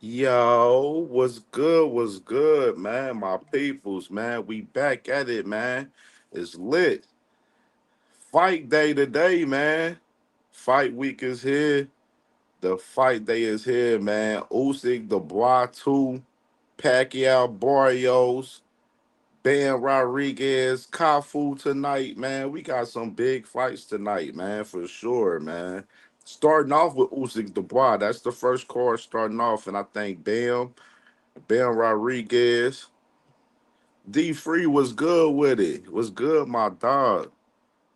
Yo, what's good? What's good, man? My peoples, man. We back at it, man. It's lit. Fight day today, man. Fight week is here. The fight day is here, man. Usyk, Dubois, 2, Pacquiao, Barrios, Ben Rodriguez, Cafu tonight, man. We got some big fights tonight, man, for sure, man. Starting off with Usyk, Dubois. That's the first card starting off, and I think Ben Rodriguez. D Free was good with it. Was good, my dog.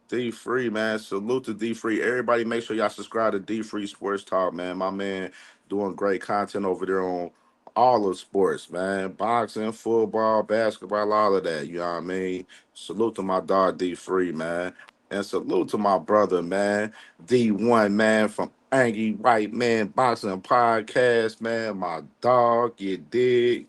D Free, man. Salute to D Free. Everybody make sure y'all subscribe to D Free Sports Talk, man. My man doing great content over there on all of sports, man. Boxing, football, basketball, all of that. You know what I mean? Salute to my dog D Free, man. And salute to my brother, man. D1, man, from Angry White Man Boxing Podcast, man. My dog, you dig?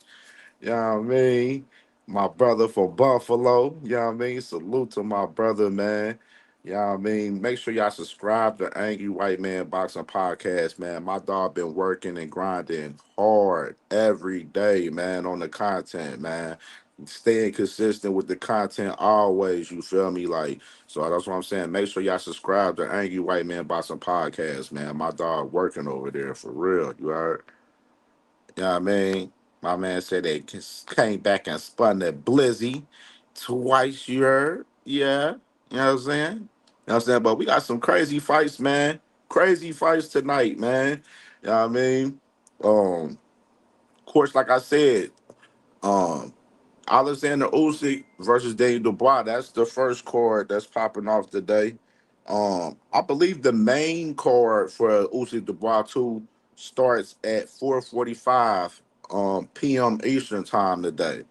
You know what I mean? My brother from Buffalo. You know what I mean? Salute to my brother, man. You know what I mean? Make sure y'all subscribe to Angry White Man Boxing Podcast, man. My dog been working and grinding hard every day, man, on the content, man. Staying consistent with the content always, you feel me? Like, so that's what I'm saying. Make sure y'all subscribe to Angry White Man Boxing Podcast, man. My dog working over there for real. You heard? You know what I mean? My man said they came back and spun the Blizzy twice, you heard? Yeah. You know what I'm saying? You know what I'm saying? But we got some crazy fights, man. Crazy fights tonight, man. You know what I mean? Of course, like I said, um, Alexander Usyk versus Daniel Dubois. That's the first card that's popping off today. I believe the main card for Usyk Dubois 2 starts at 4:45 p.m. Eastern time today.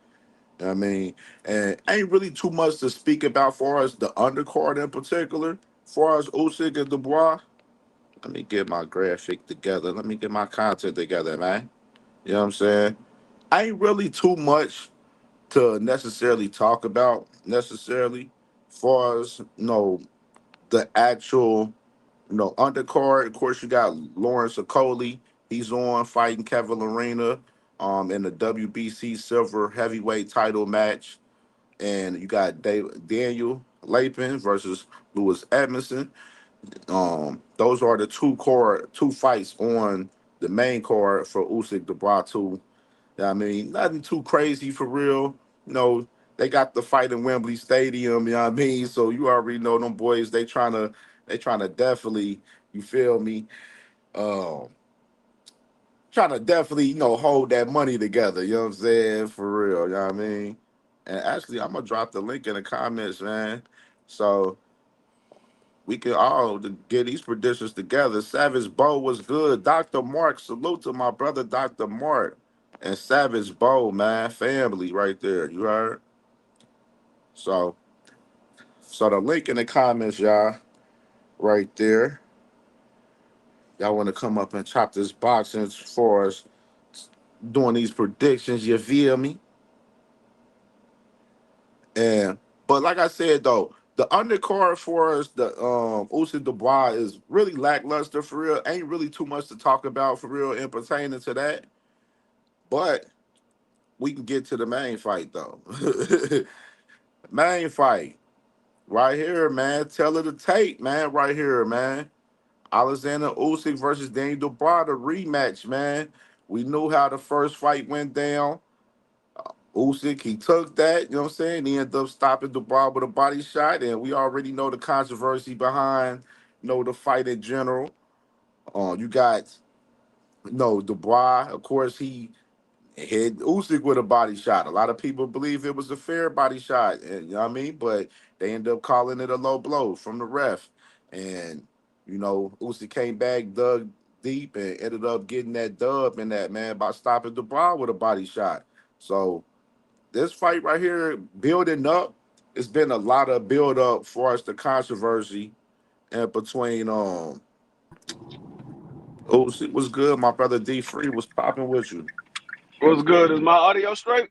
I mean, and ain't really too much to speak about far as the undercard in particular. Far as Usyk and Dubois, let me get my graphic together. Let me get my content together, man. You know what I'm saying? Ain't really too much to necessarily talk about necessarily far as the actual undercard. Of course, you got Lawrence Okoli. He's on fighting Kevin Lorena in the WBC silver heavyweight title match. And you got Daniel Lapin versus Lewis Edmondson. Those are the two fights on the main card for Usyk Dubois 2. I mean, nothing too crazy for real. You know, they got the fight in Wembley Stadium, you know what I mean? So you already know them boys, they trying to definitely, you feel me, um, trying to definitely, hold that money together, you know what I'm saying? For real, you know what I mean? And actually I'm gonna drop the link in the comments, man. So we can all get these predictions together. Savage Bow was good. Dr. Mark, salute to my brother Dr. Mark. And Savage Bow, man, family right there. You heard? So, so the link in the comments, y'all, right there. Y'all want to come up and chop this boxing as far as doing these predictions, you feel me? And but like I said though, the undercard for us, the Usyk Dubois is really lackluster for real. Ain't really too much to talk about for real in pertaining to that. But we can get to the main fight though. Main fight. Right here, man. Tell of the tape, man. Right here, man. Alexander Usyk versus Daniel Dubois, the rematch, man. We knew how the first fight went down. Usyk, he took that, you know what I'm saying? He ended up stopping Dubois with a body shot, and we already know the controversy behind, the fight in general. You got, Dubois, of course, he hit Usyk with a body shot. A lot of people believe it was a fair body shot, and, you know what I mean? But they ended up calling it a low blow from the ref. And, Usyk came back, dug deep, and ended up getting that dub in that, man, by stopping Dubois with a body shot. So, this fight right here, building up, it's been a lot of build up for us the controversy and between Usyk was good. My brother D Free was popping with you. What's good? Is my audio straight?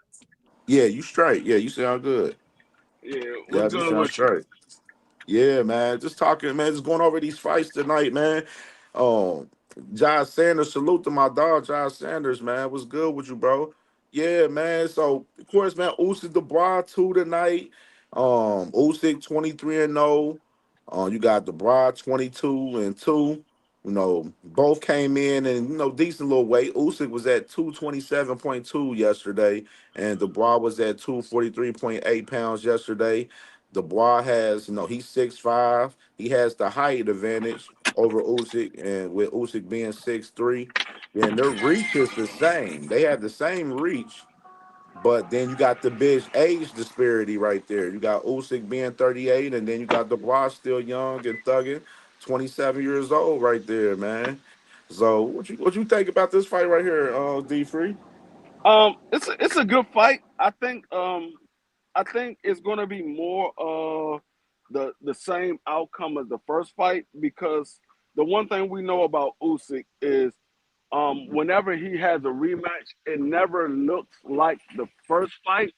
Yeah, you straight. Yeah, you sound good. Yeah, Yeah, what's you good sound with you? straight. Yeah, man. Just talking, man. Just going over these fights tonight, man. Um, Josh Sanders, salute to my dog, Josh Sanders, man. What's good with you, bro? Yeah, man. So of course, man, Usyk Dubois 2 tonight. Usyk 23-0. You got Dubois 22-2. Both came in and decent little weight. Usyk was at 227.2 yesterday, and Dubois was at 243.8 pounds yesterday. Dubois has, he's 6'5". He has the height advantage over Usyk, and with Usyk being 6'3", then their reach is the same. They have the same reach, but then you got the big age disparity right there. You got Usyk being 38, and then you got Dubois still young and thugging, 27 years old right there, man. So what you think about this fight right here, D Free? It's a good fight. I think it's gonna be more the same outcome as the first fight because the one thing we know about Usyk is whenever he has a rematch, it never looks like the first fight.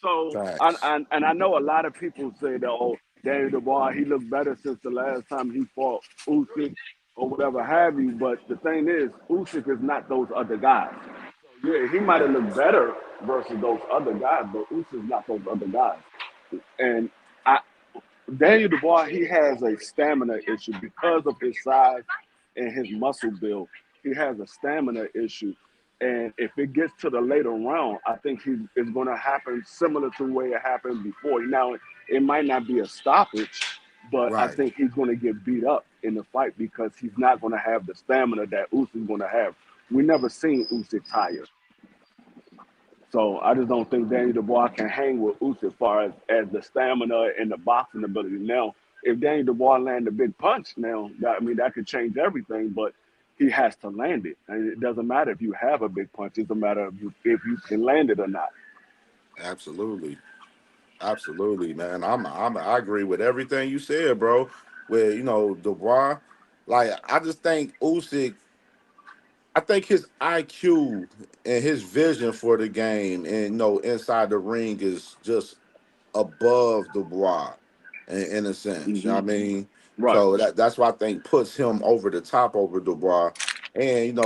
So, Facts. and I know a lot of people say that, oh, Daniel Dubois, he looked better since the last time he fought Usyk or whatever have you. But the thing is, Usyk is not those other guys. So, yeah, he might have looked better versus those other guys, but Usyk's not those other guys. And I, Daniel Dubois, he has a stamina issue because of his size and his muscle build. He has a stamina issue. And if it gets to the later round, I think it's going to happen similar to the way it happened before. Now, it might not be a stoppage, but I Right. think he's going to get beat up in the fight because he's not going to have the stamina that Usyk's going to have. We never seen Usyk tired. So I just don't think Daniel Dubois can hang with Usyk as far as the stamina and the boxing ability. Now, if Daniel Dubois land a big punch, now that could change everything. But he has to land it, and it doesn't matter if you have a big punch. It's a matter of if you can land it or not. Absolutely. Absolutely, man. I agree with everything you said, bro. Where Dubois, like I just think Usyk. I think his IQ and his vision for the game and inside the ring is just above Dubois in a sense. You know what I Hmm. mean? Right. So that's why I think puts him over the top over Dubois. And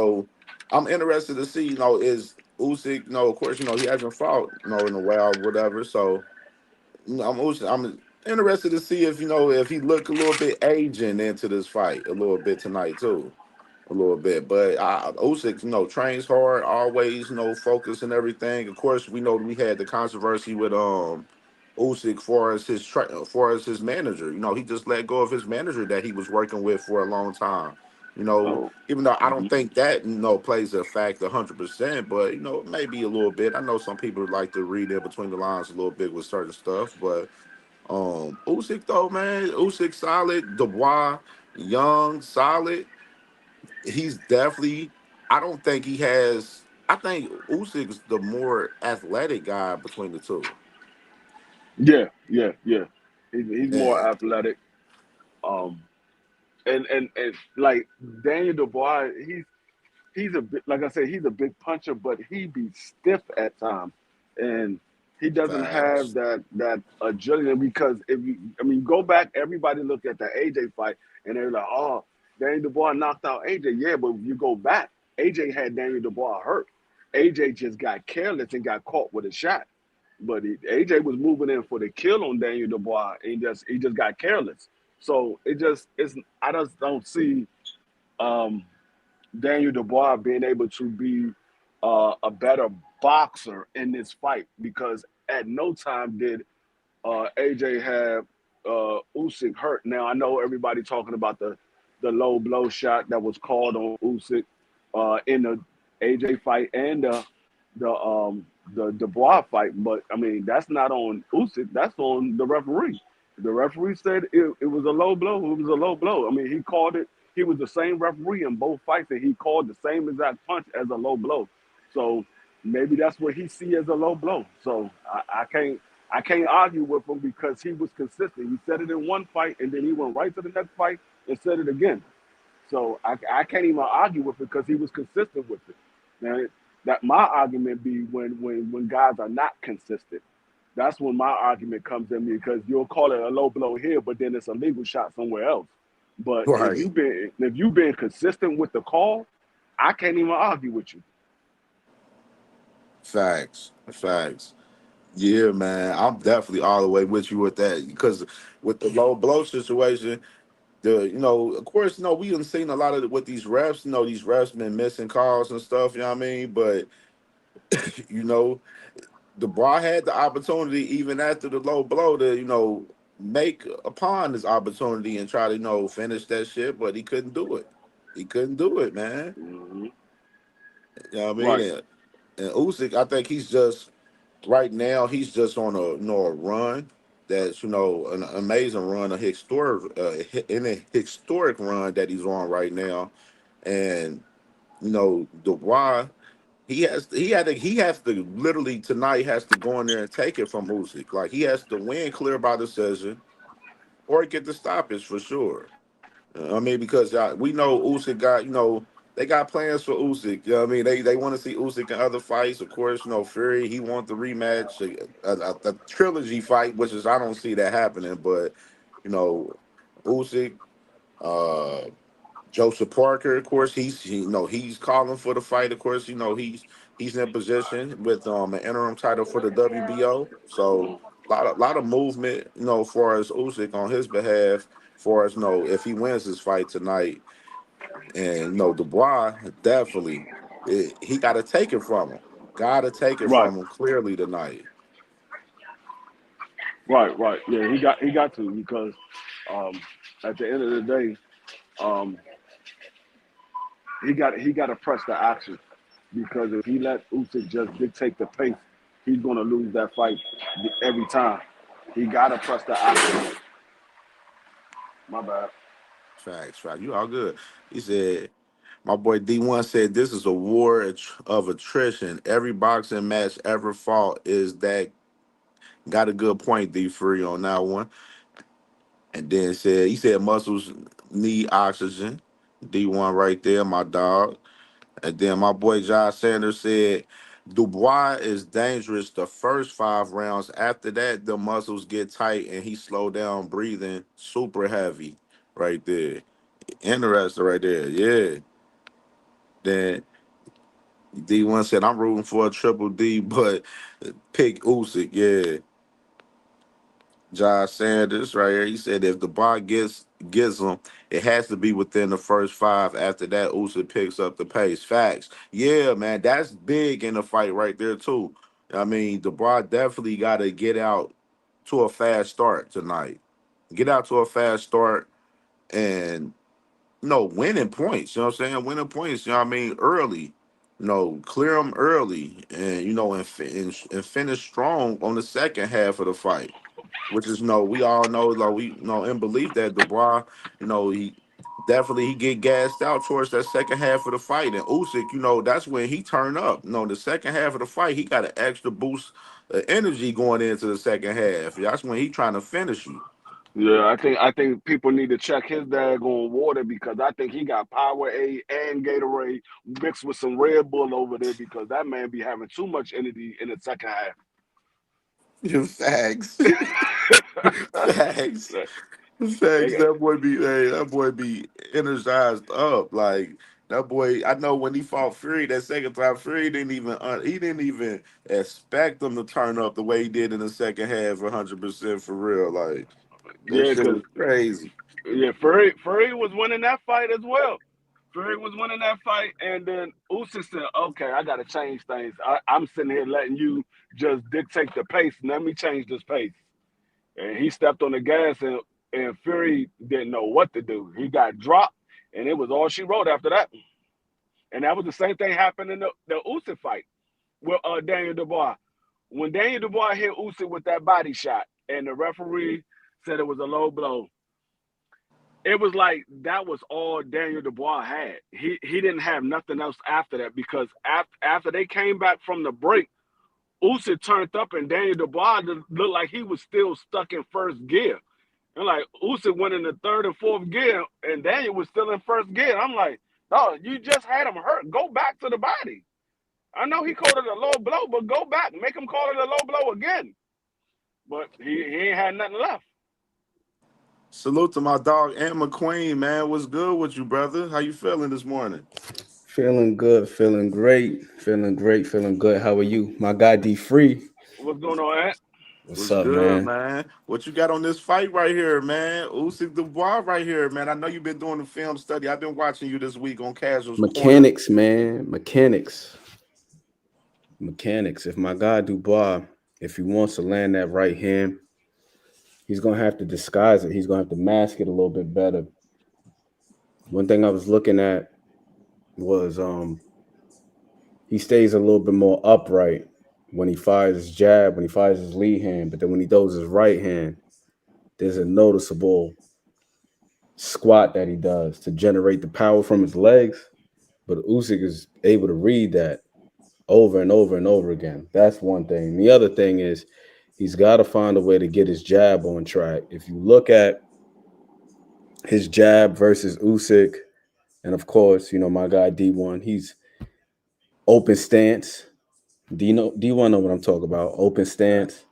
I'm interested to see, is Usyk, of course, he hasn't fought, in a while, whatever. So I'm interested to see if he look a little bit aging into this fight a little bit tonight too, a little bit. But Usyk, trains hard, always focus and everything. Of course, we know we had the controversy with Usyk for as his manager. He just let go of his manager that he was working with for a long time. Oh. Even though I don't Hmm. think that plays a fact 100%, but maybe a little bit. I know some people like to read in between the lines a little bit with certain stuff, but Usyk though, man, Usyk solid, Dubois young, solid. He's definitely. I don't think he has. I think Usyk's the more athletic guy between the two. Yeah, yeah, yeah. He's more And athletic. Um, and like Daniel Dubois, he's a bit, like I said, he's a big puncher, but he be stiff at times, and he doesn't have facts. that agility because go back, everybody looked at the AJ fight and they're like, oh, Daniel Dubois knocked out AJ. Yeah, but if you go back, AJ had Daniel Dubois hurt. AJ just got careless and got caught with a shot. But AJ was moving in for the kill on Daniel Dubois, and he just got careless. So it's I just don't see um, Daniel Dubois being able to be a better boxer in this fight because at no time did AJ have Usyk hurt. Now I know everybody talking about the low blow shot that was called on Usyk in the AJ fight and the Dubois fight, but I mean that's not on Usyk. That's on the referee. The referee said it was a low blow. It was a low blow. I mean he called it. He was the same referee in both fights, and he called the same exact punch as a low blow. So maybe that's what he see as a low blow. So I can't argue with him because he was consistent. He said it in one fight, and then he went right to the next fight and said it again. So I can't even argue with it because he was consistent with it. Now that my argument be when guys are not consistent. That's when my argument comes in because you'll call it a low blow here, but then it's a legal shot somewhere else. But Right. if you've been consistent with the call, I can't even argue with you. Facts. Facts. Yeah, man. I'm definitely all the way with you with that because with the low blow situation, of course, we done seen a lot of with these refs. These refs been missing calls and stuff. You know what I mean? But you know, Dubois had the opportunity even after the low blow to make upon this opportunity and try to finish that shit, but he couldn't do it. He couldn't do it, man. Hmm. You know what I mean? Right, And Usyk, I think he's just right now. He's just on a run that's an amazing run, a historic in a historic run that he's on right now. And Dubois, he has to literally tonight has to go in there and take it from Usyk. Like he has to win clear by decision or get the stoppage for sure. I mean, because we know Usyk got, they got plans for Usyk. You know what I mean? They want to see Usyk in other fights. Of course, Fury, he wants the rematch, a trilogy fight, which is, I don't see that happening. But, you know, Usyk, uh, Joseph Parker, of course, he's calling for the fight. Of course, he's in position with an interim title for the WBO. So a lot of movement, for as Usyk on his behalf, for as if he wins this fight tonight, and Dubois definitely he got to take it from him. Got to take it right, from him clearly tonight. right. Yeah, he got to because um, at the end of the day, um, he got to press the action because if he let Usyk just dictate the pace, he's gonna lose that fight every time. He got to press the action. My bad. Facts, facts. You all good. He said. My boy D1 said this is a war of attrition. Every boxing match ever fought is that. Got a good point, D3 on that one. And then he said muscles need oxygen. D1 right there, my dog. And then my boy Josh Sanders said Dubois is dangerous the first 5 rounds. After that, the muscles get tight and he slow down breathing super heavy right there. Interesting right there. Yeah. Then D1 said, I'm rooting for a triple D, but pick Usyk. Yeah. Josh Sanders right here. He said if the bar gets him, it has to be within the first 5. After that, Usyk picks up the pace. Facts. Yeah, man. That's big in the fight right there, too. I mean, the bar definitely got to get out to a fast start tonight. Get out to a fast start and no, winning points. You know what I'm saying? Winning points. You know what I mean? Early. Clear them early, and and finish strong on the second half of the fight. Which is we all know, like we in belief that Dubois, he definitely he get gassed out towards that second half of the fight, and Usyk, that's when he turn up. The second half of the fight, he got an extra boost of energy going into the second half. That's when he trying to finish you. Yeah, I think people need to check his daggone water because I think he got Powerade and Gatorade mixed with some Red Bull over there because that man be having too much energy in the second half. Facts. Facts. Facts. That boy be energized up. Like that boy, I know when he fought Fury that second time, Fury didn't even expect him to turn up the way he did in the second half, 100% for real. Like that Yeah, shit because was crazy. yeah, Fury was winning that fight as well. Fury was winning that fight, and then Usyk said, "Okay, I got to change things. I'm sitting here letting you just dictate the pace. Let me change this pace." And he stepped on the gas, and Fury didn't know what to do. He got dropped, and it was all she wrote after that. And that was the same thing happened in the Usyk fight with Daniel Dubois. When Daniel Dubois hit Usyk with that body shot, and the referee said it was a low blow, it was like that was all Daniel Dubois had. He didn't have nothing else after that because after they came back from the break, Usyk turned up and Daniel Dubois looked like he was still stuck in first gear. And like Usyk went in the third and fourth gear, and Daniel was still in first gear. I'm like, oh, you just had him hurt. Go back to the body. I know he called it a low blow, but go back, make him call it a low blow again. But he ain't had nothing left. Salute to my dog Ant McQueen, man. What's good with you, brother? How you feeling this morning? Feeling good, feeling great, feeling great, feeling good. How are you? My guy D Free. What's going What's, on, Ant? What's what's up, good, man? man? What you got on this fight right here, man? Usyk Dubois right here, man. I know you've been doing the film study. I've been watching you this week on Casuals Corner. Mechanics, man. Mechanics. Mechanics. If my guy Dubois, if he wants to land that right hand, he's gonna have to disguise it. He's gonna have to mask it a little bit better. One thing I was looking at was he stays a little bit more upright when he fires his jab, when he fires his lead hand, but then when he throws his right hand, there's a noticeable squat that he does to generate the power from his legs. But Usyk is able to read that over and over and over again. That's one thing. The other thing is he's got to find a way to get his jab on track. If you look at his jab versus Usyk, and of course, my guy D1, he's open stance. D1 know what I'm talking about? Open Yeah. stance.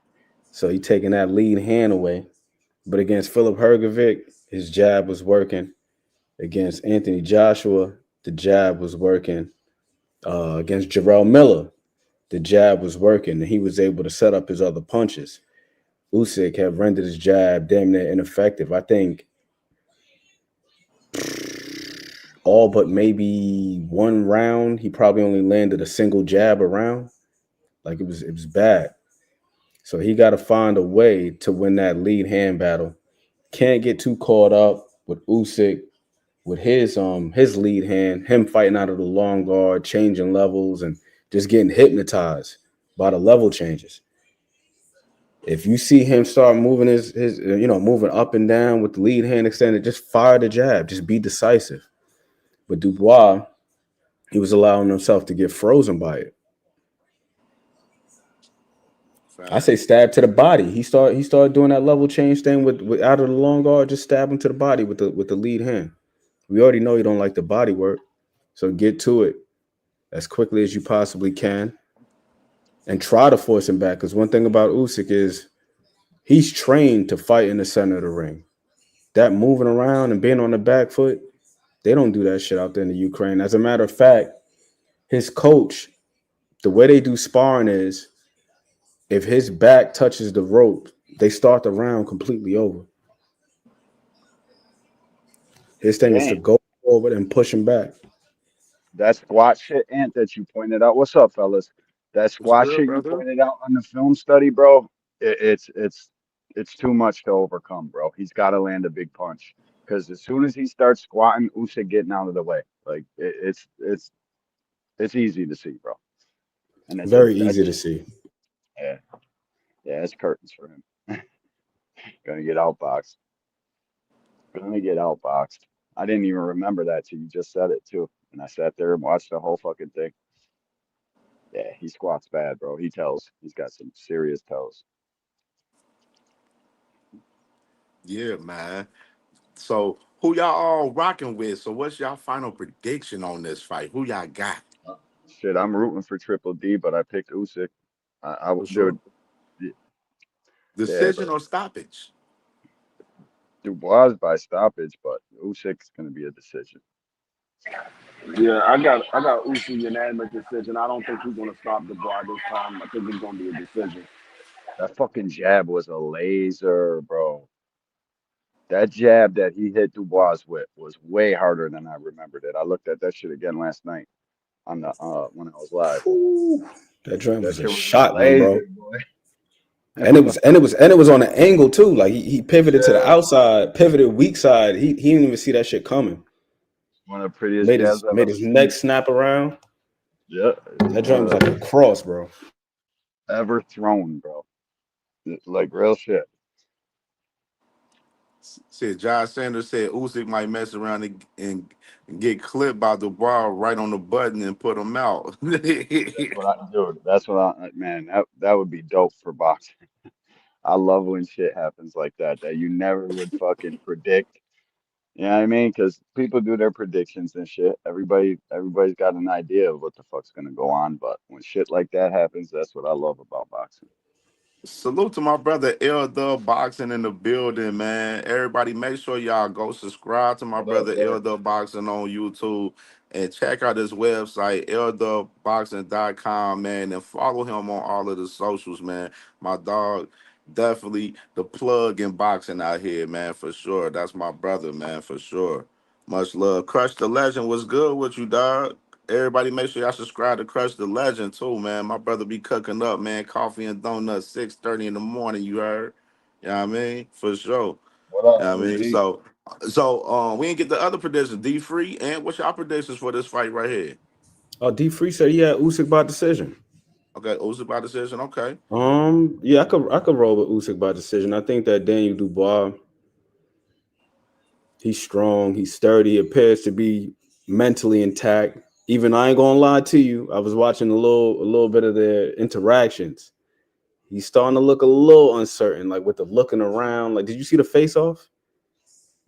So he taking that lead hand away. But against Philip Hergovic, his jab was working. Against Anthony Joshua, the jab was working. Against Jarrell Miller, the jab was working, and he was able to set up his other punches. Usyk have rendered his jab damn near ineffective. I think all but maybe one round, he probably only landed a single jab around. Like it was bad. So he got to find a way to win that lead hand battle. Can't get too caught up with Usyk with his lead hand, him fighting out of the long guard, changing levels, and just getting hypnotized by the level changes. If you see him start moving his moving up and down with the lead hand extended, just fire the jab, just be decisive. But Dubois, he was allowing himself to get frozen by it. I say Facts. stab to the body. He started doing that level change thing with out of the long guard, just stab him to the body with the lead hand. We already know you don't like the body work, so get to it as quickly as you possibly can and try to force him back. Because one thing about Usyk is he's trained to fight in the center of the ring. That moving around and being on the back foot, they don't do that shit out there in the Ukraine. As a matter of fact, his coach, the way they do sparring is if his back touches the rope, they start the round completely over. His thing is to Damn, go forward and push him back. that squat shit, Ant, that you pointed out. What's up, fellas? That What's squat good, shit you brother? pointed out on the film study, bro. It's too much to overcome, bro. He's got to land a big punch because as soon as he starts squatting, Usyk getting out of the way. Like it's easy to see, bro. And it's a Very easy to that's see. yeah yeah it's curtains for him. Gonna get outboxed. Gonna get outboxed. I didn't even remember that till you just said it too, and I sat there and watched the whole fucking thing. Yeah, he squats bad, bro. He tells. He's got some serious toes. Yeah, man. So who y'all all rocking with? So what's y'all final prediction on this fight? Who y'all got? Shit, I'm rooting for Triple D, but I picked Usyk. For sure. Dude, yeah, Decision but or stoppage? Dubois by stoppage, but Usyk's gonna be a decision. Yeah, I got Usyk unanimous decision. I don't think he's gonna stop the bar this time. I think it's gonna be a decision. That fucking jab was a laser, bro. That jab that he hit Dubois with was way harder than I remembered it. I looked at that shit again last night on the when I was live. Whew. That joint That was a shit was a shotgun, bro. laser, boy. And it was on an angle too. Like he pivoted to the Yeah, outside, pivoted weak side. He didn't even see that shit coming. one of the prettiest Made jabs his I've made ever his neck seen. snap around. Yeah, That joint was like a cross, bro. ever thrown, bro. Like real shit. Said Josh Sanders said Usyk might mess around and get clipped by the bar right on the button and put him out. That's what I, dude. That's what man. That would be dope for boxing. I love when shit happens like that that you never would fucking predict. You know what I mean? Because people do their predictions and shit. Everybody's got an idea of what the fuck's gonna go on. But when shit like that happens, that's what I love about boxing. Salute to my brother L Dub Boxing in the building, man. Everybody, make sure y'all go subscribe to my What up, brother bro? L Dub Boxing on YouTube and check out his website, ldubboxing.com, man, and follow him on all of the socials, man. My dog, definitely the plug in boxing out here, man, for sure. That's my brother, man, for sure. Much love. Crush the Legend was good with you, dog. Everybody make sure y'all subscribe to Crush the Legend too, man. My brother be cooking up, man. Coffee and donuts, 6:30 in the morning, you heard? You know what I mean? For sure. What up, You know what I mean? OG? So we didn't get the other predictions. D free and what's your predictions for this fight right here? Oh, D Free said he had Usyk by decision. Okay, Usyk by decision. Okay. Yeah, I could roll with Usyk by decision. I think that Daniel Dubois, he's strong, he's sturdy, appears to be mentally intact. Even I ain't gonna lie to you, I was watching a little bit of their interactions. He's starting to look a little uncertain, like with the looking around. Like, did you see the face off?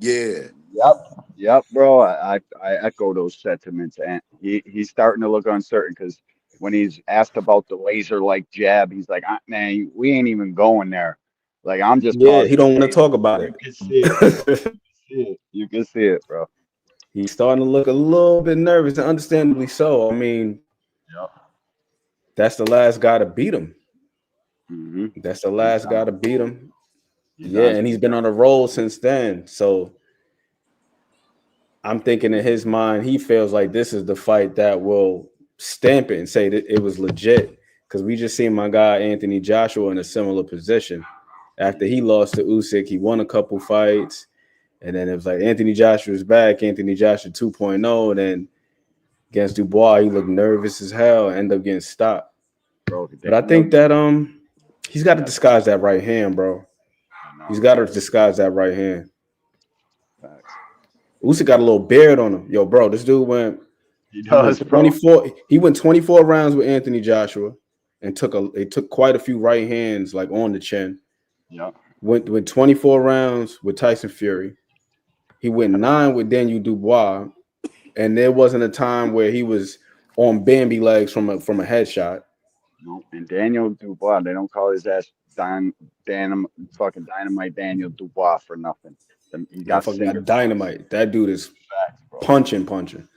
Yeah. Yep, yep, bro. I echo those sentiments, and he's starting to look uncertain because when he's asked about the laser like jab, he's like, Man, we ain't even going there. Like I'm just Yeah, he causing don't want to pain." talk about You it. can see it, bro. You can see it. You can see it, bro. He's starting to look a little bit nervous, and understandably so. I mean, Yep. that's the last guy to beat him. hmm That's the He's last guy on. to beat him. He's Yeah, on and some he's been on serious a roll shit. since then. So I'm thinking in his mind, he feels like this is the fight that will stamp it and say that it was legit. Because we just seen my guy Anthony Joshua in a similar position. After he lost to Usyk, he won a couple fights. And then it was like Anthony Joshua's back, Anthony Joshua 2.0. And then against Dubois, he looked nervous as hell, ended up getting stopped. Bro, But I Daniel, think that he's got to that's disguise that right hand, bro. I He's know. got to disguise that right hand. Facts. Usyk got a little beard on him. Yo, bro, this dude went He he went does, bro. 24. He went 24 rounds with Anthony Joshua and took quite a few right hands like on the chin. Yep. Went 24 rounds with Tyson Fury. He went Yep. 9 with Daniel Dubois, and there wasn't a time where he was on Bambi legs from a headshot. No, and Daniel Dubois, they don't call his ass fucking Dynamite Daniel Dubois for nothing. He got Motherfucker cinder got blocks. dynamite. That dude is Facts, bro. punching.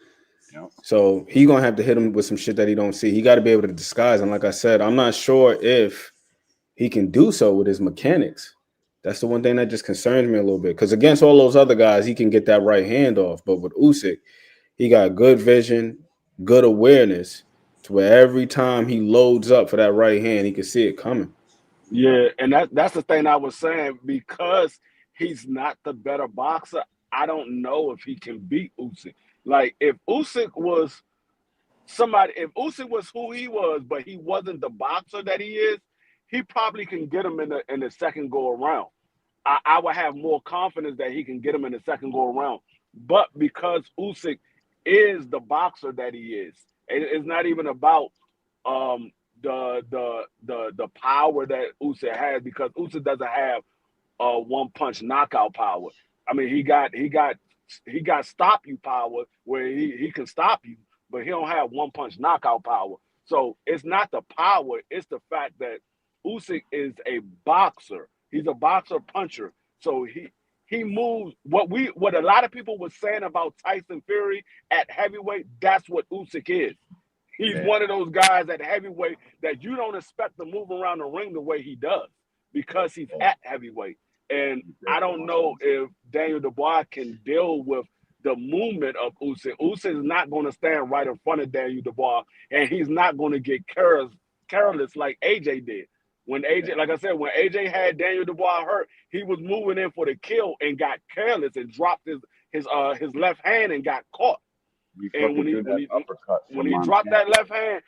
Yep. So he gonna have to hit him with some shit that he don't see. He got to be able to disguise. And like I said, I'm not sure if he can do so with his mechanics. That's the one thing that just concerns me a little bit. Because against all those other guys, he can get that right hand off. But with Usyk, he got good vision, good awareness, to where every time he loads up for that right hand, he can see it coming. Yeah, and that's the thing I was saying because he's not the better boxer. I don't know if he can beat Usyk. Like if Usyk was if Usyk was who he was, but he wasn't the boxer that he is, he probably can get him in the second go around. I would have more confidence that he can get him in the second go around. But because Usyk is the boxer that he is, it's not even about um, the power that Usyk has because Usyk doesn't have one punch knockout power. I mean, he got stop you power where he can stop you, but he don't have one punch knockout power. So it's not the power; it's the fact that Usyk is a boxer. He's a boxer puncher. So he moves what a lot of people were saying about Tyson Fury at heavyweight. That's what Usyk is. He's Yeah. one of those guys at heavyweight that you don't expect to move around the ring the way he does because he's Yeah. at heavyweight. And He I breaks don't more know sense. if Daniel Dubois can deal with the movement of Usyk. Usyk is not going to stand right in front of Daniel Dubois, and he's not going to get careless like AJ did. When Yeah. AJ, like I said, when AJ had Daniel Dubois hurt, he was moving in for the kill and got careless and dropped his left hand and got caught. He And fucking threw that uppercut when from he dropped Montana. that left hand,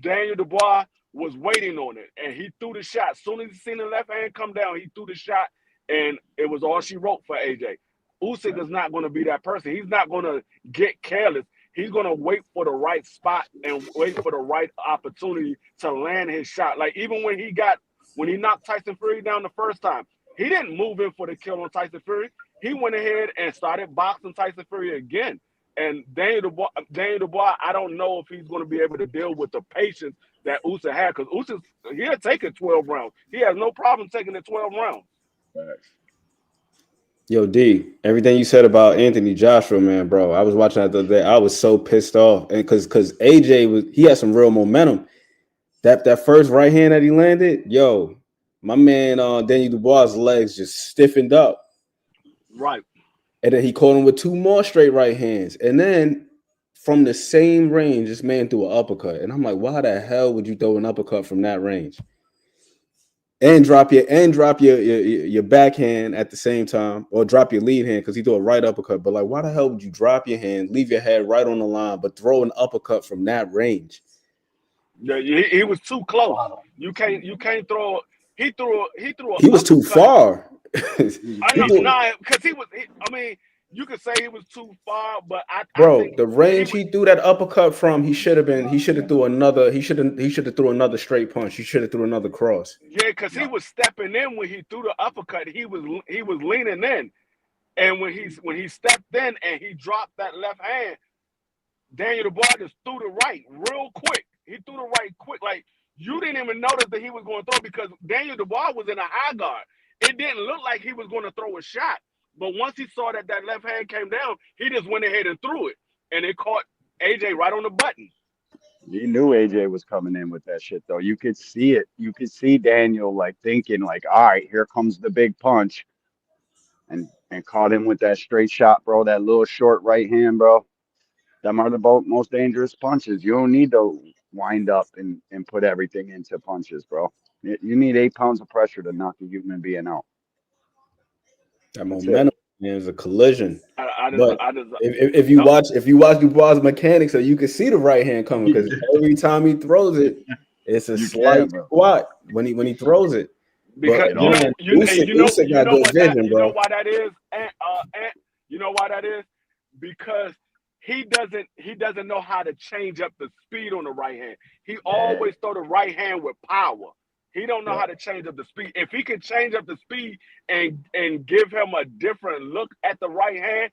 Daniel Dubois was waiting on it, and he threw the shot. As soon as he seen the left hand come down, he threw the shot, and it was all she wrote for AJ. Usyk Yeah. is not going to be that person. He's not going to get careless. He's going to wait for the right spot and wait for the right opportunity to land his shot. Like even when he knocked Tyson Fury down the first time, he didn't move in for the kill on Tyson Fury. He went ahead and started boxing Tyson Fury again. And Daniel Dubois, I don't know if he's going to be able to deal with the patience that Usyk had, because Usyk, he'll take it 12 rounds. He has no problem taking it 12 rounds. Yo, D, everything you said about Anthony Joshua, man, bro. I was watching that the other day. I was so pissed off, and because AJ he had some real momentum. That first right hand that he landed, yo, my man Daniel Dubois' legs just stiffened up. Right. And then he caught him with two more straight right hands. And then from the same range, this man threw an uppercut. And I'm like, why the hell would you throw an uppercut from that range? And drop your backhand at the same time, or drop your lead hand because he threw a right uppercut. But like, why the hell would you drop your hand, leave your head right on the line, but throw an uppercut from that range? Yeah, he was too close. You can't throw. He threw an He was too far. I know, because I mean, you could say he was too far, but I Bro, think the range he threw that uppercut from, he should have threw another straight punch. He should have threw another cross. Yeah, because he was stepping in when he threw the uppercut. He was leaning in, and when he stepped in and he dropped that left hand, Daniel Dubois just threw the right real quick. He threw the right quick, like you didn't even notice that he was going to throw, because Daniel Dubois was in a high guard. It didn't look like he was going to throw a shot, but once he saw that left hand came down, he just went ahead and threw it, and it caught AJ right on the button. You knew AJ was coming in with that shit, though. You could see it. You could see Daniel like thinking, like, all right, here comes the big punch, and caught him with that straight shot, bro. That little short right hand, bro. Them are the most dangerous punches. You don't need to wind up and put everything into punches, bro. You need 8 pounds of pressure to knock a human being out. That momentum is a collision. I But just if you watch Dubois' mechanics, so you can see the right hand coming, because every time he throws it, it's a slight squat when he throws it. Because but man, Usyk got good vision, you know bro. why that is, you know why that is, because he doesn't know how to change up the speed on the right hand. He always throw the right hand with power. He don't know how to change up the speed. If he can change up the speed and give him a different look at the right hand,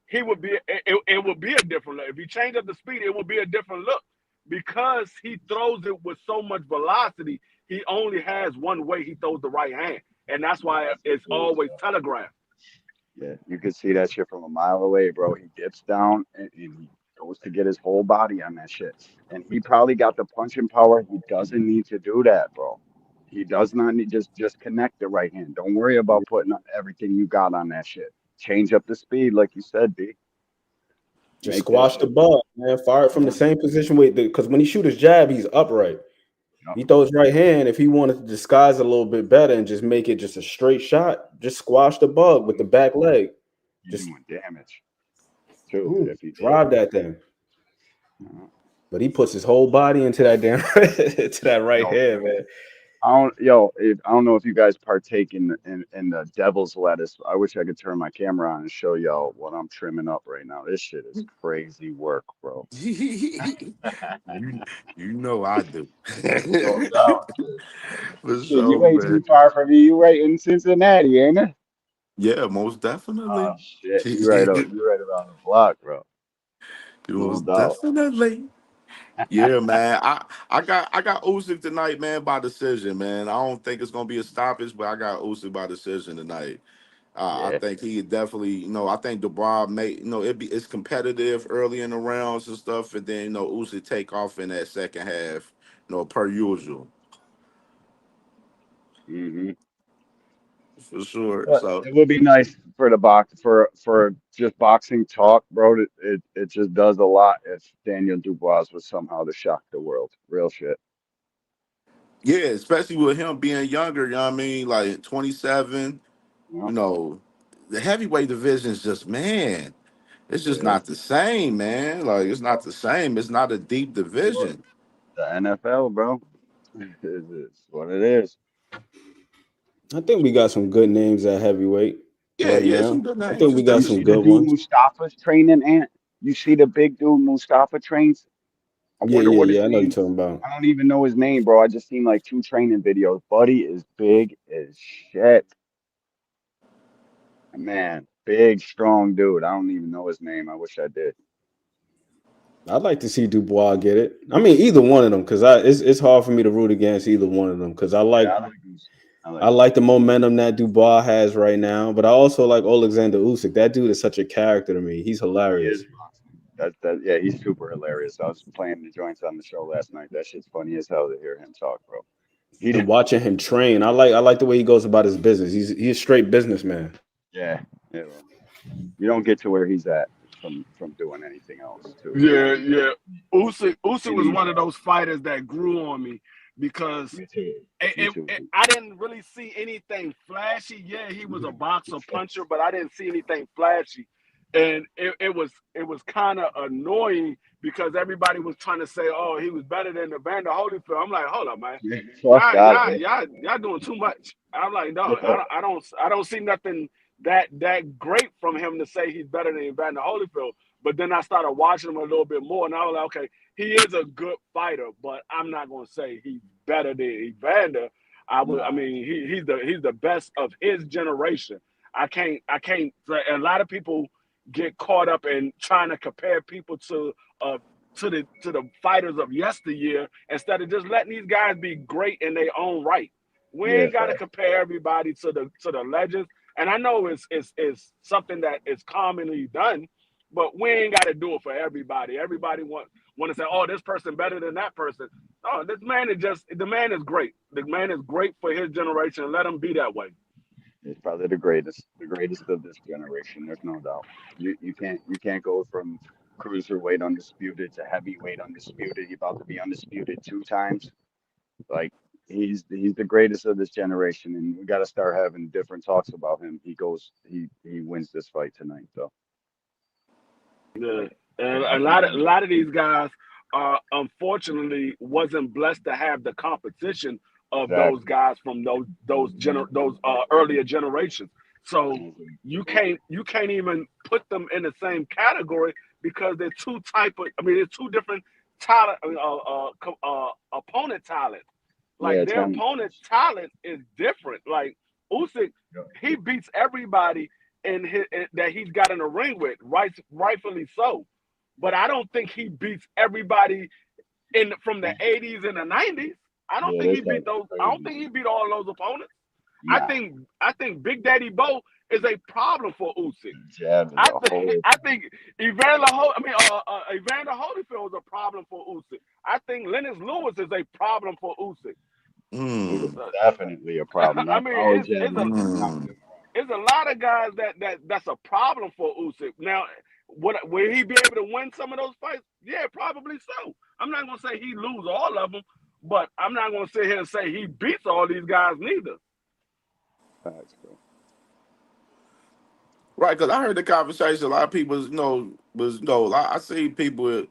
it would be a different look. If he changed up the speed, it would be a different look, because he throws it with so much velocity. He only has one way he throws the right hand, and that's why it's always telegraphed. Yeah, you could see that shit from a mile away, bro. He dips down and he goes to get his whole body on that shit. And he probably got the punching power. He doesn't need to do that, bro. He does not need just connect the right hand. Don't worry about putting everything you got on that shit. Change up the speed, like you said, B. Just squash the ball, man. Fire it from the same position because when he shoot his jab, he's upright. He throws right hand. If he wanted to disguise a little bit better and just make it just a straight shot, just squash the bug with the back leg. Just doing damage too. If he drive that thing. But he puts his whole body into that damn to that right hand, man. I don't know if you guys partake in the devil's lettuce. I wish I could turn my camera on and show y'all what I'm trimming up right now. This shit is crazy work, bro. You know I do. No doubt. For Shit, sure, you ain't too man. far from me. You right in Cincinnati, ain't it? Yeah, most definitely. Oh shit, you right around the block, bro. No Most doubt. definitely. Yeah, man. I got Usyk tonight, man, by decision, man. I don't think it's gonna be a stoppage, but I got Usyk by decision tonight. I Yeah. think he definitely, I think Dubois may, it's competitive early in the rounds and stuff, and then Usyk take off in that second half, per usual, Mm-hmm. for sure. But So it would be nice for the box for just boxing talk, bro. It just does a lot if Daniel Dubois was somehow to shock the world. Real shit. yeah, especially with him being younger, you know what I mean, like 27. You The heavyweight division is just, man, it's just know? not the same, man. Like it's not the same. It's not a deep division. The NFL, bro. It's what it is. I think we got some good names at heavyweight Yeah, right yeah, now. some good I names. think we It's got You some see the good dude ones. Mustafa's training, Ant? You see the big dude Mustafa trains? I Yeah, wonder yeah, what his yeah. I know you're name. talking about. I don't even know his name, bro. I just seen like 2 training videos. Buddy is big as shit. Man, big, strong dude. I don't even know his name. I wish I did. I'd like to see Dubois get it. I mean, either one of them, because it's hard for me to root against either one of them because Yeah, I like Usyk. I like the momentum that Dubois has right now, but I also like Alexander Usyk. That dude is such a character to me. He's He hilarious. is boxing. Yeah, he's super hilarious. I was playing the joints on the show last night. That shit's funny as hell to hear him talk, bro. He, And watching him train, I like the way he goes about his business. He's a straight businessman. yeah, yeah. Well, you don't get to where he's at from doing anything else, too. You know, Yeah, yeah. Usyk he was needs one of that. those fighters that grew on me because Me too. Me too. I didn't really see anything flashy. Yeah, he was a boxer puncher, but I didn't see anything flashy. And it was kind of annoying because everybody was trying to say, "Oh, he was better than Evander Holyfield." I'm like, "Hold up, man! Fuck out of Y'all doing too much." I'm like, "No, here. I don't see nothing that great from him to say he's better than Evander Holyfield." But then I started watching him a little bit more, and I was like, "Okay, he is a good fighter, but I'm not gonna say he's better than Evander." I Nah, mean, he's the best of his generation. I can't. A lot of people get caught up in trying to compare people uh to the fighters of yesteryear instead of just letting these guys be great in their own right. We yeah, ain't got to fact. compare everybody to the legends. And I know it's something that is commonly done, but we ain't got to do it for everybody. Everybody want to say, "Oh, this person better than that person." Oh, this man is just the man is great. The man is great for his generation. Let him be that way. He's probably the greatest of this generation. There's no doubt. You can't go from cruiserweight undisputed to heavyweight undisputed. He's about to be undisputed 2 times. Like he's the greatest of this generation, and we got to start having different talks about him. He wins this fight tonight. So Yeah, like and I think a lot of these guys, unfortunately, wasn't blessed to have the competition of those exactly. guys from those earlier generations. So Exactly. you can't even put them in the same category because they're two type of. I mean, they're two different talent, opponent talent. Yeah, Like their Tony. opponent talent is different. Like Usyk, Yeah, he beats everybody that he's got in the ring with, rightfully so. But I don't think he beats everybody from the '80s and the '90s. I don't yeah, think he this beat guy's those. I don't crazy. think he beat all those opponents. Nah, I think Big Daddy Bo is a problem for Usyk. Jab is a whole. I think Evander Holyfield is a problem for Usyk. I think Lennox Lewis is a problem for Usyk. It was Mm, definitely a problem. I That mean, power jab is not mm. good. it's a lot of guys that's a problem for Usyk. Now, will he be able to win some of those fights? Yeah, probably so. I'm not gonna say he lose all of them, but I'm not gonna sit here and say he beats all these guys neither. Facts, bro. Right, because I heard the conversation. A lot of people, I see people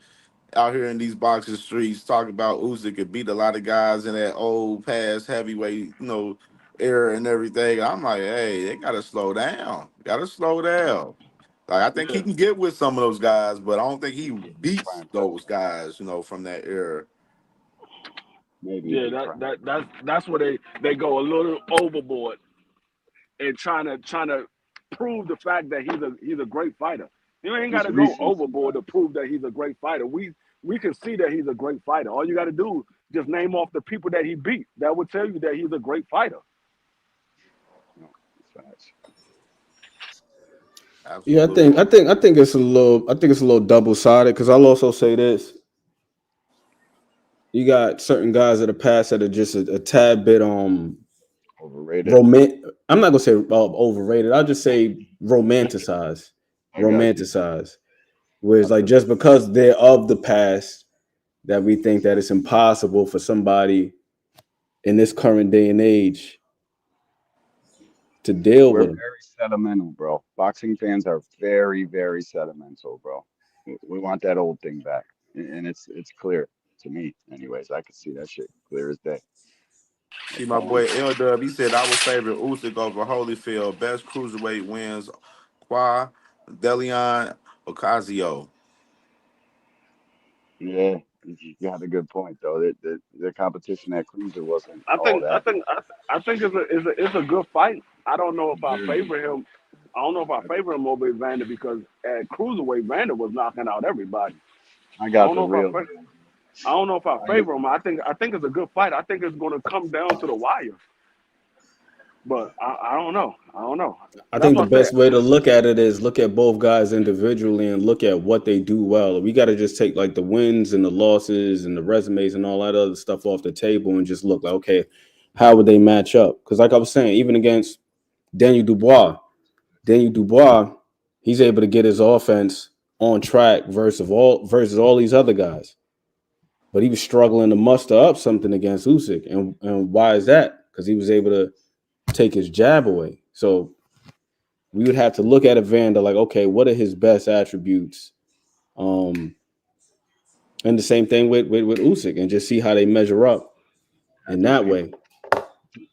out here in these boxing streets talking about Usyk could beat a lot of guys in that old past heavyweight, era and everything. I'm like, hey, they gotta slow down. Gotta slow down. Like I think he Yeah, can get with some of those guys, but I don't think he Maybe in his beats prime time. those guys, from that era. Maybe in yeah. his prime time. That's where they go a little overboard and trying to prove the fact that he's a great fighter. You ain't got It's to go recency overboard to bias. prove that he's a great fighter. We can see that he's a great fighter. All you got to do just name off the people that he beat. That would tell you that he's a great fighter. No, it's facts. Yeah, Absolutely. I think it's a little double sided because I'll also say this: you got certain guys of the past that are just a tad bit Overrated. roman. I'm not gonna say overrated. I'll just say romanticized, I got you. romanticized. Whereas I like feel just because they're of the past, that we think that it's impossible for somebody in this current day and age to deal we're with them. very sentimental, bro. Boxing fans are very, very sentimental, bro. We want that old thing back, and it's clear to me, anyways. I can see that shit clear as day. See That's my all I'm boy saying. L Dub, he said I would favor Usyk over Holyfield. Best cruiserweight wins Qua Delion Ocasio. Yeah, you got a good point though. The competition at cruiser wasn't I all think I that. think I think it's a good fight. I don't know if I Very good favor fight. him. I don't know if I I, favor him over Evander because at cruiserweight, Vander was knocking out everybody. I I got don't the know if real. I don't know if I I, favor him. I think it's a good fight. I think it's going to come down to the wire. But I don't know. I don't know. I That's think the what I said. best way to look at it is look at both guys individually and look at what they do well. We got to just take like the wins and the losses and the resumes and all that other stuff off the table and just look like, okay, how would they match up? Because like I was saying, even against Daniel Dubois, Daniel Dubois, he's able to get his offense on track versus all these other guys. But he was struggling to muster up something against Usyk. And why is that? Because he was able to take his jab away. So we would have to look at Evander like, okay, what are his best attributes? And the same thing with Usyk and just see how they measure up I in think that way.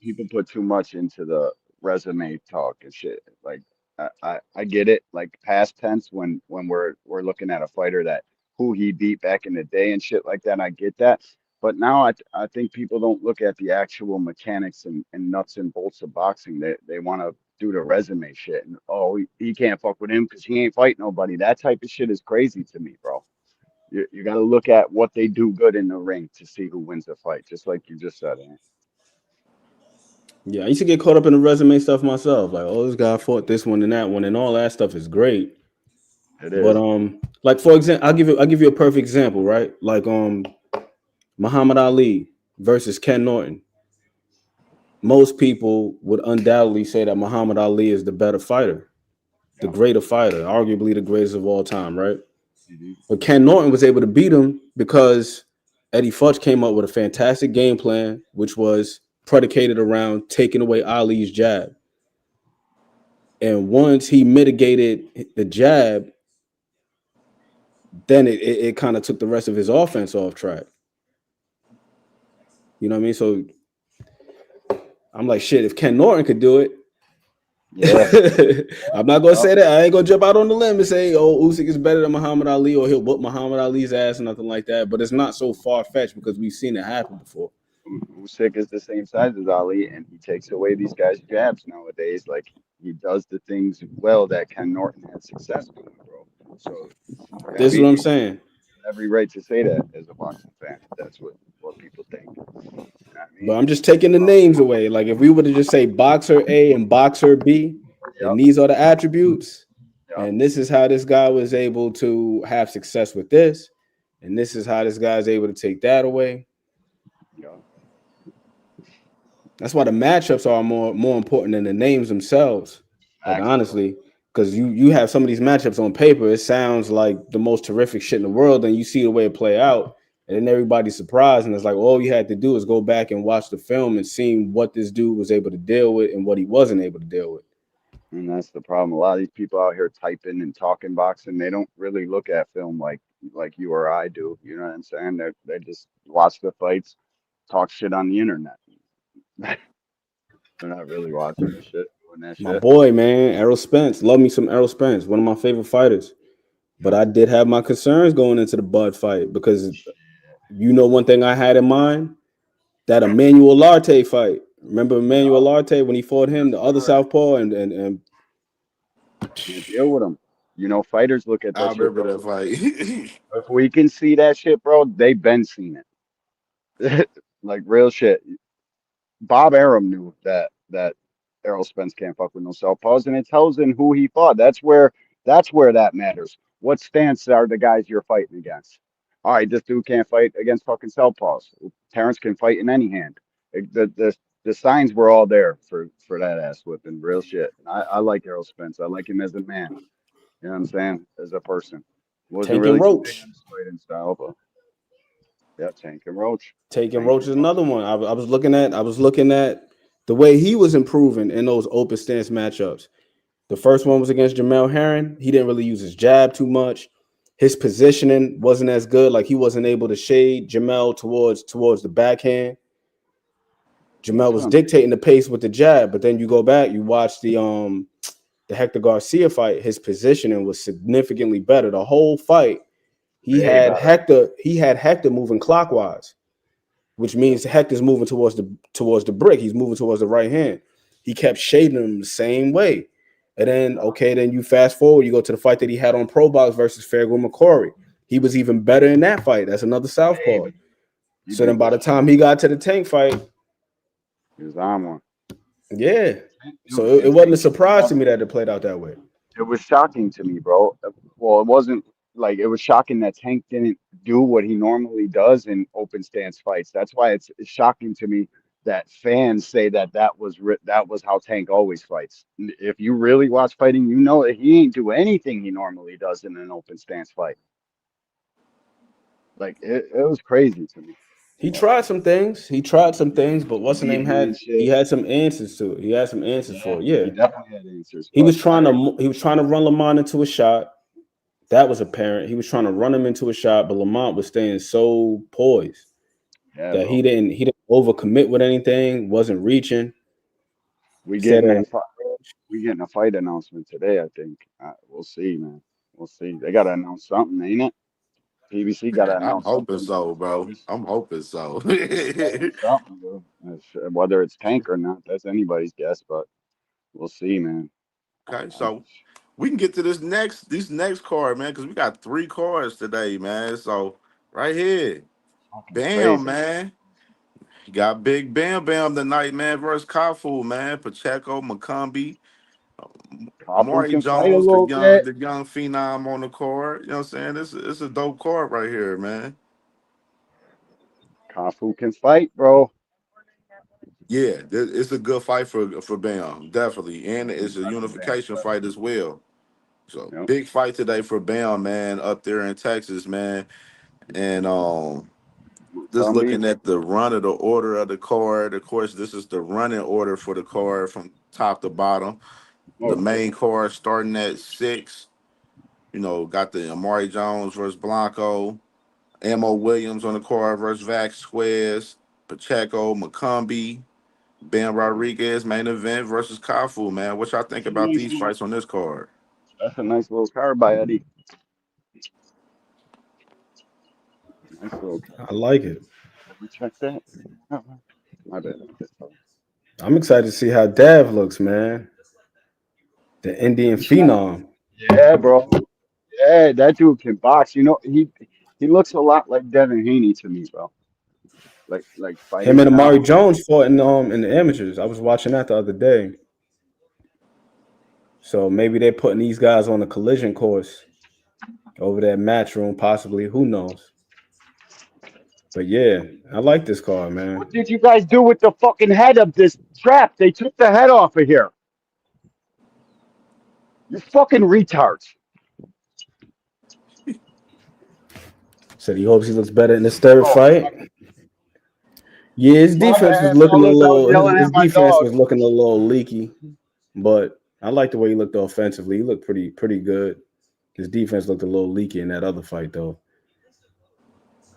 people put too much into the resume talk and shit. Like I get it, like past tense when we're looking at a fighter that who he beat back in the day and shit like that. I get that. But now I think people don't look at the actual mechanics and nuts and bolts of boxing. They want to do the resume shit and oh he can't fuck with him because he ain't fight nobody. That type of shit is crazy to me, bro. You got to look at what they do good in the ring to see who wins the fight, just like you just said. Man. Yeah, I used to get caught up in the resume stuff myself. Like, oh, this guy fought this one and that one, and all that stuff is great. It But is. like for example, I'll give you a perfect example, right? Like Muhammad Ali versus Ken Norton. Most people would undoubtedly say that Muhammad Ali is the better fighter, the Yeah. greater fighter, arguably the greatest of all time, right? Hmm. But Ken Norton was able to beat him because Eddie Futch came up with a fantastic game plan, which was predicated around taking away Ali's jab. And once he mitigated the jab, then it kind of took the rest of his offense off track. You know what I mean? So I'm like, shit, if Ken Norton could do it, Yeah. I'm not gonna Yep. say that. I ain't gonna jump out on the limb and say, "Oh, Usyk is better than Muhammad Ali," or he'll whoop Muhammad Ali's ass, or nothing like that. But it's not so far fetched because we've seen it happen before. Usyk is the same size as Ali, and he takes away these guys' jabs nowadays. Like he does the things well that Ken Norton had success doing, bro. So This is we what I'm saying. have every right to say that as a boxing fan. That's what people think. You know what I But mean? I'm just taking the names away. Like if we were to just say boxer A and boxer B, and Yep. these are the attributes, Yep. and this is how this guy was able to have success with this, and this is how this guy's able to take that away. Yep. That's why the matchups are more important than the names themselves. Like Facts, bro. honestly, because you have some of these matchups on paper, it sounds like the most terrific shit in the world, and you see the way it play out, and then everybody's surprised, and it's like all you had to do is go back and watch the film and see what this dude was able to deal with and what he wasn't able to deal with. And that's the problem. A lot of these people out here typing and talking boxing, they don't really look at film like you or I do. You know what I'm saying? They just watch the fights, talk shit on the internet. They're not really watching the shit, doing that My shit. boy, man, Errol Spence, love me some Errol Spence, one of my favorite fighters. But Yep. I did have my concerns going into the Bud fight because one thing I had in mind, that Emmanuel Larte fight. Remember Emmanuel Yep. Larte when he fought him, Yes, the other sir. southpaw, and Can't deal with them. You know, fighters look at I that shit, remember bro. that fight. If we can see that shit, bro, they've been seen it. Like real shit. Bob Arum knew that Errol Spence can't fuck with no southpaws, and it tells in who he fought. That's where that matters. What stance are the guys you're fighting against? All right, this dude can't fight against fucking southpaws. Terrence can fight in any hand. The signs were all there for that ass whipping. Real shit. I like Errol Spence. I like him as a man. You know what I'm saying? As a person. Wasn't taking really too big Roach. on his fighting style, but yeah, Tank and Roach. Taking Tank Roach and is Roach. another one. I was looking at the way he was improving in those open stance matchups. The first one was against Jamel Herring. He didn't really use his jab too much. His positioning wasn't as good. Like he wasn't able to shade Jamel towards the backhand. Jamel That's was what I'm saying. dictating the pace with the jab, but then you go back, you watch the Hector Garcia fight. His positioning was significantly better. The whole fight, he Way had better. Hector moving clockwise, which Yep. means Hector's moving towards the brick. He's moving towards the right hand. He kept shading him the same way. And then, Yep. okay, then you fast forward, you go to the fight that he had on Pro Box versus Fairground McCory. He was even better in that fight. That's another southpaw. Baby. He So then beat the by the shit. time he got to the Tank fight, He was on one. yeah. So Dude, it and wasn't a Tank, surprise to me that it played out that way. it was shocking to me, bro. Well, it wasn't like it was shocking that Tank didn't do what he normally does in open stance fights. That's why it's shocking to me that fans say that that was how Tank always fights. If you really watch fighting, you know that he ain't do anything he normally does in an open stance fight. Like it was crazy to me. He tried some things. But The what's the name beating and he shit. had some answers to it. He had some answers Yeah, for it. Yeah. he definitely had answers, He but was trying to run Lamont into a shot. That was apparent. He was trying to run him into a shot, but Lamont was staying so poised yeah, that bro. he didn't overcommit with anything, wasn't reaching. We Said getting that that fight. We getting a fight announcement today. I think. We'll see, man. We'll see. They gotta announce something, ain't it? PBC gotta Man, I'm announce hoping something so, before bro. this. I'm hoping so. Something, bro. Whether it's Tank or not, that's anybody's guess. But we'll see, man. Okay, I'm so we can get to this next card, man, because we got three cards today, man. So right here, fucking Bam, crazy. man. You got Big Bam Bam tonight, man, versus Cafu, man. Pacheco, McCombie, Kafu Amari can fight a Jones, little bit. the young phenom on the card. You know what I'm saying? This a dope card right here, man. Kafu can fight, bro. Yeah, it's a good fight for Bam, definitely, and it's a That's a damn unification fight. fight as well. So Yep. big fight today for Bam, man, up there in Texas, man. And just Combi. looking at the run of the order of the card. Of course, this is the running order for the card from top to bottom. The Okay. main card starting at 6. You know, got the Amari Jones versus Blanco, Ammo Williams on the card versus Vasquez, Pacheco, McCombie, Ben Rodriguez main event versus Kafu. Man, what y'all think That's a about nice these little. fights on this card? That's a nice little card by Eddie. Nice little I card. like it. Did we check that? Oh, my bad. I'm excited to see how Dav looks, man. The Indian phenom. Yeah, bro. Yeah, that dude can box. You know, he looks a lot like Devin Haney to me, bro. Like fighting Him and Amari style. Jones fought in the amateurs. I was watching that the other day. So maybe they're putting these guys on a collision course over that match room, possibly. Who knows? But yeah, I like this card, What man. did you guys do with the fucking head of this trap? They took the head off of here. You fucking retards. Said he hopes he looks better in this third Oh, fight. Yeah, his my defense was bad, looking a fellas. I was little. yelling His at my defense dog. was looking a little leaky, but I like the way he looked offensively. He looked pretty good. His defense looked a little leaky in that other fight though.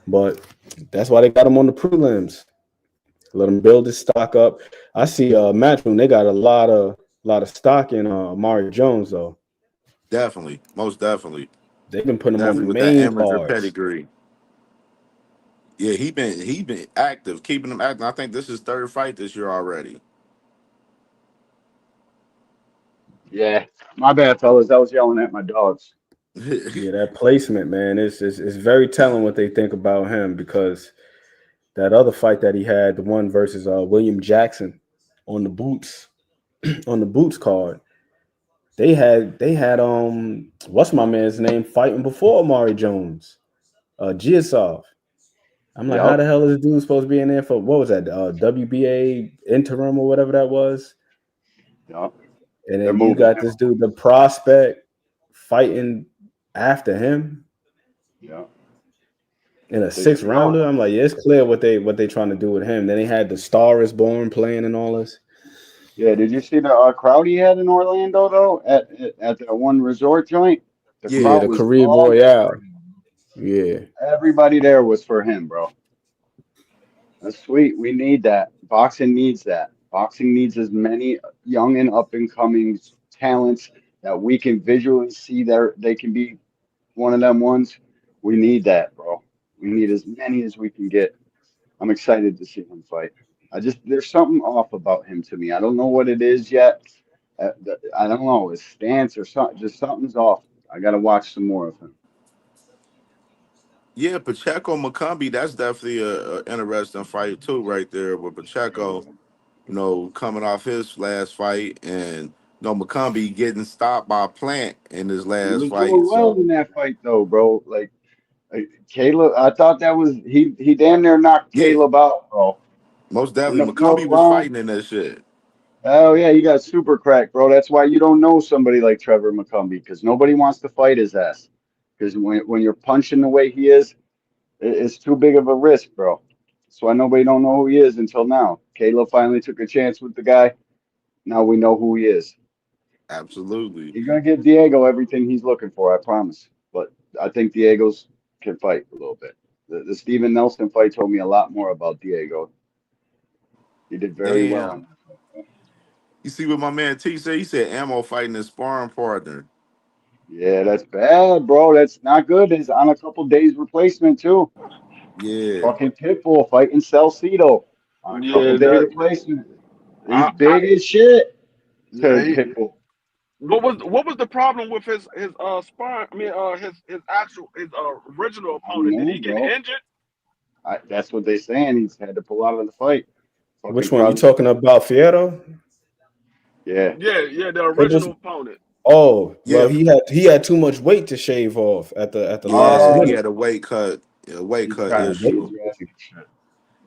But that's why they got him on the prelims. Let him build his stock up. I see Matchroom, they got a lot of stock in Amari Jones though. Definitely, most definitely, They've been putting him on the definitely with that main amateur cards. pedigree. Yeah, he been active, keeping him active. I think this is third fight this year already. Yeah, my bad, fellas. I was yelling at my dogs. Yeah, that placement, man, is very telling what they think about him because that other fight that he had, the one versus William Jackson on the boots, on the boots card, they had what's my man's name fighting before Amari Jones, Giasov. I'm like, how Yep, the hell is this dude supposed to be in there for what was that WBA interim or whatever that was? yep. And They're then you moving got him. this dude, the prospect, fighting after him Yeah, in a they six should go. rounder. I'm like, yeah, it's clear what they trying to do with him. Then they had the Star is Born playing and all this. Yeah, did you see the crowd he had in Orlando though? At that one resort joint, the Yeah, Yeah, crowd the was Caribe all there for Royale. him. Yeah, Everybody there was for him, bro. That's sweet. We need that. Boxing needs that. Boxing needs as many young and up and coming talents that we can visually see there. They can be one of them ones. We need that, bro. We need as many as we can get. I'm excited to see him fight. There's something off about him to me. I don't know what it is yet. I don't know his stance or something. Just something's off. I got to watch some more of him. Yeah, Pacheco McCombie, that's definitely a interesting fight too, right there. With Pacheco, coming off his last fight, and McCombie getting stopped by Plant in his He last was fight. doing well So in that fight though, bro. Like Caleb, I thought that was he damn near knocked yeah, Caleb out, bro. most In the definitely, fourth McCombie was round. fighting in that shit. Oh yeah, you got super crack, bro. That's why you don't know somebody like Trevor McCumbee, because nobody wants to fight his ass. Because when you're punching the way he is, it's too big of a risk, bro. That's why nobody don't know who he is until now. Caleb finally took a chance with the guy. Now we know who he is. Absolutely. He's gonna give Diego everything he's looking for, I promise. But I think Diego's can fight a little bit. The Steven Nelson fight told me a lot more about Diego. He did very well in Damn. that fight. You see what my man T said? He said Ammo fighting his sparring partner. Yeah, that's bad, bro. That's not good. It's on a couple days replacement too. Yeah. Fucking Pitbull fighting Salceto on a couple Yeah, day that replacement. He's I big as shit. yeah. Pitbull. What was the problem with his sparring? I mean, his actual his original I don't opponent. Did know, he get bro. injured? That's what they saying. He's had to pull out of the fight. Fucking Which one you probably. talking about, Fierro? Yeah. Yeah, the Pitbull's. original opponent. Oh, well, Yeah. he had too much weight to shave off at the last Yeah. He Oh, minute. had a weight he's cut trying to get issue. his ass and shit.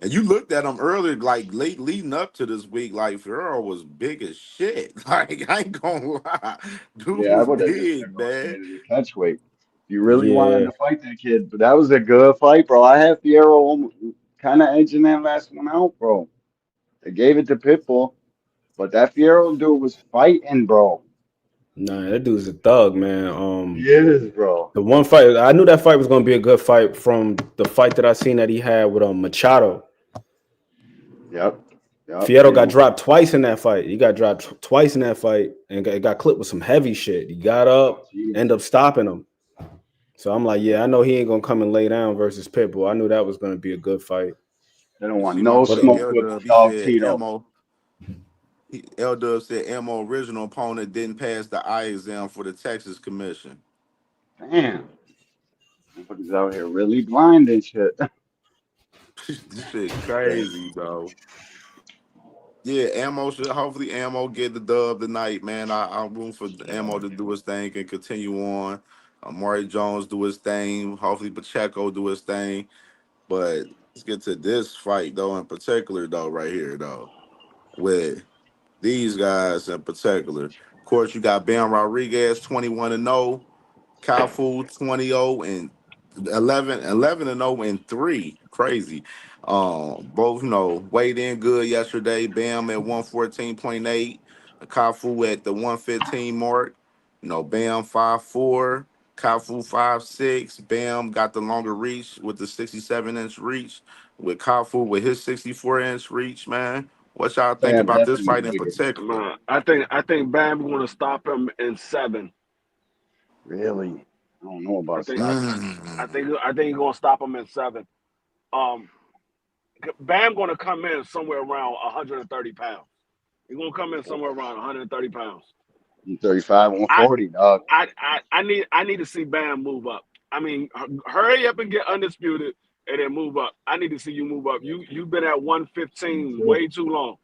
And you looked at him earlier, like leading up to this week, like Errol was big as shit. Like I ain't gonna lie, dude Yeah, I was would have just big, man. negotiated a catch weight. If you really wanted Yeah, to fight that kid, but that was a good fight, bro. I had Fierro kind of edging that last one out, bro. They gave it to Pitbull, but that Fierro dude was fighting, bro. nah, that dude's a thug, man. He is, bro. The one fight I knew that fight was gonna be a good fight from the fight that I seen that he had with Machado. Yep, yep. Fierro He got was. dropped twice in that fight. He got dropped twice in that fight and got clipped with some heavy shit. He got up, ended up stopping him. So I'm like, yeah, I know he ain't gonna come and lay down versus Pitbull. I knew that was gonna be a good fight. They don't You want see, my no But boy smoke L with my Dub, he dog said Tito. L Dub said Ammo original opponent didn't pass the eye exam for the Texas Commission. Damn, motherfuckers out here really blind and shit. This shit crazy, bro. Yeah, Ammo should hopefully Ammo get the dub tonight, man. I'm rooting for Ammo to do his thing and continue on. Amari Jones do his thing. Hopefully Pacheco do his thing. But let's get to this fight though, in particular though, right here though, with these guys in particular. Of course, you got Bam Rodriguez 21-0, Cafu 20-0 and 11-0 and 3. Crazy. Both, weighed in good yesterday. Bam at 114.8. Kafu at the 115 mark. Bam 5'4", Kafu 5'6". Bam got the longer reach with the 67-inch reach. With Kafu with his 64-inch reach, man. What y'all think Bam about this definitely fight in bigger. particular? I think Bam going to stop him in 7. Really? I don't know about I a think stop. I think he's going to stop him in 7. Um, Bam going to come in somewhere around 130 pounds. He's going to come in somewhere around 130 pounds. 35, I 140, dog. I need to see Bam move up. I mean, hurry up and get undisputed, and then move up. I need to see you move up. You've been at Me 115 too. way too long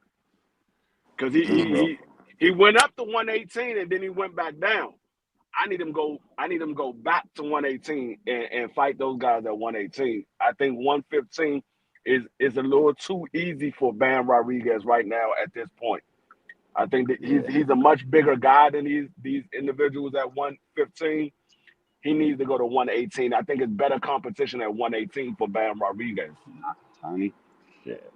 because he, Me he Mm. too. he he went up to 118 and then he went back down. I need him go back to 118 and fight those guys at 118. I think 115 is a little too easy for Bam Rodriguez right now at this point. I think that Yeah. he's a much bigger guy than these individuals at 115. He needs to go to 118. I think it's better competition at 118 for Bam Rodriguez. Tiny. Shit.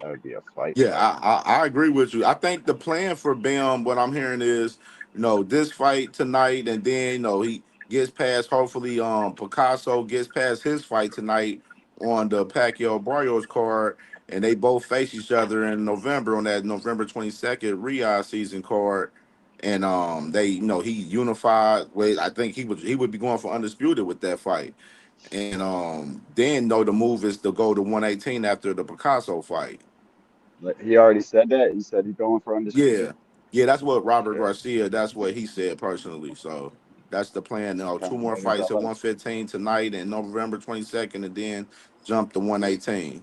That would be a fight, Yeah, fight. I agree with you. I think the plan for Bam, what I'm hearing is, this fight tonight, and then he gets past. Hopefully, Picasso gets past his fight tonight on the Pacquiao Barrios card, and they both face each other in November on that November 22nd Riyadh season card. And they, he unified. With, I think he would be going for undisputed with that fight. And then the move is to go to 118 after the Picasso fight. Like, he already said that. He said he's going for undisputed. Yeah, yeah, that's what Robert Shit. Garcia. That's what he said personally. So, That's the plan. Okay, Two more what is fights that at like? 115 tonight and November 22nd, and then jump to 118.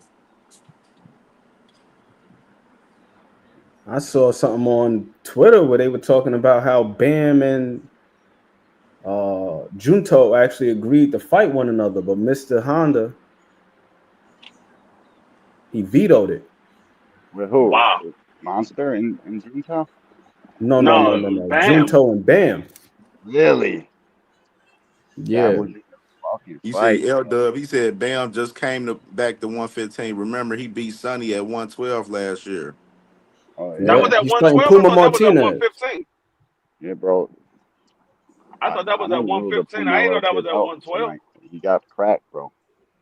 I saw something on Twitter where they were talking about how Bam and Junto actually agreed to fight one another, but Mr. Honda, he vetoed it. With who? Wow. With Monster and Junta? No, no, no, No, no, no. Bam. Junto and Bam. Really? That Yeah. would be a fucking You fight, see, L bro. Dub, he said Bam just came back to 115. Remember, he beat Sonny at 112 last year. Oh That yeah, was Yeah. at He's fighting 112. I Puma thought that was at Martinez. 115. yeah, bro. I thought that I was at don't rule the 115. I ain't know Fundora that was kid at out 112. tonight. He got cracked, bro.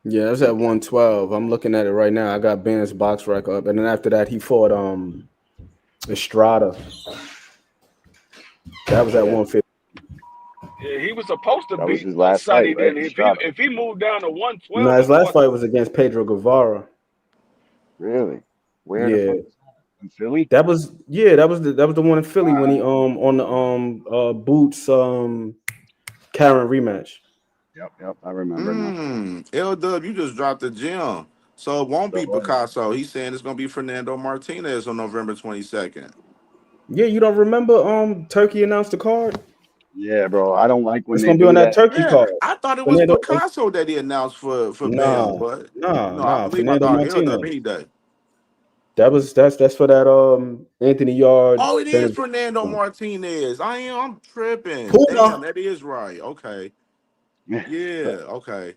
Yeah, that's at Big time. 112. I'm looking at it right now. I got Bam's box record up. And then after that, he fought Estrada. That was at Yeah, 150. Yeah, he was supposed to that was beat his last Sonny. fight, right? Then Estrada. if he moved down to 112 No, his and last fought, fight was against Pedro Guevara. Really? Where the fuck Yeah. was that? In Philly? That was the one in Philly when he on the Boots Karen rematch. Yep. I remember now. L Dub, you just dropped a gem. So it won't So be what? Picasso. He's saying it's gonna be Fernando Martinez on November 22nd. Yeah, you don't remember Turkey announced the card? Yeah, bro. I don't like when It's they gonna be on do that that. Turkey Yeah, card. I thought it was Fernando Picasso that he announced for Bam, Nah, but nah, I nah. believe I Fernando thought L Dub Martinez. any day. That's for that Anthony Yarde Oh, it is Benavidez Fernando one. Martinez. I'm tripping. Damn, Puma. that is right. Okay. Yeah, okay.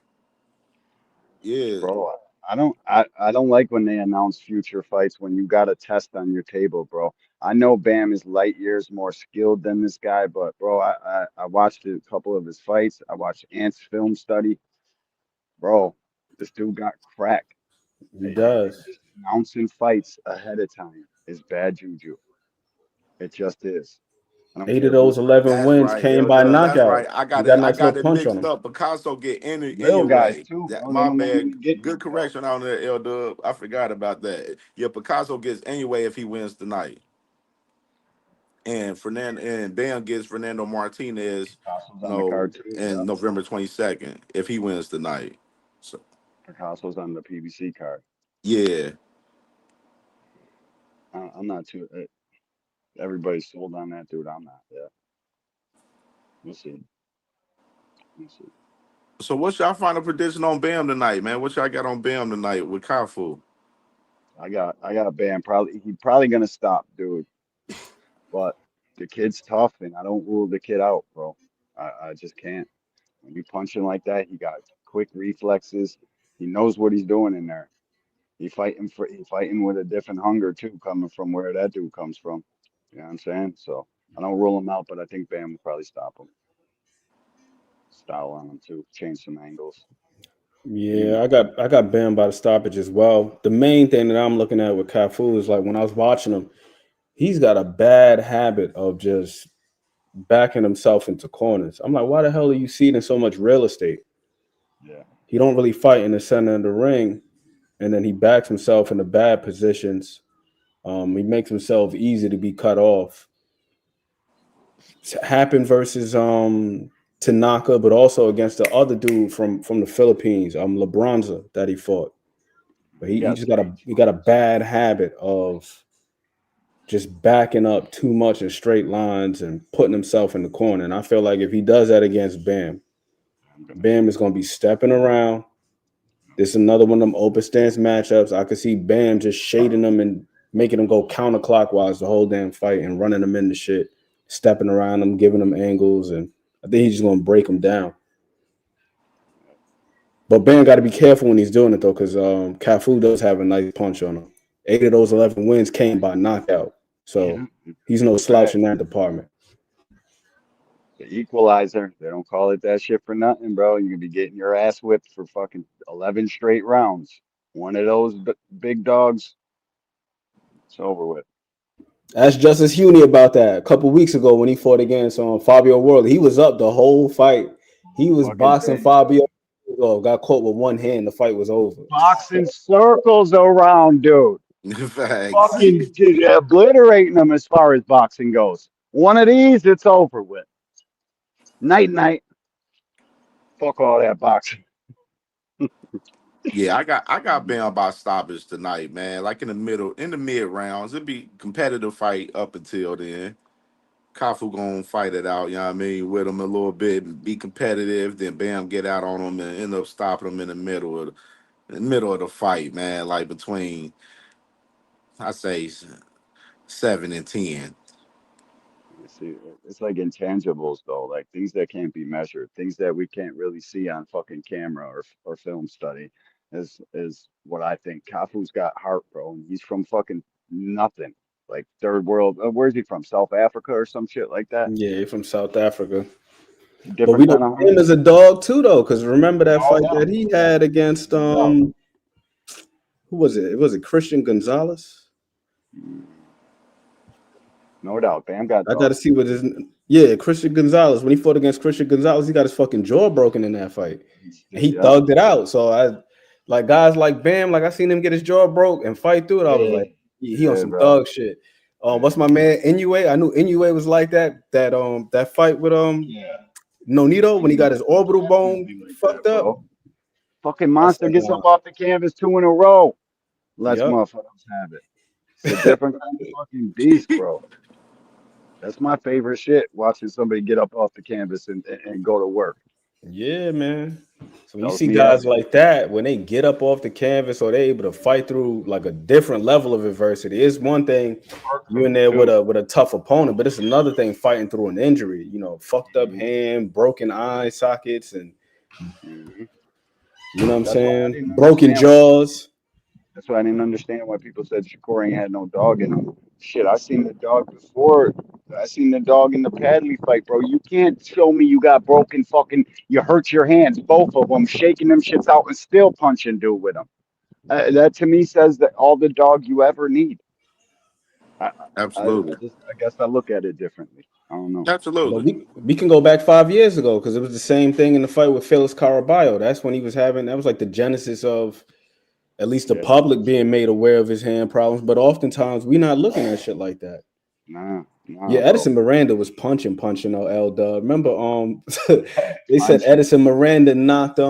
Yeah. Bro, I don't like when they announce future fights when you got a test on your table, bro. I know Bam is light years more skilled than this guy, but bro, I watched a couple of his fights. I watched Ant's film study. Bro, this dude got cracked. He does. Just announcing fights ahead of time is bad juju. It just is. I don't 8 of care who those fights. 11 That's wins right, came L by Dub. That's knockout. right. I He got got it. a I nice little got it punch on mixed him. up. Picasso get Little guys anyway. too, bro. They My don't bad. even be getting Good them, bro. correction on there, L Dub. I forgot about that. Yeah, Picasso gets anyway if he wins tonight, and Fernando and Bam gets Fernando Martinez. Picasso's on the card too. Yeah. And November 22nd if he wins tonight. So Picasso's on the PBC card. yeah. I'm not too. Everybody's sold on that dude. I'm not. Yeah, we'll see. We'll see. So what's y'all final prediction on Bam tonight, man? What y'all got on Bam tonight with Kafu? I got Bam. He's probably gonna stop, dude. But the kid's tough, and I don't rule the kid out, bro. I just can't. When you punch him like that, he got quick reflexes. He knows what he's doing in there. He fighting with a different hunger too, coming from where that dude comes from. You know what I'm saying? So I don't rule him out, but I think Bam will probably stop him. Style on him too, change some angles. Yeah, Rematch. I got Bam by the stoppage as well. The main thing that I'm looking at with Cafu is like when I was watching him, he's got a bad habit of just backing himself into corners. I'm like, why the hell are you ceding so much real estate? Yeah. He don't really fight in the center of the ring, and then he backs himself into bad positions. He makes himself easy to be cut off. It's happened versus Tanaka, but also against the other dude from the Philippines, Labronza that he fought. But He he got just got stage a fright. bad habit of just backing up too much in straight lines and putting himself in the corner. And I feel like if he does that against Bam, I'm gonna Bam is going to be stepping around. This is another one of them open stance matchups. I could see Bam just shading them and making them go counterclockwise the whole damn fight and running them into shit, stepping around them, giving them angles, and I think he's just going to break them down. But Bam got to be careful when he's doing it though, because Cafu does have a nice punch on him. 8 of those 11 wins came by knockout, so yeah. he's no slouch Fact. in that department. The equalizer. They don't call it that shit for nothing, bro. You can be getting your ass whipped for fucking 11 straight rounds. One of those big dogs, it's over with. Ask Justice Huey about that a couple weeks ago when he fought against Fabio Worley. He was up the whole fight. He was Fucking boxing thing. Fabio. Got caught with one hand. The fight was over. Boxing circles around, dude. Facts. Fucking obliterating them as far as boxing goes. One of these, it's over with. Night night. Fuck all that boxing. Yeah, I got banned by stoppage tonight, man. Like in the mid rounds, it'd be competitive fight up until then. Kafu gonna fight it out, you know what I mean, with him a little bit, be competitive, then bam, get out on him and end up stopping him in the middle of the fight, man. Like between I say 7 and 10. See, it's like intangibles though, like things that can't be measured, things that we can't really see on fucking camera or film study, is what I think. Kafu's got heart, bro, and he's from fucking nothing, like third world. Where's he from? South Africa or some shit like that. Yeah, he from South Africa. But we Different know kind of heart. him as a dog too, though, because remember that No fight that doubt. he had against No doubt. who was it? Was it Christian Gonzalez? Mm, no doubt. Bam got I got to dogs see too. what his Christian Gonzalez. When he fought against Christian Gonzalez, he got his fucking jaw broken in that fight, and he Yeah. thugged it out. So I like guys like Bam, like I seen him get his jaw broke and fight through it. I was Yeah. like, he on Yeah, some bro. thug shit. Yeah. What's my man Inoue? I knew Inoue was like that fight with Yeah. Nonito when he He's got his orbital bone definitely like fucked that, up. bro. Fucking I monster said, gets up off the canvas 2 in a row. Let's yep. motherfuckers have it. It's a different kind of fucking beast, bro. That's my favorite shit. Watching somebody get up off the canvas and go to work. Yeah, man. So when you Tells see me guys everything. like that, when they get up off the canvas or they able to fight through like a different level of adversity, it's one thing Work you in rate there with too. a tough opponent, but it's another thing fighting through an injury. Fucked up Hmm. hand, broken eye sockets, and Hmm. you know what I'm That's why I saying, didn't broken understand why people. jaws. That's why I didn't understand why people said Shakur ain't had no dog in him. Shit, I seen the dog before. I seen the dog in the Padley fight, bro. You can't show me you got broken fucking. You hurt your hands, both of them, shaking them shits out and still punching dude with them. That to me says that all the dog you ever need. I, Absolutely. I guess I look at it differently. I don't know. But Absolutely. we can go back 5 years ago because it was the same thing in the fight with Felix Caraballo. That's when he was having that was like the genesis of at least the Yeah, public being made aware of his hand problems. But oftentimes we're not looking at shit like that. nah, Yeah, bro. Edison Miranda was punching on L Dub. Remember, they said Punching. Edison Miranda knocked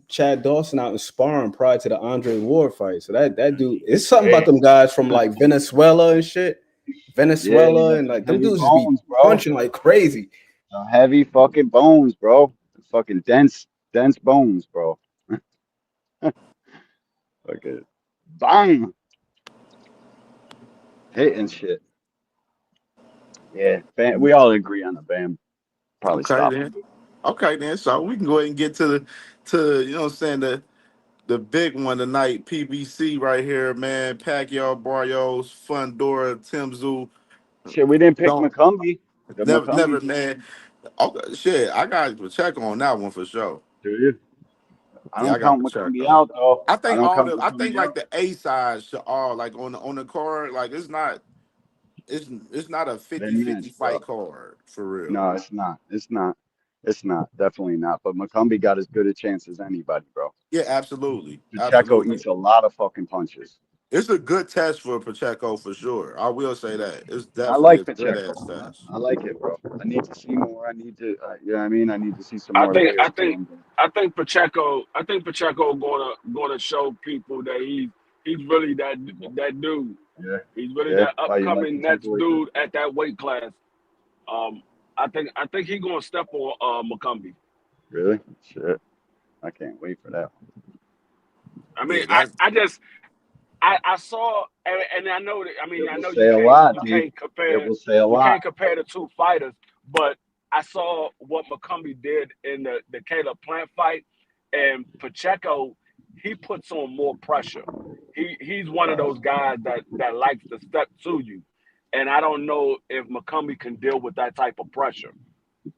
Chad Dawson out in sparring prior to the Andre Ward fight. So that dude, it's something about Hey, them guys from like Venezuela and shit. yeah, they Venezuela got and some like them heavy dudes just be bones, bro. punching like crazy. Some heavy fucking bones, bro. Fucking dense bones, bro. Fucking bang, hitting shit. Yeah, Bam, we all agree on the Bam. Probably Okay stop him. then. Okay then. So we can go ahead and get to you know what I'm saying, the big one tonight, PBC right here, man. Pacquiao, Barrios, Fundora, Tszyu. Shit, we didn't pick Don't McCumbie. The never, McCumbie, man. Okay, shit, I got Pacheco on that one for sure. do you? I Yeah, I don't got count McCumbie Pacheco. out though. I I think don't all count the I think McCumbie like out. the A side should all like on the card, like it's not a Then 50-50 match, bro. fight card for real. No, it's not. It's not. It's not. Definitely not. But McCumbie got as good a chance as anybody, bro. Yeah, absolutely. Pacheco Absolutely. eats a lot of fucking punches. It's a good test for Pacheco for sure. I will say that. It's I definitely a like good Pacheco. ass test. I like it, bro. I need to see more. I need to, you know what I mean? I need to see some I more think I layers to think him. Bro. I think Pacheco gonna show people that he's really that dude. Yeah, He's really yeah. that Why you like upcoming next Pacheco like that? dude at that weight class. Um, I think he's gonna step on McCumbee. Really? Shit. I can't wait for that. I mean, Yeah, I, that's I just I saw and I know that It I will know say a lot, D. It will say a you lot. can't compare the two fighters, but I saw what McCumbee did in the Caleb Plant fight, and Pacheco, he puts on more pressure. He's one of those guys that likes to step to you, and I don't know if McCumbee can deal with that type of pressure.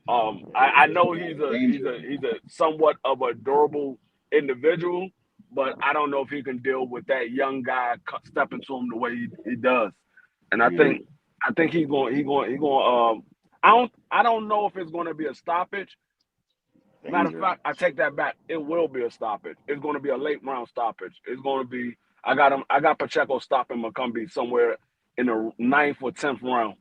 I know Danger. he's a somewhat of a durable individual, but I don't know if he can deal with that young guy stepping to him the way he does. And Yeah. I think he going I don't know if it's going to be a stoppage. Matter of Danger. fact, I take that back. It will be a stoppage. It's going to be a late round stoppage. It's going to be I got Pacheco stopping McCumbee somewhere in the ninth or 10th round.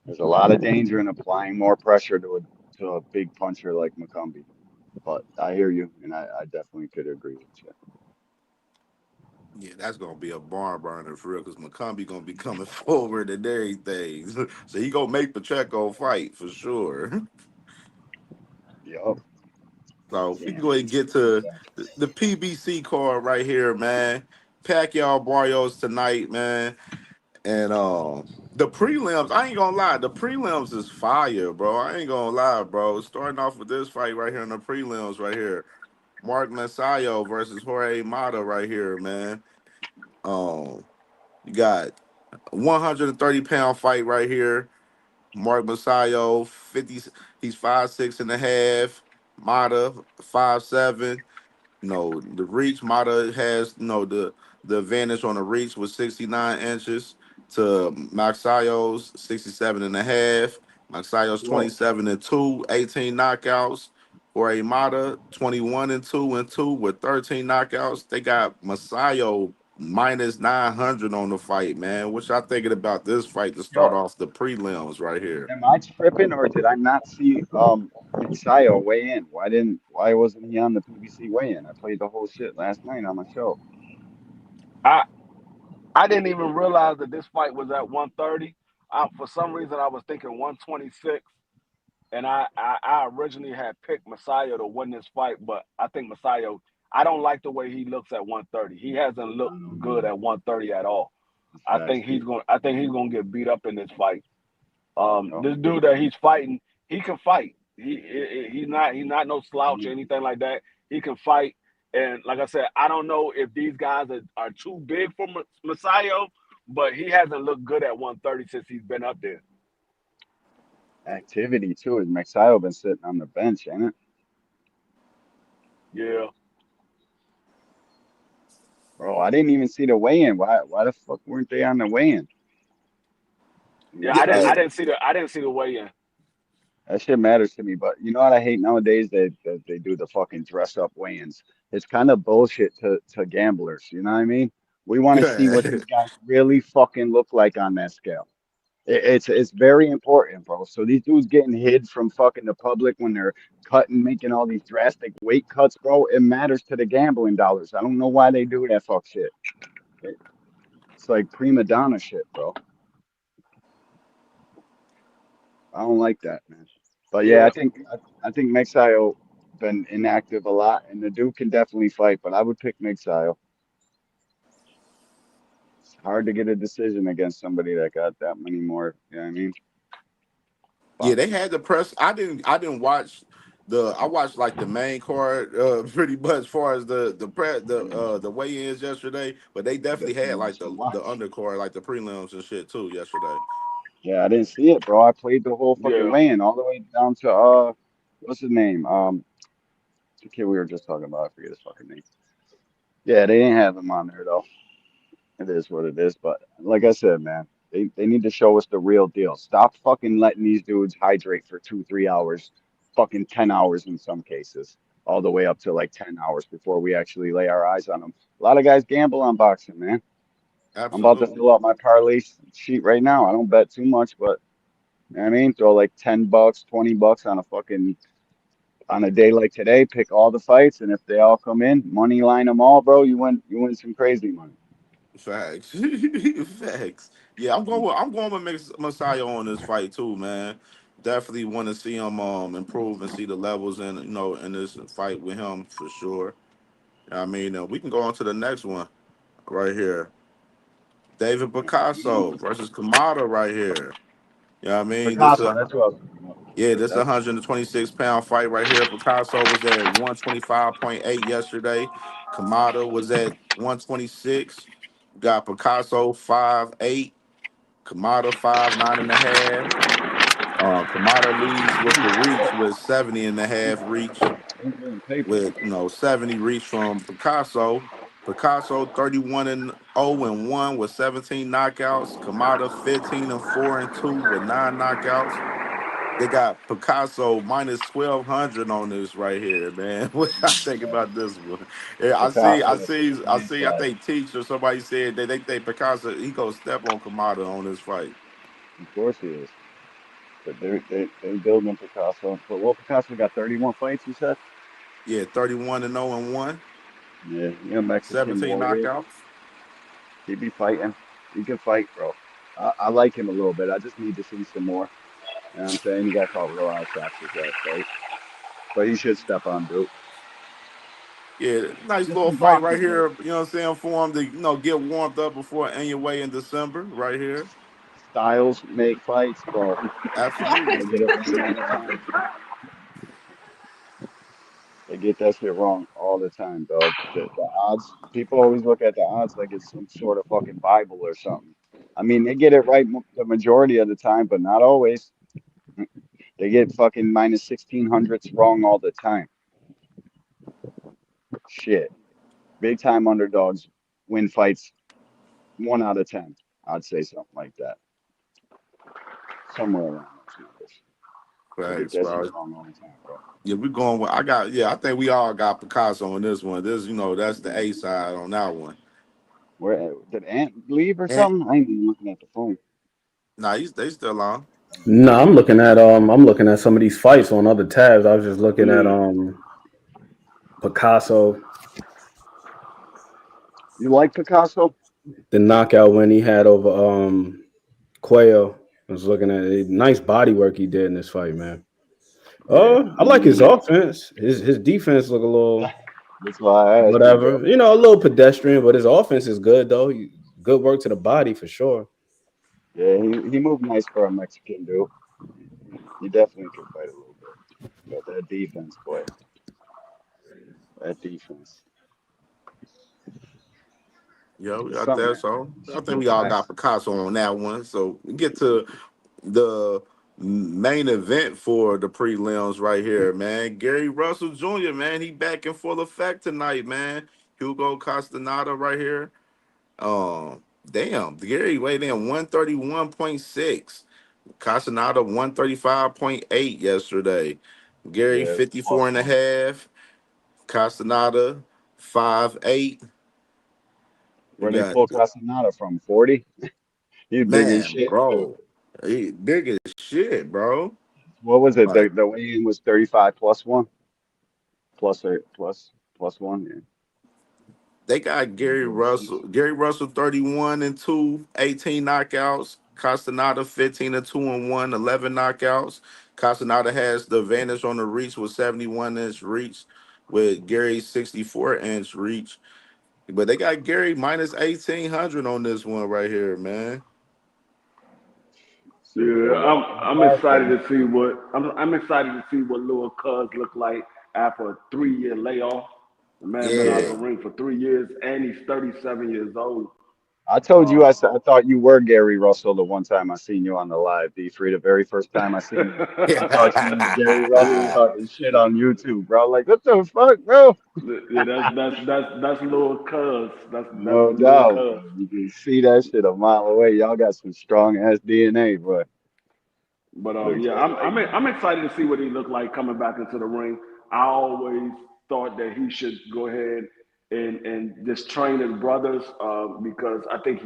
There's a lot of danger in applying more pressure to a big puncher like McCombie. But I hear you, and I definitely could agree with you. Yeah, that's gonna be a barn burner for real, because McCombie gonna be coming forward and everything. So he gonna make Pacheco fight for sure. Yup. So if we can Damn, go let ahead me and see get what they to got. the PBC card right here, man. Pacquiao Barrios tonight, man. And the prelims, I ain't gonna lie, the prelims is fire, bro. I ain't gonna lie, bro. Starting off with this fight right here in the prelims right here. Mark Masayo versus Jorge Mata right here, man. You got 130-pound fight right here. Mark Masayo, 50, he's 5'6" and a half. Mata, 5'7". The reach Mata has, the advantage on the reach was 69 inches to Maxayo's 67 and a half. Maxayo's Whoa. 27 and 2, 18 knockouts. For a Mata, 21 and 2 and 2 with 13 knockouts. They got Masayo minus 900 on the fight, man. What y'all thinking about this fight to start Yo, off the prelims right here? am I tripping or did I not see Misayo weigh in? Why wasn't he on the PBC weigh-in? I played the whole shit last night on my show. I I didn't even realize that this fight was at 130. For some reason, I was thinking 126, and I originally had picked Messiah to win this fight, but I think Messiah. I don't like the way he looks at 130. He hasn't I looked don't know, good man. at 130 at all. That's facts, dude. I think he's gonna get beat up in this fight. Yo, This dude that he's fighting, he can fight. He's not no slouch or anything like that. He can fight, and like I said, I don't know if these guys are too big for Messiah, but he hasn't looked good at 130 since he's been up there. activity too. Has Misayo been sitting on the bench, ain't it? Yeah, Bro, I didn't even see the weigh-in. Why the fuck weren't they on the weigh-in? yeah. Yeah, Misayo. I didn't see the weigh in. That shit matters to me, but you know what I hate nowadays? They do the fucking dress up weigh-ins. It's kind of bullshit to gamblers. You know what I mean? We want to see yeah. what these guys really fucking look like on that scale. It's very important, bro. So these dudes getting hid from fucking the public when they're cutting, making all these drastic weight cuts, bro. It matters to the gambling dollars. I don't know why they do that fuck shit. It- It's like prima donna shit, bro. I don't like that, man. But yeah, Yeah, I think Mexio been inactive a lot, and the dude can definitely fight. But I would pick Mexio. It's hard to get a decision against somebody that got that many more. You know what I mean? Yeah, But they had the press. I didn't watch I watched like the main card pretty much as far as the weigh-ins yesterday, but they you definitely had definitely like should the watch. undercard, like the prelims and shit too yesterday. Yeah, I didn't see it, bro. I played the whole fucking yeah. weigh-in all the way down to what's his name? The kid we were just talking about. I forget his fucking name. Yeah, they didn't have him on there though. It is what it is. But like I said, man, they need to show us the real deal. Stop fucking letting these dudes hydrate for 2, 3 hours, fucking 10 hours in some cases, all the way up to like 10 hours before we actually lay our eyes on them. A lot of guys gamble on boxing, man. I'm about to Absolutely. fill out my parlay sheet right now. I don't bet too much, but you know what I mean, throw like $10, $20 on a fucking on a day like today, pick all the fights, and if they all come in, money line them all, bro. You win some crazy money. Facts. Facts. Yeah, I'm going with Messiah on this fight too, man. Definitely want to see him improve and see the levels in this fight with him for sure. I mean, we can go on to the next one right here. David Picasso versus Kamada right here. You know what I mean? Picasso, that's what I was talking about. This That's 126-pound fight right here. Picasso was at 125.8 yesterday. Kamada was at 126. Got Picasso 5'8", Kamada 5'9" and a half. Kamada leads with the reach with 70 and a half reach Ain't getting paper. with 70 reach from Picasso. Picasso 31 and 0 and 1 with 17 knockouts. Kamada 15 and 4 and 2 with 9 knockouts. They got Picasso minus 1,200 on this right here, man. What I think about this one? Yeah, Picasso is a I see. I landslide. think Teach or somebody said that they think Picasso he gonna step on Kamada on this fight. Of course he is. But they building Picasso. But well, Picasso got 31 fights, you said? Yeah, 31-0-1, Yeah, you're a Mexican 17 warrior. knockouts. He be fighting. He can fight, bro. I like him a little bit. I just need to see some more. You know what I'm saying? He got caught real out of shots his last fight. But he should step on Duke. Yeah, nice little Different fight right boxers, though. here. You know what I'm saying? For him to get warmed up before end your way in December, right here. Styles make fights, bro. Absolutely. They get it wrong all the time. They get that shit wrong all the time, dog. The odds, people always look at the odds like it's some sort of fucking Bible or something. I mean, they get it right the majority of the time, but not always. They get fucking minus 1600s wrong all the time. Shit. Big time underdogs win fights 1 out of 10. I'd say something like that. Somewhere around those numbers. They get Thanks, that shit bro. wrong all the time, bro. Yeah, we're going with I think we all got Picasso on this one. This, that's the A side on that one. Where did Ant leave or And something? I ain't even looking at the phone. nah, they still on. No, I'm looking at some of these fights on other tabs. I was just looking at Yeah. Picasso, You like Picasso? the knockout win he had over Quayo. I was looking at it. Nice body work he did in this fight, man. Yeah. I like his Mm-hmm. offense. His defense look a little That's why I asked you, bro. whatever. A little pedestrian, but his offense is good though. Good work to the body for sure. Yeah, he moved nice for a Mexican dude. He definitely could fight a little bit. But that defense, boy, that defense. Yeah, we It's got something that. that So I think super we all got fast. Picasso on that one. So we get to the main event for the prelims right here, man. Gary Russell Jr., man, he back in full effect tonight, man. Hugo Castaneda right here. Damn, Gary weighed in 131.6. Castaneda 135.8 yesterday. Gary Yeah, it's a plus 54 and a one. half. Castaneda 5'8". We Where they got pull Castaneda from? 40? He's big as man, shit too. bro. He big as shit, bro. What was it? Like The weigh-in was 35 plus one, plus one. Yeah. they got He's big as shit. Gary Russell 31-2, 18 knockouts. Castaneda 15-2-1, 11 knockouts. Castaneda has the advantage on the reach with 71-inch reach, with Gary's 64-inch reach. But they got Gary minus 1800 on this one right here, man. Shit, Yeah, bro. But I'm excited to see what I'm excited to see what Lil Cuz look like after a 3 year layoff. The man been out Yeah. the ring for 3 years, and he's 37 years old. I told you, I Uh, said I thought you were Gary Russell the one time I seen you on the live, B3. The very first time I seen you, I thought you were Gary Russell yeah, talking shit on YouTube, bro. Like, what the fuck, bro? yeah, that's Lil Cuz. That's No Lil doubt, Cuz. bro. You can see that shit a mile away. Y'all got some strong ass DNA, bro. But Look yeah, just like I'm excited to see what he looked like coming back into the ring. I always thought that he should go ahead and just train his brothers because I think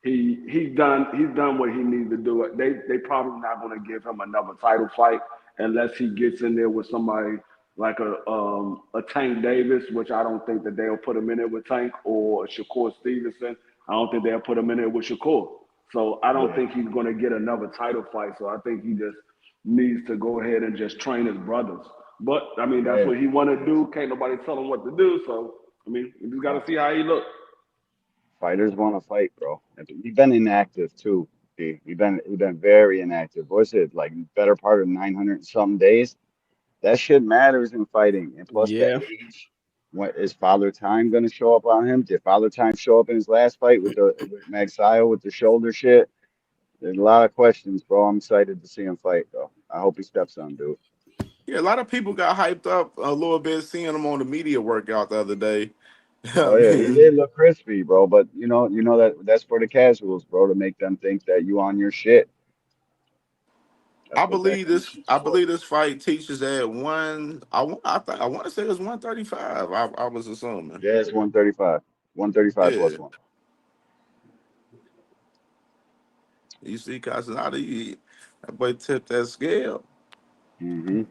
he's done what he needs to do. They probably not going to give him another title fight unless he gets in there with somebody like a Tank Davis, which I don't think that they'll put him in there with Tank, or Shakur Stevenson. I don't think they'll put him in there with Shakur. So I don't yeah, think he's going to get another title fight. So I think he just needs to go ahead and just train his brothers. But I mean, that's yeah. what he want to do. Can't nobody tell him what to do. So I mean, we just got to see how he look. Fighters want to fight, bro. And we've been inactive too. We've been very inactive. What's it like? Better part of 900 and some days. That shit matters in fighting. And plus the Yeah. age. What is Father Time gonna show up on him? Did Father Time show up in his last fight with Magsayo with the shoulder shit? There's a lot of questions, bro. I'm excited to see him fight, though. I hope he steps on, dude. Yeah, a lot of people got hyped up a little bit seeing him on the media workout the other day. I Oh yeah, he mean, did look crispy, bro. But you know that's for the casuals, bro, to make them think that you on your shit. That's what that commission's I for. believe this fight teaches at one. I want to say it was 135. I was assuming. Yeah, it's 135. 135 Yeah, plus one. you see Castaneda. That boy tipped that scale. Hmm.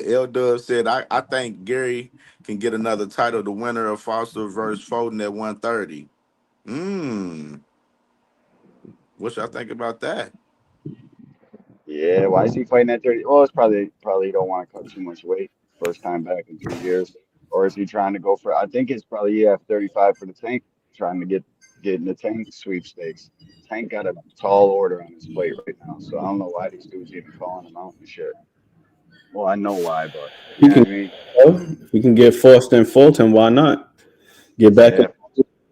L Dub said, I think Gary can get another title. The winner of Foster versus Foden at 130. Mmm. What y'all think about that? Yeah, why is he fighting at 30? Well, it's probably he don't want to cut too much weight. First time back in 3 years. Or is he trying to go for, I think it's probably EF 35 for the tank, trying to get in the tank sweepstakes. Tank got a tall order on his plate right now, so I don't know why these dudes even calling him out and shit. Well, I know why, but you He know can, what I mean? if we can get Foster and Fulton, why not? Get back. Yeah,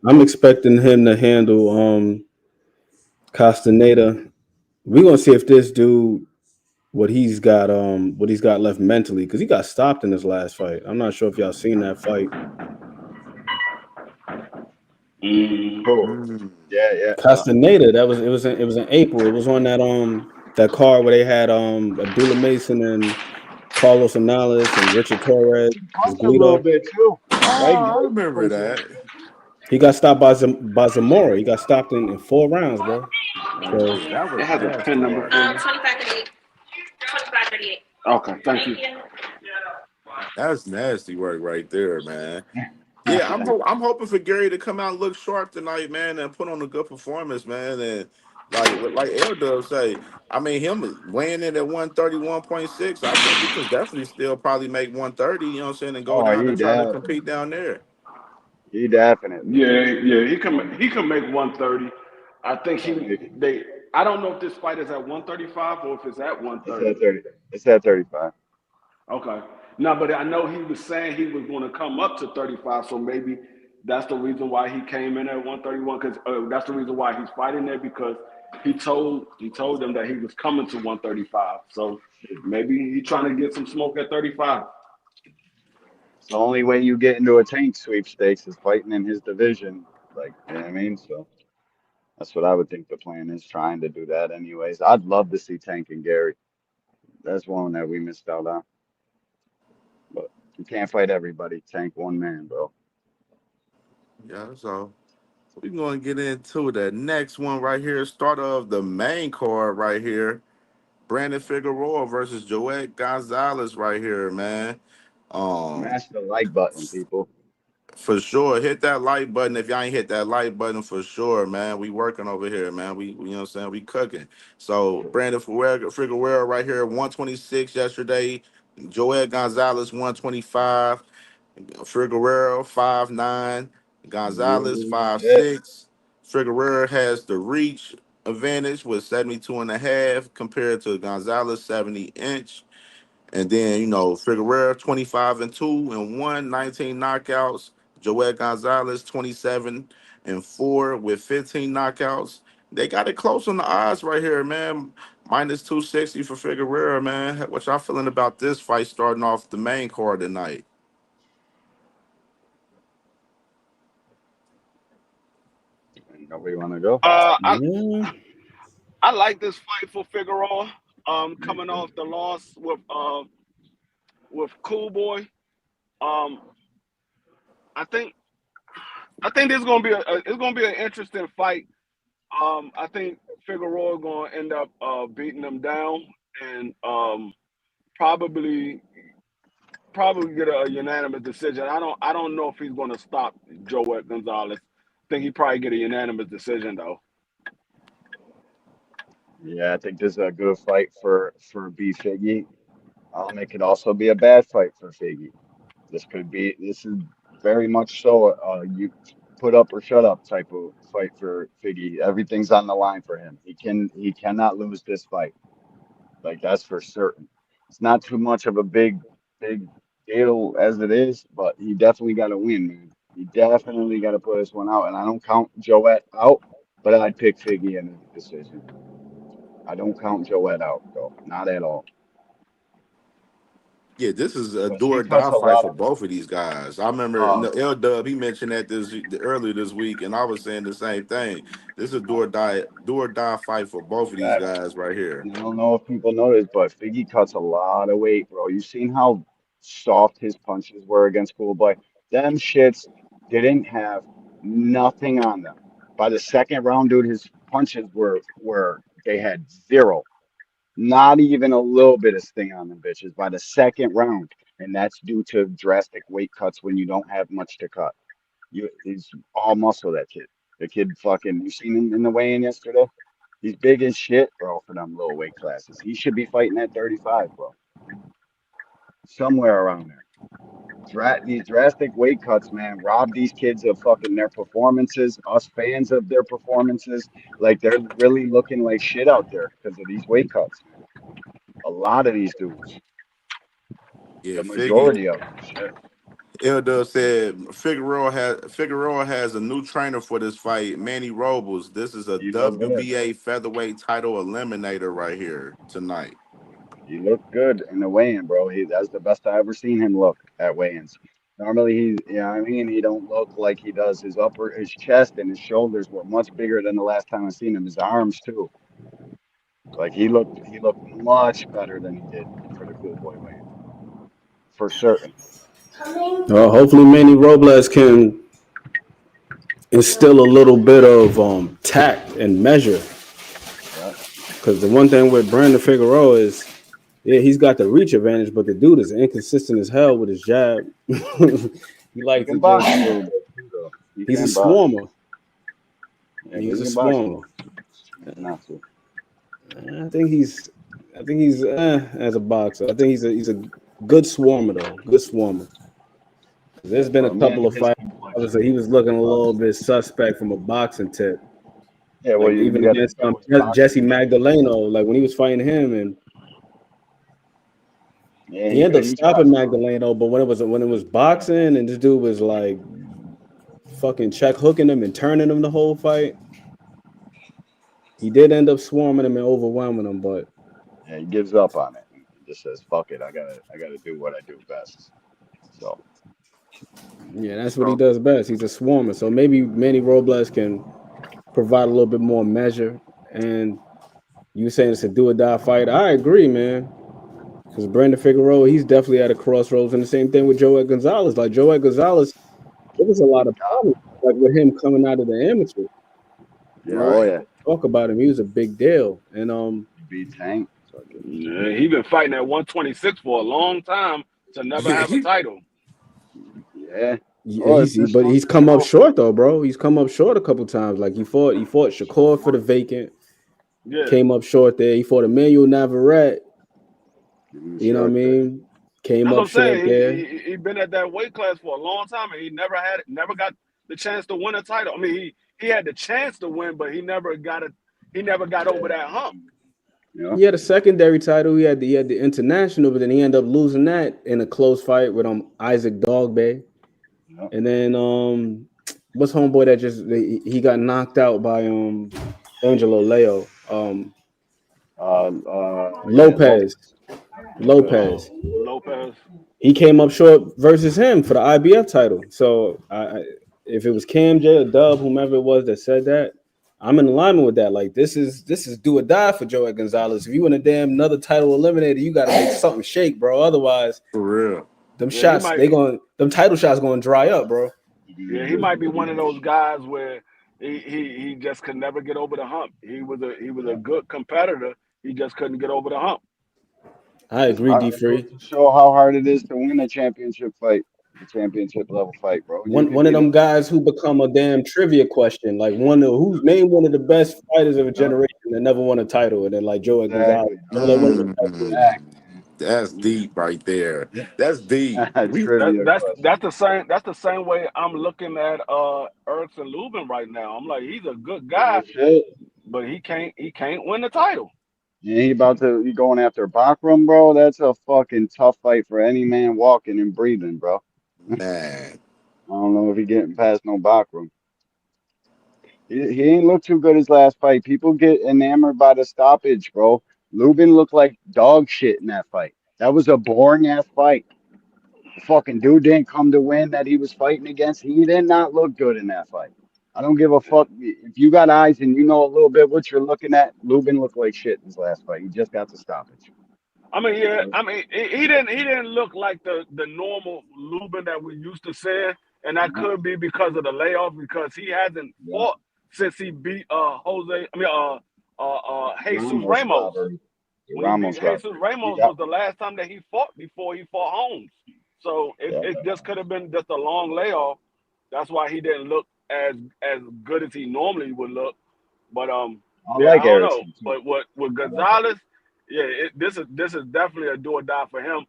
I'm expecting him to handle Castaneda. We're gonna see if this dude what he's got left mentally because he got stopped in his last fight. I'm not sure if y'all seen that fight. cool. Mm. Yeah, yeah. Castaneda, it was in April. It was on that card where they had Abdullah Mason and Carlos Anales and Richard Torres, He punched a little Guido. bit too, right? Oh, I Gary was remember punching. that. He got stopped by Zamora. He got stopped in 4 rounds, bro. So Yeah, that It was has a pin nasty number work. for you. 2538. 2538. Okay, thank you. That's nasty work right there, man. Yeah, I'm hoping for Gary to come out and look sharp tonight, man, and put on a good performance, man. And like L Dub say, I mean him weighing in at 131.6, I think he can definitely still probably make 130, you know what I'm saying, and go Oh, down and try to compete down there. he definitely. Yeah, yeah, he can make 130. I think So he they I don't know if this fight is at 135 or if it's at it's 130. at 30. It's at 35. Okay. No, but I know he was saying he was going to come up to 35, so maybe that's the reason why he came in at 131. Because that's the reason why he's fighting there because he told them that he was coming to 135. So maybe he's trying to get some smoke at 35. It's the only way you get into a tank sweepstakes is fighting in his division. Like, you know what I mean? So that's what I would think the plan is, trying to do that anyways. I'd love to see Tank and Gary. That's one that we missed out on. But you can't fight everybody. Tank one man, bro. Yeah, so we're gonna get into the next one right here. Start of the main card right here. Brandon Figueroa versus Joet Gonzalez right here, man. Um, Smash the like button, people. For sure. Hit that like button. If y'all ain't hit that like button for sure, man. We working over here, man. We you know what I'm saying? We cooking. So Brandon Figueroa right here, 126 yesterday. Joel Gonzalez, 125. Figueroa, 5'9". Gonzalez, Real five shit. six. Figueroa has the reach advantage with 72 and a half compared to Gonzalez, 70 inch. And then, Figueroa 25 and 2 and 1, 19 knockouts. Joel Gonzalez 27 and 4 with 15 knockouts. They got it close on the odds right here, man. Minus 260 for Figueroa, man. What y'all feeling about this fight starting off the main card tonight? Nobody want to go? Uh, I yeah, I like this fight for Figueroa. Me Coming too. off the loss with Cool Boy. Um, I think I think this is gonna be it's gonna be an interesting fight. I think Figueroa gonna end up beating him down and probably probably get a unanimous decision. I don't know if he's gonna stop Joet Gonzalez. I think he probably get a unanimous decision though. Yeah, I think this is a good fight for B Figgy. It could also be a bad fight for Figgy. This is very much so you put up or shut up type of fight for Figgy. Everything's on the line for him. He cannot lose this fight. Like that's for certain. It's not too much of a big deal as it is, but he definitely got to win, man. He definitely got to put this one out. And I don't count Joette out, but I'd pick Figgy in a decision. I don't count Joette out though, not at all. Yeah, this is a Because do he or cuts die a fight lot for of. both of these guys. I remember Uh, L Dub, he mentioned that earlier this week, and I was saying the same thing. This is a do or die fight for both of these Facts. guys right here. I don't know if people notice, but Figgy cuts a lot of weight, bro. You seen how soft his punches were against Cool Boy? Them shits didn't have nothing on them. By the second round, dude, his punches were they had zero. Not even a little bit of sting on them bitches by the second round. And that's due to drastic weight cuts when you don't have much to cut. He's all muscle, that kid. The kid fucking, you seen him in the weigh-in yesterday? He's big as shit, bro, for them little weight classes. He should be fighting at 35, bro. Somewhere around there. These drastic weight cuts, man, rob these kids of fucking their performances, us fans of their performances. Like, they're really looking like shit out there because of these weight cuts, man. A lot of these dudes. Yeah, The Figgy. majority of them. Shit. Elder said Figueroa has a new trainer for this fight, Manny Robles. This is a He looked good. WBA featherweight title eliminator right here tonight. He looked good in the weigh-in, bro. That's the best I ever seen him look at weigh-ins. Normally I mean, he don't look like he does. His chest and his shoulders were much bigger than the last time I seen him. His arms too. Like he looked much better than he did for the cool boy weigh-in. For certain. Hopefully Manny Robles can instill a little bit of tact and measure. Yeah. Because the one thing with Brandon Figueroa is, yeah, he's got the reach advantage, but the dude is inconsistent as hell with his jab. He likes He can to box just. a little bit too, though. He's a swarmer. Yeah, He's a he can box. swarmer. Not to. I think he's as a boxer. I think he's a good swarmer though. Good swarmer. There's been a couple of fights. Obviously, he was looking a little bit suspect from a boxing tip. Yeah, well, Like even you against Jesse Magdaleno, like when he was fighting him, and he ended up stopping Magdaleno. But when it was boxing, and this dude was like fucking check hooking him and turning him the whole fight, he did end up swarming him and overwhelming him. But yeah, he gives up on it. He just says, "Fuck it, I gotta do what I do best." So yeah, that's what he does best. He's a swarmer. So maybe Manny Robles can provide a little bit more measure. And you saying it's a do or die fight? I agree, man. Because Brandon Figueroa, he's definitely at a crossroads. And the same thing with Joey Gonzalez. Like Joey Gonzalez, there was a lot of problems like with him coming out of the amateur. yeah, Right. oh yeah, Talk about him, he was a big deal. And he beat Tank. Yeah, he been fighting at 126 for a long time to never have a title. Yeah. but he's come up short though, bro. He's come up short a couple times. Like he fought Shakur for the vacant. Yeah. Came up short there. He fought Emmanuel Navarrete. You know what I mean? Came up short there. He been at that weight class for a long time, and he never got the chance to win a title. I mean, he had the chance to win, but he never got it. He never got over that hump. Yeah. He had a secondary title. He had the international, but then he ended up losing that in a close fight with Isaac Dogbay. Yeah. And then what's homeboy that he got knocked out by Angelo Leo. Lopez. He came up short versus him for the IBF title. So if it was CamJ or Dub, whomever it was that said that, I'm in alignment with that. Like this is do or die for Joey Gonzalez. If you want a damn another title eliminator, you got to make something shake, bro. Otherwise, for real, them title shots going to dry up, bro. Yeah, he might be one of those guys where he just could never get over the hump. He was a good competitor. He just couldn't get over the hump. I agree, D Free. Show how hard it is to win a championship fight, a championship level fight, bro. One of them guys who become a damn trivia question, like who's named one of the best fighters of a generation that never won a title, and then like Joey Gonzalez. That's deep right there. That's deep. That's the same way I'm looking at Ertz and Lubin right now. I'm like, he's a good guy, but he can't win the title. Yeah, he going after Bachram, bro. That's a fucking tough fight for any man walking and breathing, bro. Man, I don't know if he getting past no Bachram. He ain't looked too good his last fight. People get enamored by the stoppage, bro. Lubin looked like dog shit in that fight. That was a boring ass fight. The fucking dude didn't come to win that he was fighting against. He did not look good in that fight. I don't give a fuck if you got eyes and you know a little bit what you're looking at. Lubin looked like shit in his last fight. He just got the stoppage. I mean, yeah. I mean, he didn't look like the normal Lubin that we used to see, and that could be because of the layoff, because he hasn't fought since he beat Jesus Ramos. when he beat Ramos got Jesus he Ramos got was the last time that he fought before he fought Holmes. So yeah. it just could have been just a long layoff. That's why he didn't look as good as he normally would look. But I yeah, like I don't know. Erickson too. But what with I like Erickson. Gonzalez, yeah, this is definitely a do or die for him.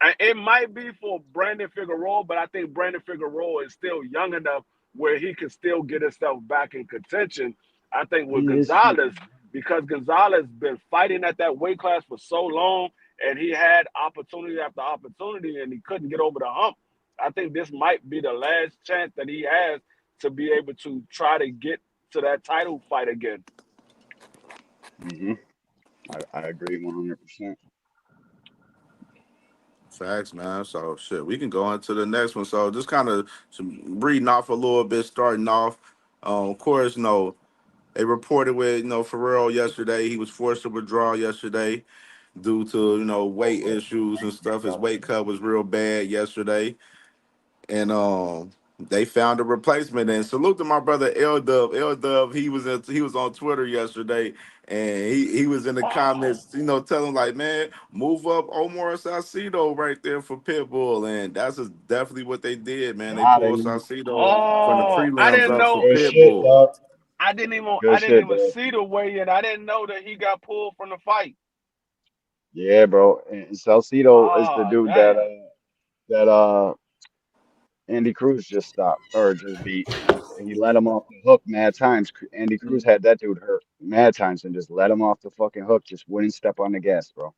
And it might be for Brandon Figueroa, but I think Brandon Figueroa is still young enough where he can still get himself back in contention. I think with He is Gonzalez, because Gonzalez been fighting at that weight class for so long, and he had opportunity after opportunity, and he couldn't get over the hump. I think this might be the last chance that he has to be able to try to get to that title fight again. hmm I agree 100%. Facts, man. So shit, we can go into the next one. So just kind of some reading off a little bit, starting off. Of course, they reported with Ferrero yesterday. He was forced to withdraw yesterday due to weight issues and stuff. His weight cut was real bad yesterday, and they found a replacement. And salute to my brother L Dub. L Dub, he was on Twitter yesterday, and he was in the comments, telling like, man, move up Omar Salceto right there for Pitbull, and that's just definitely what they did, man. They Nah, they pulled need Salceto from the Oh, I prelims didn't up for know. good shit, Pitbull. dog. I Good didn't shit, even bro. see the weigh in. I didn't know that he got pulled from the fight. Yeah, bro. And Salcedo is the Ah, dude that damn. that Andy Cruz just stopped or just beat. He let him off the hook mad times. Andy Cruz had that dude hurt mad times and just let him off the fucking hook. Just wouldn't step on the gas, bro.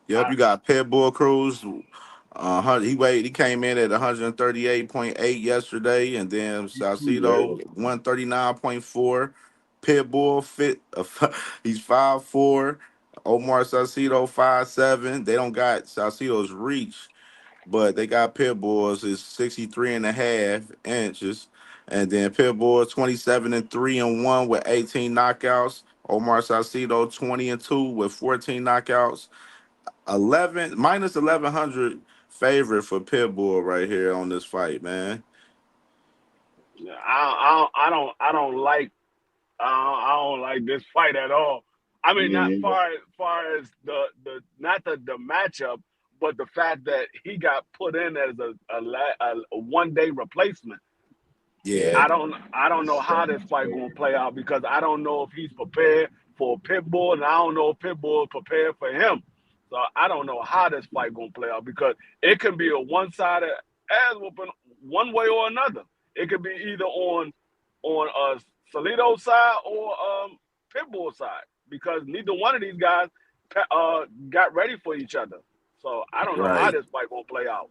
Yep, I, you got Pitbull Cruz. He came in at 138.8 yesterday, and then He's too little. Salcedo 139.4. Pitbull he's 5'4". Omar Salcedo 5'7". They don't got Salcedo's reach, but they got Pitbull's is 63.5 inches, and then Pitbull 27-3-1 with 18 knockouts. Omar Salcedo 20-2 with 14 knockouts. 1100 favorite for Pitbull right here on this fight, man. I don't like I don't like this fight at all. I mean, Me not neither. far as the not the matchup, but the fact that he got put in as a 1 day replacement. Yeah, Yeah, I don't know it's how this fight gonna play out because I don't know if he's prepared for Pitbull and I don't know if Pitbull is prepared for him. So I don't know how this fight gonna play out because it can be a one-sided ass whooping one way or another. It could be either on Salito's side or Pitbull's side because neither one of these guys got ready for each other. So I don't know how right. this fight gonna play out.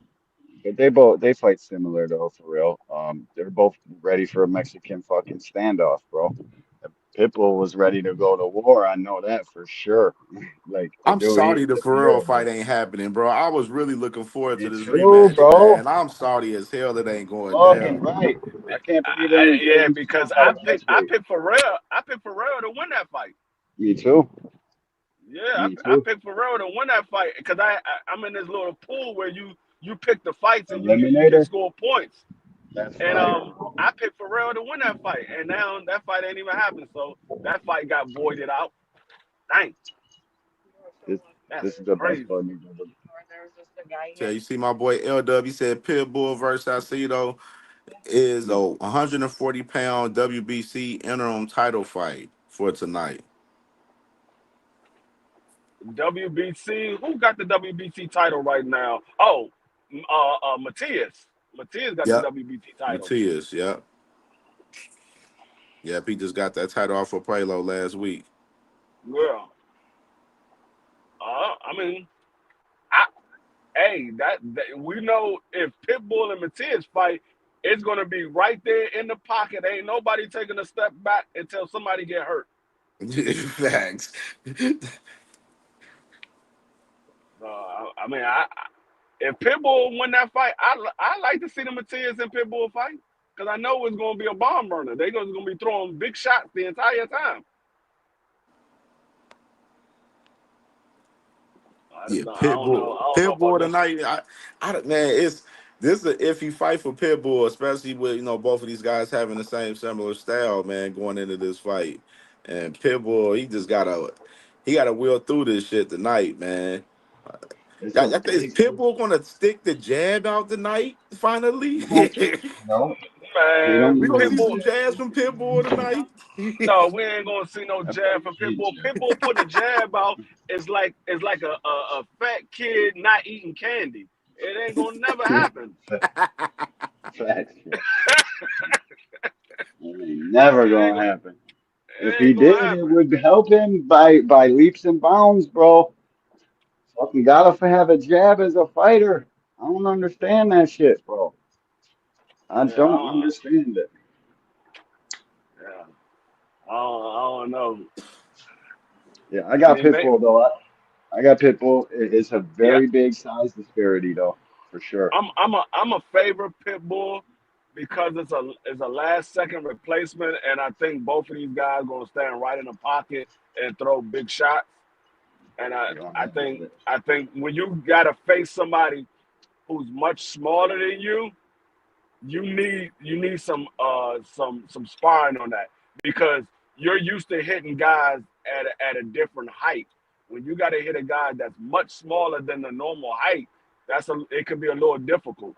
but they fight similar though for real. They're both ready for a Mexican fucking standoff, bro. Pitbull was ready to go to war. I know that for sure. Like the I'm dude, sorry he the took me Pharrell over. fight ain't happening, bro. I was really looking forward to Me this too, rematch, bro. man. I'm sorry as hell it ain't going Fucking down. right. I can't believe they didn't Yeah, give him some because kind of catch I weight. picked Pharrell. I picked Pharrell to win that fight. Me too. Yeah, Me I too. picked Pharrell to win that fight because I'm in this little pool where you pick the fights and you can Eliminator. score points. That's And fire. I picked Pharrell to win that fight, and now that fight ain't even happened. So that fight got voided out. Dang, This that's this is the best crazy. part, nigga. Yeah, you see my boy LW, he said Pitbull versus Salcedo is a 140-pound WBC interim title fight for tonight. WBC, who got the WBC title right now? Oh, Matias. Matias got the Yep. WBC title. Matias, yep. Yep, he just got that title off of Prelo last week. Yeah. I mean, I hey, that we know if Pitbull and Matias fight, it's gonna be right there in the pocket. Ain't nobody taking a step back until somebody get hurt. Facts. I mean, if Pitbull win that fight, I like to see the Matias and Pitbull fight because I know it's gonna be a bomb burner. They gonna be throwing big shots the entire time. Yeah, I don't know. I don't know about Pitbull this one. tonight. Man, this is an iffy fight for Pitbull, especially with both of these guys having the same similar style, man, going into this fight. And Pitbull, he got to wheel through this shit tonight, man. It's Y'all, a y'all think is it's Pitbull gonna stick the jab out tonight? Finally, no, no, he don't Man, we even gonna see Pitbull. some jabs from Pitbull tonight. No, we ain't gonna see no that jab fight from Pitbull. change. Pitbull putting a jab out is like a fat kid not eating candy. It ain't gonna never happen. Facts. Never It ain't gonna gonna, happen. If it he ain't gonna did, it happen. would help him by leaps and bounds, bro. Fucking gotta have a jab as a fighter. I don't understand that shit, bro. I Yeah, don't understand it. yeah. I don't know. Yeah, I I got mean, Pitbull though. I got Pitbull. It's a yeah. very big size disparity though, for sure. I'm a favorite Pitbull because it's a last second replacement, and I think both of these guys gonna stand right in the pocket and throw big shots. And I You know, I think I think when you gotta face somebody who's much smaller than you need some sparring on that because you're used to hitting guys at a different height. When you got to hit a guy that's much smaller than the normal height, it could be a little difficult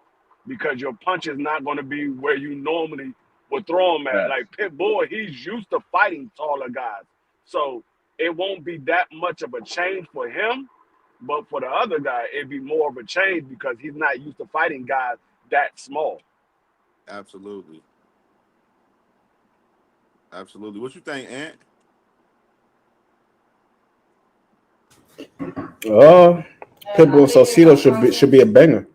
because your punch is not going to be where you normally would throw them at. facts. Like Pitbull, he's used to fighting taller guys, so it won't be that much of a change for him. But for the other guy, it'd be more of a change because he's not used to fighting guys that small. Absolutely, absolutely. What you think, Ant? Uh, Pitbull and Salceto should be a banger.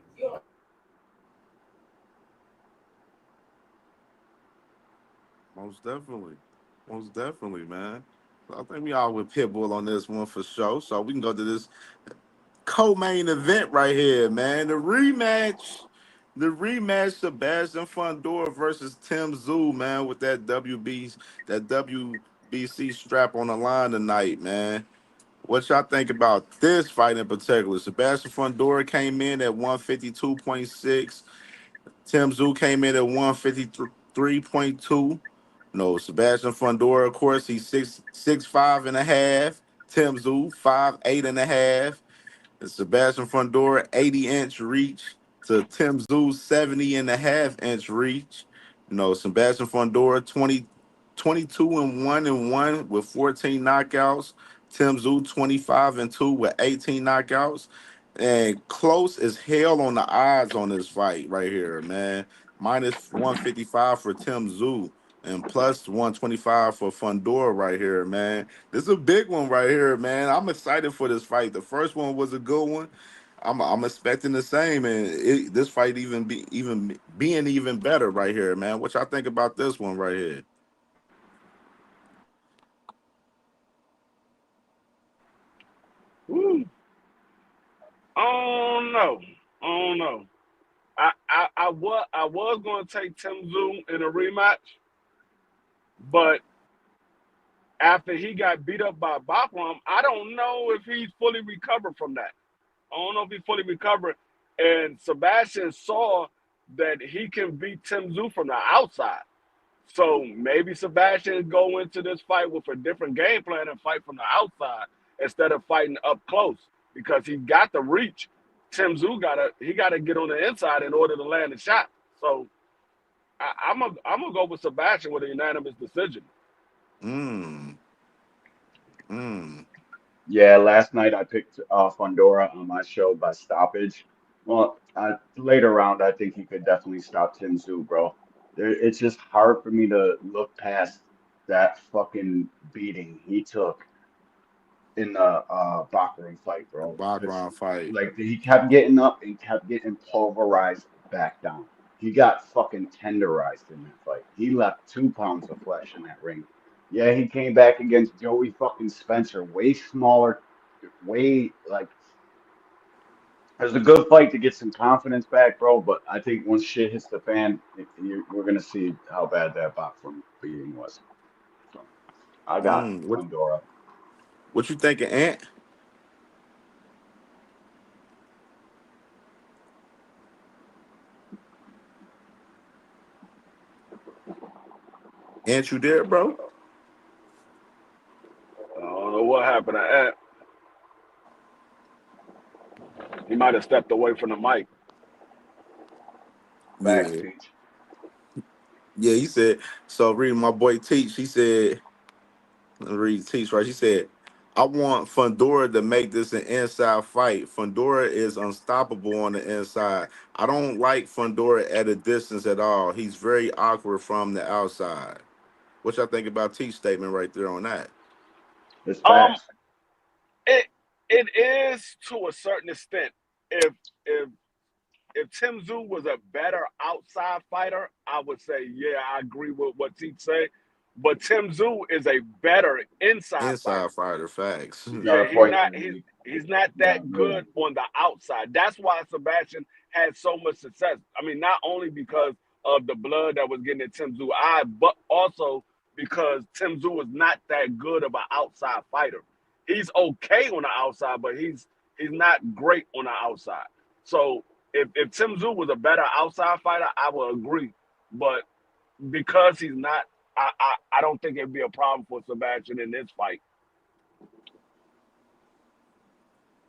Most definitely, most definitely, man. So I think we all with Pitbull on this one for sure. So we can go to this co-main event right here, man. The rematch, Sebastian Fundora versus Tim Tszyu, man, with that WBC strap on the line tonight, man. What y'all think about this fight in particular? Sebastian Fundora came in at 152.6. Tim Tszyu came in at 153.2. No, Sebastian Fundora, of course, he's 6'5" and a half. Tim Tszyu, 5'8" and a half. And Sebastian Fundora, 80-inch reach to Tim Tszyu, 70.5-inch reach. Sebastian Fundora, 22-1 with 14 knockouts. Tim Tszyu, 25-2 with 18 knockouts. And close as hell on the odds on this fight right here, man. Minus 155 for Tim Tszyu and plus 125 for Fundora right here, man. This is a big one right here, man. I'm excited for this fight. The first one was a good one. I'm expecting the same, and this fight even being even better right here, man. What y'all think about this one right here? Woo. I don't know. I don't know. I was going to take Tim Tszyu in a rematch, but after he got beat up by Backwam, I don't know if he's fully recovered from that. I don't know if he's fully recovered. And Sebastian saw that he can beat Tim Tszyu from the outside. So maybe Sebastian go into this fight with a different game plan and fight from the outside instead of fighting up close because he got the reach. Tim Tszyu gotta get on the inside in order to land the shot. So I'm gonna go with Sebastian with a unanimous decision. Mmm. Mmm. Yeah, last night I picked Fundora on my show by stoppage. Well, later round, I think he could definitely stop Tim Tszyu, bro. It's just hard for me to look past that fucking beating he took in the Bachman fight, The bro. Because background fight. like he kept getting up and kept getting pulverized back down. He got fucking tenderized in that fight. He left 2 pounds of flesh in that ring. Yeah, he came back against Joey fucking Spencer, way smaller, way like it was a good fight to get some confidence back, bro. But I think once shit hits the fan, we're gonna see how bad that Bachman beating was. So I got Mm. What Fundora. what you thinking, Ant? Ant, you there, bro? I don't know what what happened to Ed. He might have stepped away from the mic. Facts, Yeah. Teach. Yeah, he said, so reading my boy Teach, he said, read Teach, right? He said, I want Fundora to make this an inside fight. Fundora is unstoppable on the inside. I don't like Fundora at a distance at all. He's very awkward from the outside. What y'all think about Teach's statement right there on that? It's Um, facts. it it is to a certain extent. If if Tim Tszyu was a better outside fighter, I would say, yeah, I agree with what Teach say. But Tim Tszyu is a better inside Inside fighter. fighter facts. You got Yeah, a point there, he's not You got a that good good one. on the outside. That's why Sebastian had so much success. I mean, not only because of the blood that was getting in Tim Tszyu eye, but also because Tim Tszyu was not that good of an outside fighter. He's okay on the outside, but he's not great on the outside. So if Tim Tszyu was a better outside fighter, I would agree. But because he's not, I don't think it'd be a problem for Sebastian in this fight.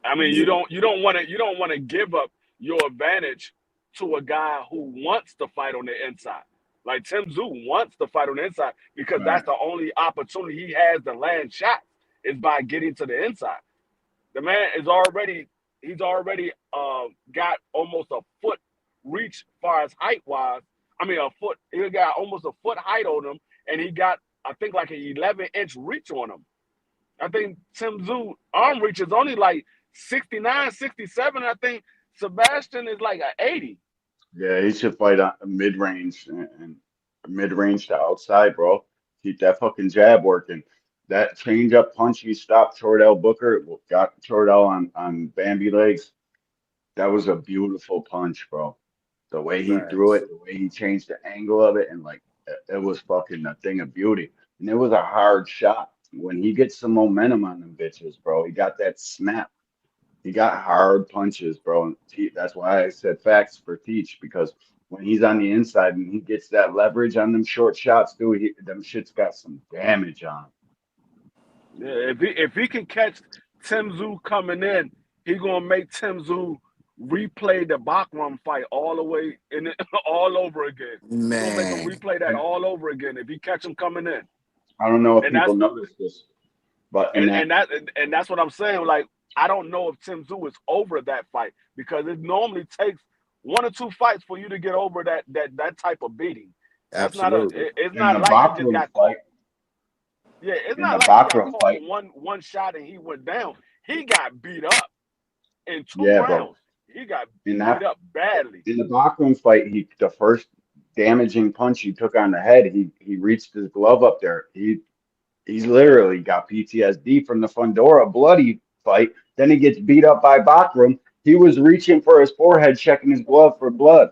I mean, Yeah. you don't want to give up your advantage to a guy who wants to fight on the inside. Like Tim Tszyu wants to fight on the inside because that's Facts. the only opportunity he has to land shots is by getting to the inside. The man is already got almost a foot reach far as height wise. I mean a foot. He got almost a foot height on him, and he got I think like an 11-inch reach on him. I think Tim Tszyu arm reach is only like 69, 67. I think Sebastian is like a 80. Yeah, he should fight on mid range and mid range to outside, bro. Keep that fucking jab working. That change up punch he stopped Chordell Booker, got Chordell on Bambi legs. That was a beautiful punch, bro. The way he threw Facts. it, the way he changed the angle of it, and like it was fucking a thing of beauty. And it was a hard shot. When he gets some momentum on them bitches, bro, he got that snap. He got hard punches, bro. And that's why I said facts for Teach because when he's on the inside and he gets that leverage on them short shots, dude, them shit's got some damage on him. Yeah, if he can catch Tim Tszyu coming in, he gonna make Tim Tszyu replay the Bachram fight all the way in all over again. He gonna make him Man. replay that And all over again if he catch him coming in. I don't know if And people that's notice this, but in and, that, and that and that's what I'm saying. Like I don't know if Tim Tszyu is over that fight because it normally takes one or two fights for you to get over that type of beating. That's not Absolutely. it's in the not like he just Bachram got caught. fight, Yeah, it's in the not like he got Bachram caught fight, one shot and he went down. He got beat up in two yeah, bro. rounds. He got In beat that up badly. in the Bachram fight, the first damaging punch he took on the head, he reached his glove up there. He's literally got PTSD from the Fundora bloody fight. Then he gets beat up by Bachram. He was reaching for his forehead, checking his glove for blood.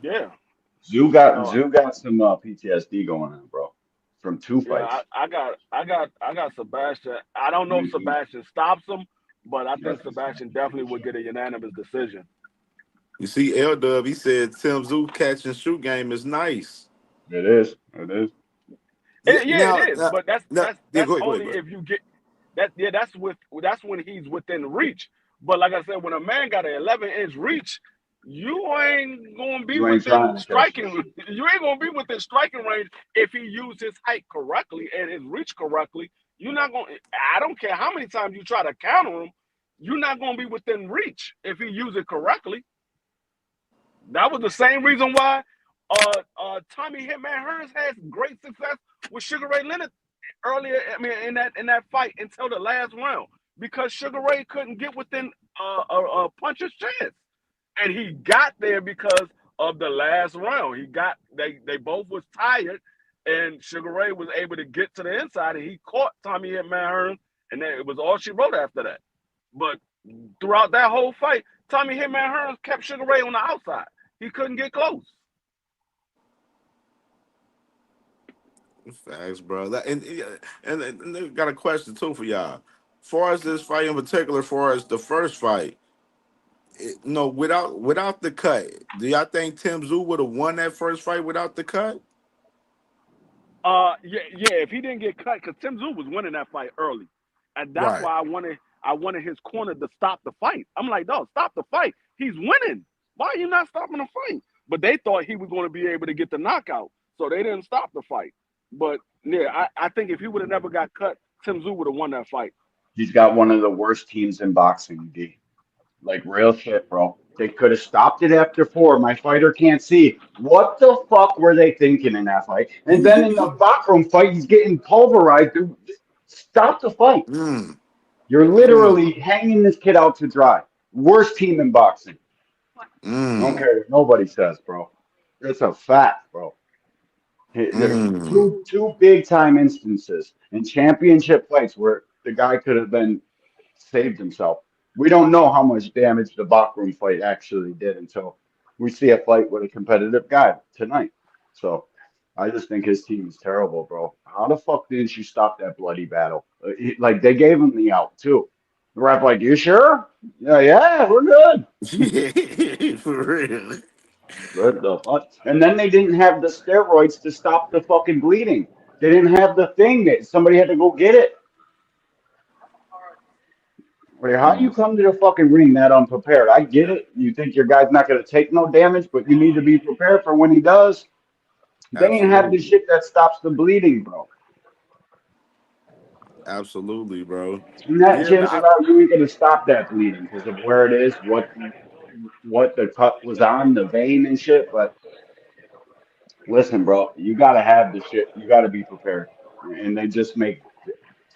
Yeah. So Zoo got some PTSD going on, bro, from two yeah, fights. I got Sebastian. I don't know if Mhm. Sebastian stops him, but I think Yes, he's got Sebastian it definitely for would sure. get a unanimous decision. You see, L Dub, he said Tim Tszyu catch and shoot game is nice. It is. It is. Yeah, Yeah, it now, is, but yeah, that's go ahead, only bro. if you get that. Yeah, that's when he's within reach. But like I said, when a man got an 11-inch reach, you ain't gonna be You ain't within trying to catch this striking. shit. You ain't gonna be within striking range if he used his height correctly and his reach correctly. You're not gonna. I don't care how many times you try to counter him. You're not gonna be within reach if he used it correctly. That was the same reason why Tommy Hitman Hearns had great success with Sugar Ray Leonard earlier. I mean, in that fight until the last round because Sugar Ray couldn't get within a puncher's chance, and he got there because of the last round. They both was tired, and Sugar Ray was able to get to the inside, and he caught Tommy Hitman Hearns, and then it was all she wrote after that. But throughout that whole fight, Tommy Hitman Hearns kept Sugar Ray on the outside. He couldn't get close. Facts, bro. And they got a question too for y'all. Far as this fight in particular, far as the first fight, no, without the cut, do y'all think Tim Tszyu would have won that first fight without the cut? Yeah. If he didn't get cut, because Tim Tszyu was winning that fight early, and that's Right. why I wanted his corner to stop the fight. I'm like, no, stop the fight. He's winning. Why are you not stopping the fight? But they thought he was going to be able to get the knockout, so they didn't stop the fight. But yeah, I think if he would have never got cut, Tim Tszyu would have won that fight. He's got one of the worst teams in boxing, D. Like real shit, bro. They could have stopped it after 4. My fighter can't see. What the fuck were they thinking in that fight? And then in the backroom fight, he's getting pulverized. Dude, stop the fight. Mm, You're mm, literally hanging this kid out to dry. Worst team in boxing. I don't mm, care what nobody says, bro. It's a fact, bro. There's mm. two big time instances in championship fights where the guy could have been saved himself. We don't know how much damage the Bakrum fight actually did until we see a fight with a competitive guy tonight. So I just think his team is terrible, bro. How the fuck didn't you stop that bloody battle? Like they gave him the out too. The ref like, you sure? Yeah, yeah, we're good. For real. What the fuck? And then they didn't have the steroids to stop the fucking bleeding. They didn't have the thing that somebody had to go get it. Like, how you Mm, come to the fucking ring that unprepared? I get it. You think your guy's not going to take no damage, but you need to be prepared for when he does. They didn't have the absolutely. shit that stops the bleeding, bro. Absolutely, bro. And that Yeah, man. chances are you ain't going to stop that bleeding because of where it is, what the cut was on, the vein and shit. But listen, bro, you got to have the shit. You got to be prepared. And they just make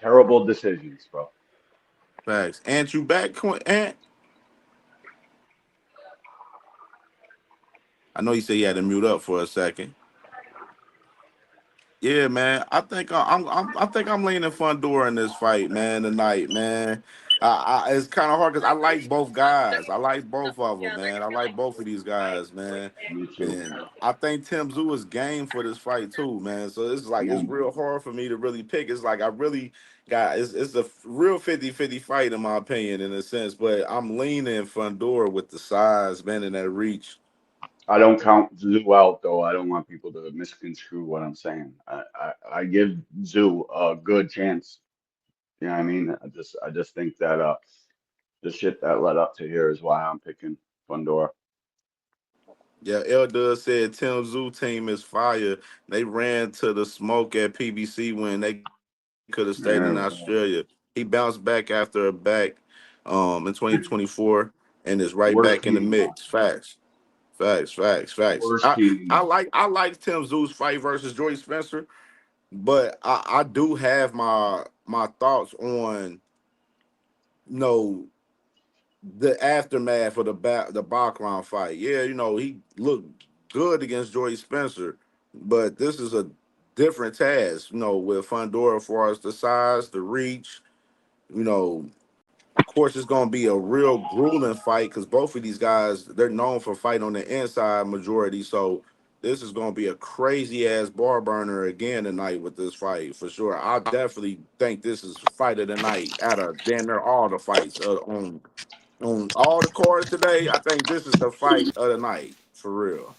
terrible decisions, bro. Facts. Ant, you back, Ant? I know you said you had to mute up for a second. Yeah, man. I think I'm leaning Fundora in this fight, man. Tonight, man. It's kind of hard because I like both guys. I like both of them, man. I like both of these guys, man. Me too. And I think Tim Tszyu is game for this fight too, man. So it's like Yeah, it's man. real hard for me to really pick. It's like I really got it's a real 50-50 fight in my opinion, in a sense. But I'm leaning Fundora with the size, man, and that reach. I don't count Zoo out though. I don't want people to misconstrue what I'm saying. I give Zoo a good chance. You know what I mean? I just think that the shit that led up to here is why I'm picking Fundora. Yeah, Eldud said Tim Tszyu team is fire. They ran to the smoke at PBC when they could have stayed in Yeah, Australia. He bounced back after a back in 2024 and is right back worst in the team, bro. mix. Facts. Facts, facts, facts. Worst team. I like Tim Tszyu's fight versus Jordy Spencer, but I do have my thoughts on no the aftermath of the Bacron fight. Yeah, he looked good against Jordy Spencer, but this is a different task. With Fundora, as far as the size, the reach. Of course, it's going to be a real grueling fight because both of these guys they're known for fighting on the inside majority. So this is going to be a crazy ass bar burner again tonight with this fight for sure. I definitely think this is fight of the night out of damn near all the fights on all the cards today. I think this is the fight of the night for real.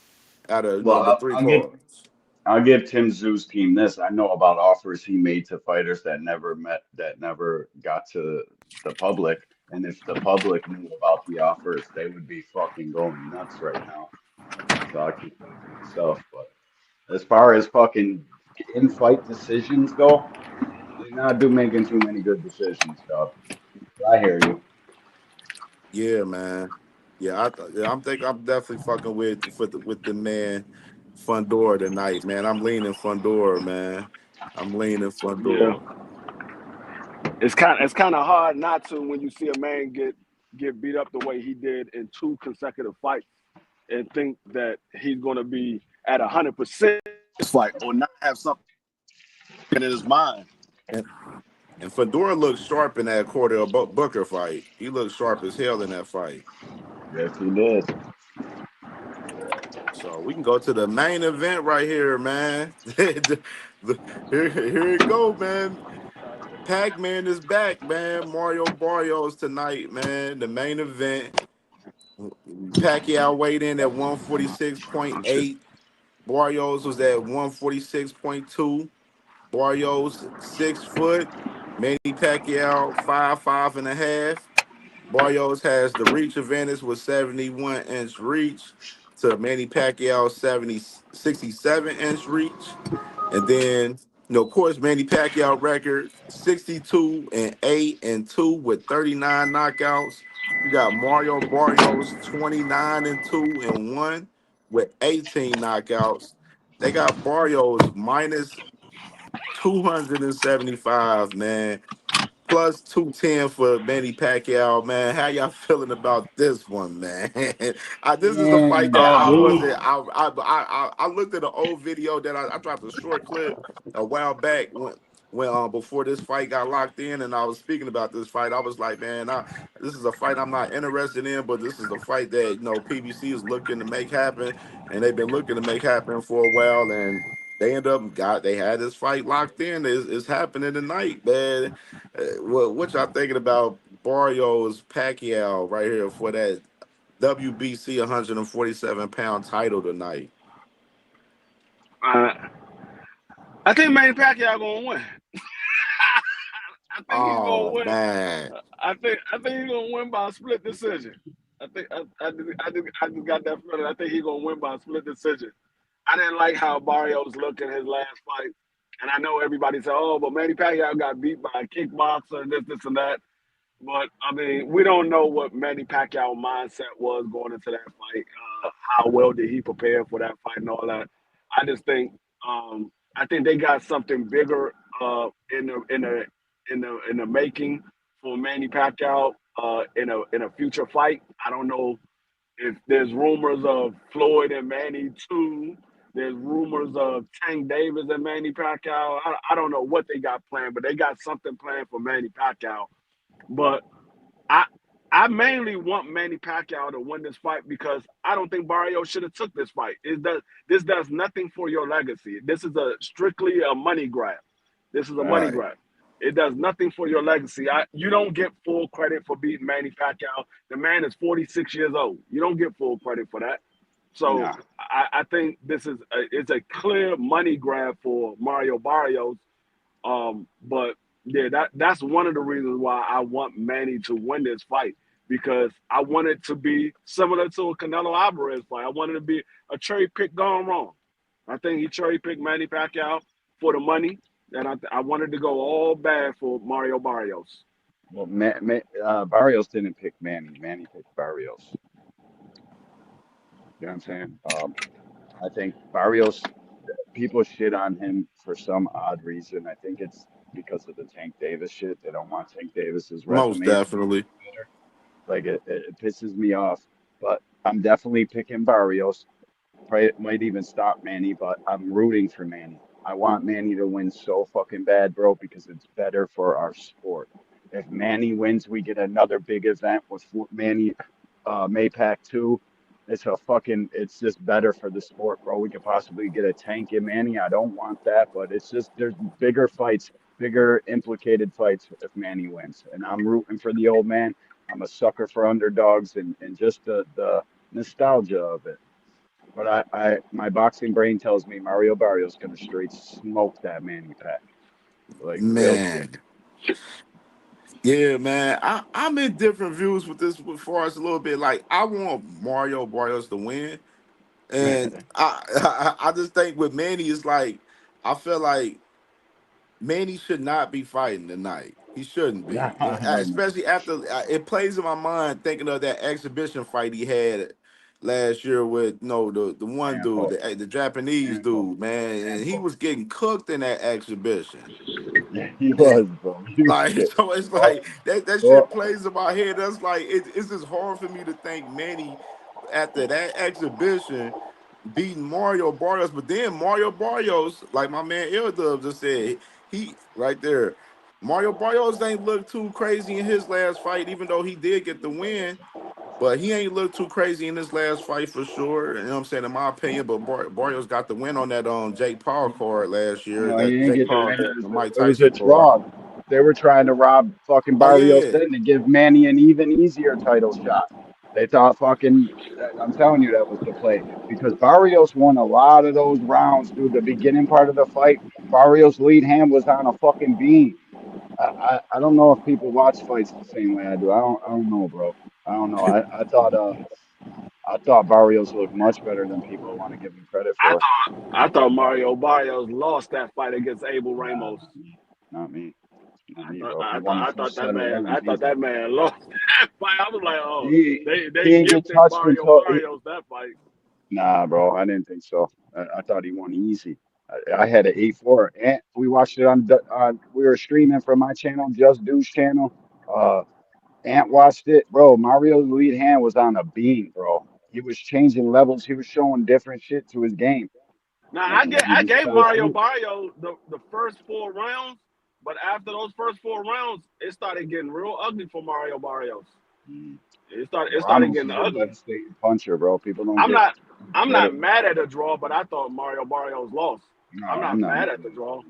Out of Well, the three cards. I'll give Tim Zoo's team this. I know about offers he made to fighters that never got to the public. And if the public knew about the offers, they would be fucking going nuts right now. So I'll keep that to myself. But as far as fucking in-fight decisions go, they're not do making too many good decisions, dog. I hear you. Yeah, man. Yeah, yeah, I'm definitely fucking with the man Fundora tonight, man. I'm leaning Fundora, man. I'm leaning Yeah, Fundora. it's kind of hard not to when you see a man get beat up the way he did in two consecutive fights and think that he's going to be at 100% fight or not have something in his mind. And, and Fundora looked sharp in that Cordell Booker fight. He looked sharp as hell in that fight. Yes, he did. So we can go to the main event right here, man. Here it go, man. Pac-Man is back, man. Mario Barrios tonight, man. The main event. Pacquiao weighed in at Oh shit. 146.8. Barrios was at 146.2. Barrios 6 foot. Manny Pacquiao 5'5.5". Barrios has the reach advantage with 71-inch reach to Manny Pacquiao 67 inch reach. And then, of course, Manny Pacquiao record 62-8-2 with 39 knockouts. You got Mario Barrios 29-2-1 with 18 knockouts. They got Barrios minus 275, man, plus 210 for Manny Pacquiao, man. How y'all feeling about this one, man? This is a fight Man, that I Oh, wasn't. I looked at an old video that I dropped a short clip a while back when before this fight got locked in, and I was speaking about this fight. I was like, man, this is a fight I'm not interested in, but this is a fight that PBC is looking to make happen, and they've been looking to make happen for a while, and they had this fight locked in. It's happening tonight, man. What y'all thinking about Barrios Pacquiao right here for that WBC 147-pound title tonight? uh, I think Manny Pacquiao gonna win. I think he's gonna Oh win. man, I think he's gonna win by a split decision. I just got that feeling. I think he's gonna win by a split decision. I didn't like how Barrios looked in his last fight, and I know everybody said, "Oh, but Manny Pacquiao got beat by a kickboxer and this, and that." But I mean, we don't know what Manny Pacquiao mindset was going into that fight. How well did he prepare for that fight and all that? I just think I think they got something bigger in the making for Manny Pacquiao in a future fight. I don't know if there's rumors of Floyd and Manny too. There's rumors of Tank Davis and Manny Pacquiao. I don't know what they got planned, but they got something planned for Manny Pacquiao. But I I mainly want Manny Pacquiao to win this fight because I don't think Barrios should have took this fight. This does nothing for your legacy. This is a strictly a money grab. This is a money right, grab. It does nothing for your legacy. You don't get full credit for beating Manny Pacquiao. The man is 46 years old. You don't get full credit for that. So nah. I think it's a clear money grab for Mario Barrios. But yeah, that's one of the reasons why I want Manny to win this fight because I want it to be similar to a Canelo Alvarez fight. I want it to be a cherry pick gone wrong. I think he cherry picked Manny Pacquiao for the money, and I wanted to go all bad for Mario Barrios. Well, Barrios didn't pick Manny. Manny picked Barrios. You know what I'm saying? I think Barrios, people shit on him for some odd reason. I think it's because of the Tank Davis shit. They don't want Tank Davis's most resume to be definitely. better. Like it pisses me off. But I'm definitely picking Barrios. Probably might even stop Manny, but I'm rooting for Manny. I want Manny to win so fucking bad, bro, because it's better for our sport. If Manny wins, we get another big event with Manny Maypac 2. It's just better for the sport, bro. We could possibly get a tank in Manny. I don't want that, but it's just there's bigger fights, bigger implicated fights if Manny wins. And I'm rooting for the old man. I'm a sucker for underdogs and just the nostalgia of it. But my boxing brain tells me Mario Barrios gonna straight smoke that Manny Pack. Like real shit. Man, yeah, man. I'm in different views with this with far as a little bit. Like I want Mario Barrios to win, and I just think with Manny it's like I feel like Manny should not be fighting tonight. He shouldn't No, be, no, no. especially after it plays in my mind thinking of that exhibition fight he had last year with no the one dude, Sample, the Japanese sample, dude, man, and he sample. was getting cooked in that exhibition. Yeah, he And, was, bro. You like shit. so, it's Well, like that shit well, plays in my head. That's like it's just hard for me to think Manny after that exhibition beating Mario Barrios, but then Mario Barrios, like my man Dub just said, he right there. Mario Barrios ain't look too crazy in his last fight, even though he did get the win. But he ain't look too crazy in his last fight for sure. You know what I'm saying, in my opinion. But Barrios got the win on that Jake Paul card last year. no, he That didn't Jake get the Paul, win. the Mike It was a Tyson card. draw. They were trying to rob fucking Oh Barrios yeah, then to give Manny an even easier title shot. They thought fucking. I'm telling you, that was the play because Barrios won a lot of those rounds, dude. The beginning part of the fight, Barrios' lead hand was on a fucking beam. I don't know if people watch fights the same way I do. I don't know, bro. I don't know. I thought Barrios looked much better than people want to give him credit I for. I thought Mario Barrios lost that fight against Abel Nah, Ramos. not me. Not me. Not me, bro. He won the I first thought set of rounds easy. that man lost that fight. I was like, oh, He they didn't get gifted touched Mario until Barrios that fight. nah, bro. I didn't think so. I thought he won easy. I had an 8-4, and we watched it on. We were streaming from my channel, Just Dude's channel. Uh, Ant watched it, bro. Mario's lead hand was on a beam, bro. He was changing levels. He was showing different shit to his game, Now and he I just gave fell Mario through. Barrios the first 4 rounds, but after those first 4 rounds, it started getting real ugly for Mario Barrios. Mm. It started Ramos getting is a ugly. devastating puncher, bro. People don't I'm give not I'm not credit. mad at the draw, but I thought Mario Barrios lost. No, I'm I'm not not mad mad at at the it. draw.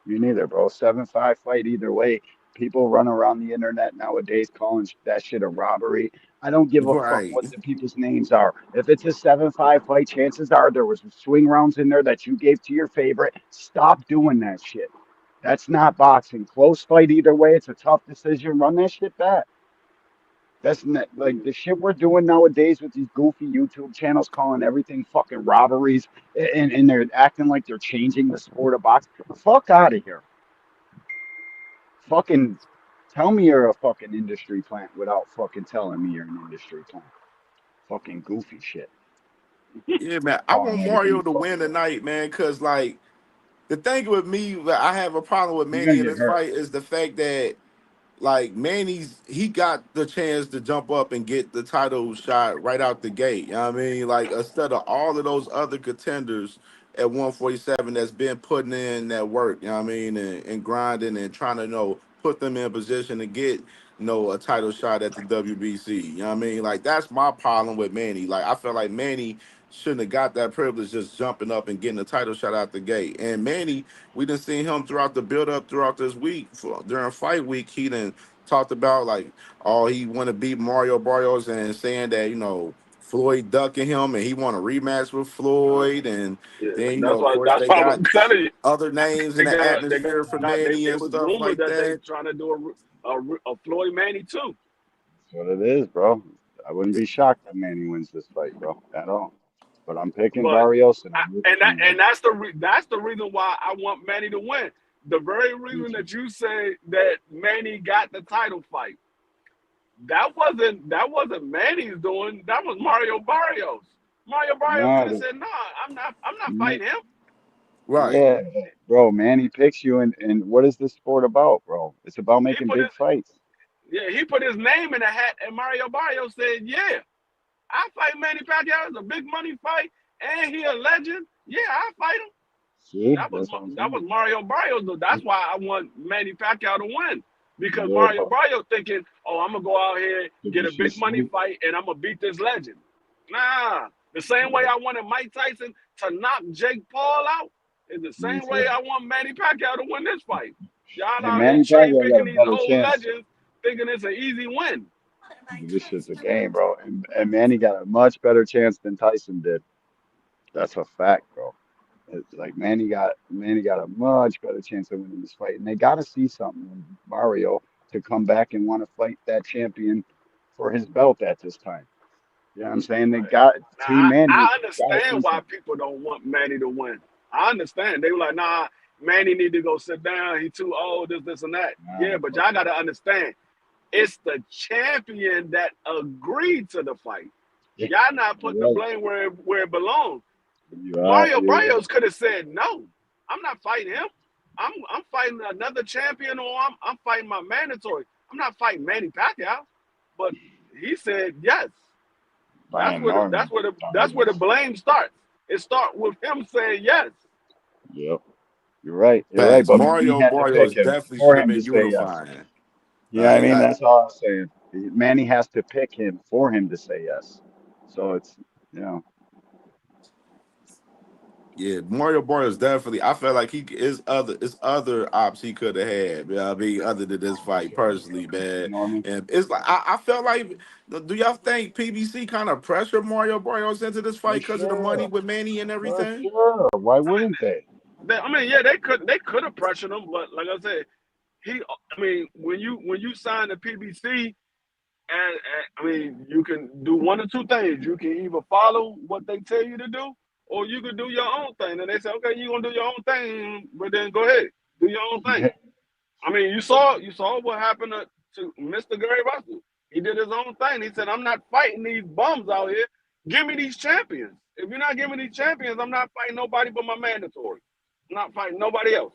Me neither, bro. 7-5 fight either way. People run around the internet nowadays calling that shit a robbery. I don't give a fuck Right. what the people's names are. If it's a 7-5 fight, chances are there was swing rounds in there that you gave to your favorite. Stop doing that shit. That's not boxing. Close fight either way. It's a tough decision. Run that shit back. That's not, like the shit we're doing nowadays with these goofy YouTube channels calling everything fucking robberies and they're acting like they're changing the sport of boxing. Fuck out of here. Fucking tell me you're a fucking industry plant without fucking telling me you're an industry plant. Fucking goofy shit. Yeah, man. I Calling want everything Mario to win fucking robbery. tonight, man, because like the thing with me that I have a problem with You're gonna Manny in get this hurt. fight is the fact that like Manny's he got the chance to jump up and get the title shot right out the gate. You know what I mean? Like instead of all of those other contenders at 147 that's been putting in that work, you know what I mean, and grinding and trying to put them in position to get a title shot at the WBC. You know what I mean? Like that's my problem with Manny. Like I feel like Manny shouldn't have got that privilege just jumping up and getting a title shot out the gate. And Manny, we done seen him throughout the build up throughout this week during fight week. He done talked about like, oh, he want to beat Mario Barrios and saying that Floyd ducking him and he want a rematch with Floyd, and Yeah, then of course that's they why I was got telling you. other names in the They atmosphere for Manny it and was stuff rumored like that they that. trying to do a Floyd Manny too. That's what it is, bro. I wouldn't be shocked if Manny wins this fight, bro, at all. But I'm picking But Barrios and I'm rooting for and Manny. that's the reason why I want Manny to win. The very Me reason too. that you say that Manny got the title fight, that wasn't Manny's doing. That was Mario Barrios. Mario Barrios could No, have said, "Nah, I'm not the, fighting him." Right. yeah, but bro, Manny picks you, and what is this sport about, bro? It's about He making put his big fights. he put his name in a hat, and Mario Barrios said, "Yeah, I fight Manny Pacquiao. It's a big money fight, and he a legend. Yeah, I fight him." See, that's what I'm That was saying. Mario Barrios. Though. That's why I want Manny Pacquiao to win because Yeah, Mario but Barrios thinking, "Oh, I'm gonna go out here think get you a should big money sleep. fight, and I'm gonna beat this legend." Nah, the same way Yeah, I wanted Mike Tyson to knock Jake Paul out is the me same way too. I want Manny Pacquiao to win this fight. Y'all And out here Manny cherry Pacquiao got picking a these better old chance. legends, thinking it's an easy win. This shit's a game, bro. And Manny got a much better chance than Tyson did. That's a fact, bro. It's like Manny got a much better chance of winning this fight, and they got to see something in Mario to come back and want to fight that champion for his belt at this time. You know what I'm saying? They Right. got Now Team Manny I got to see understand why something. people don't want Manny to win. I understand. They were like, nah, Manny need to go sit down. He too old, this, and that. Nah, Yeah, but fuck y'all that. gotta understand, it's the champion that agreed to the fight. Yeah, Y'all not putting you're the right. blame where it belongs. You are. Mario You're right. Barrios could have said no. I'm not fighting him. I'm fighting another champion, or I'm fighting my mandatory. I'm not fighting Manny Pacquiao. But he said yes. Brian Norman. That's where the blame starts. It starts with him saying yes. Yep. You're right. You're right. Facts. But Manny Mario had to pick Barrios him definitely for should have him to been say yes. unifying. You know what I Like mean? I, That's all I'm saying. Manny has to pick him for him to say yes. So it's, you know, Yeah, Mario Barrios definitely. I feel like he is other. It's other ops he could have had. You know what I mean, other than this For fight, sure. personally, man. You know what I mean? And it's like I felt like. Do y'all think PBC kind of pressured Mario Barrios into this For fight because of the money sure. with Manny and For everything? sure. Why wouldn't they? I mean, yeah, they could have pressured him, but like I said, I mean, when you sign the PBC, and I mean, you can do one or two things. You can either follow what they tell you to do, or you can do your own thing. And they say, okay, you're gonna do your own thing, but then go ahead, do your own thing. I mean, you saw what happened to Mr. Gary Russell. He did his own thing. He said, I'm not fighting these bums out here. Give me these champions. If you're not giving me these champions, I'm not fighting nobody but my mandatory. I'm not fighting nobody else.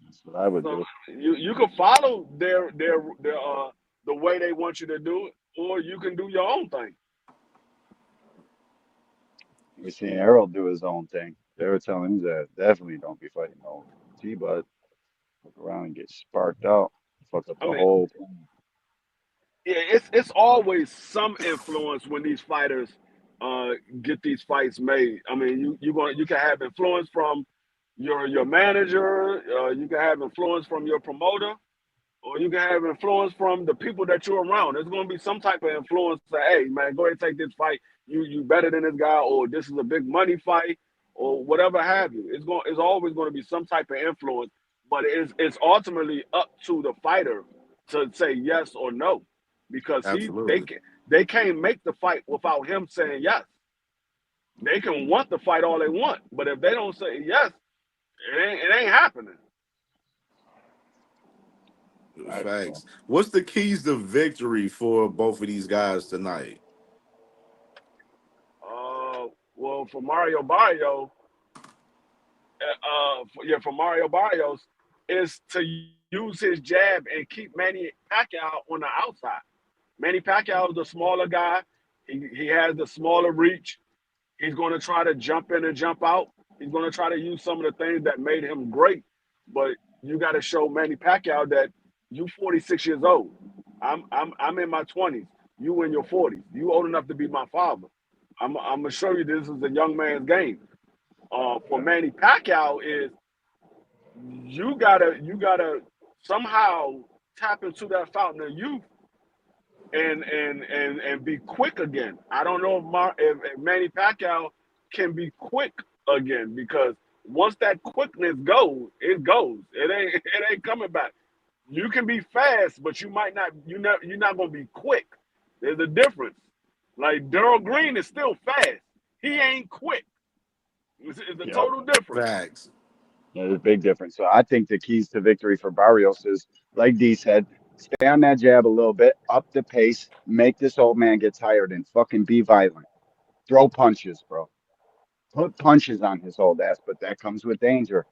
That's what I would So do. you can follow their the way they want you to do it, or you can do your own thing. We seen Errol do his own thing. They were telling him that definitely don't be fighting no T-Bud. Fuck around and get sparked out. Fuck up I the mean, whole plan. yeah, it's always some influence when these fighters uh, get these fights made. I mean, you can have influence from your manager, you can have influence from your promoter, or you can have influence from the people that you're around. There's going to be some type of influence. Say, hey man, go ahead and take this fight. You better than this guy, or this is a big money fight, or whatever have you. It's always going to be some type of influence, but it's ultimately up to the fighter to say yes or no, because Absolutely. they can't make the fight without him saying yes. They can want the fight all they want, but if they don't say yes, it ain't happening. Facts, bro. Facts. What's the keys to victory for both of these guys tonight? Well, for Mario Barrio, for Mario Barrios, is to use his jab and keep Manny Pacquiao on the outside. Manny Pacquiao is the smaller guy. He has the smaller reach. He's going to try to jump in and jump out. He's going to try to use some of the things that made him great. But you got to show Manny Pacquiao that you 46 years old. I'm in my 20s. You in your 40s. You old enough to be my father. I'm gonna show you this is a young man's game. For Yeah. Manny Pacquiao is you gotta somehow tap into that fountain of youth and be quick again. I don't know if Manny Pacquiao can be quick again, because once that quickness goes, it goes. It ain't coming back. You can be fast, but you might not. You're not gonna be quick. There's a difference. Like Daryl Green is still fast. He ain't quick. It's a Yep. total difference. Facts. Yeah, there's a big difference. So I think the keys to victory for Barrios is, like D said, stay on that jab a little bit, up the pace, make this old man get tired, and fucking be violent. Throw punches, bro. Put punches on his old ass, but that comes with danger.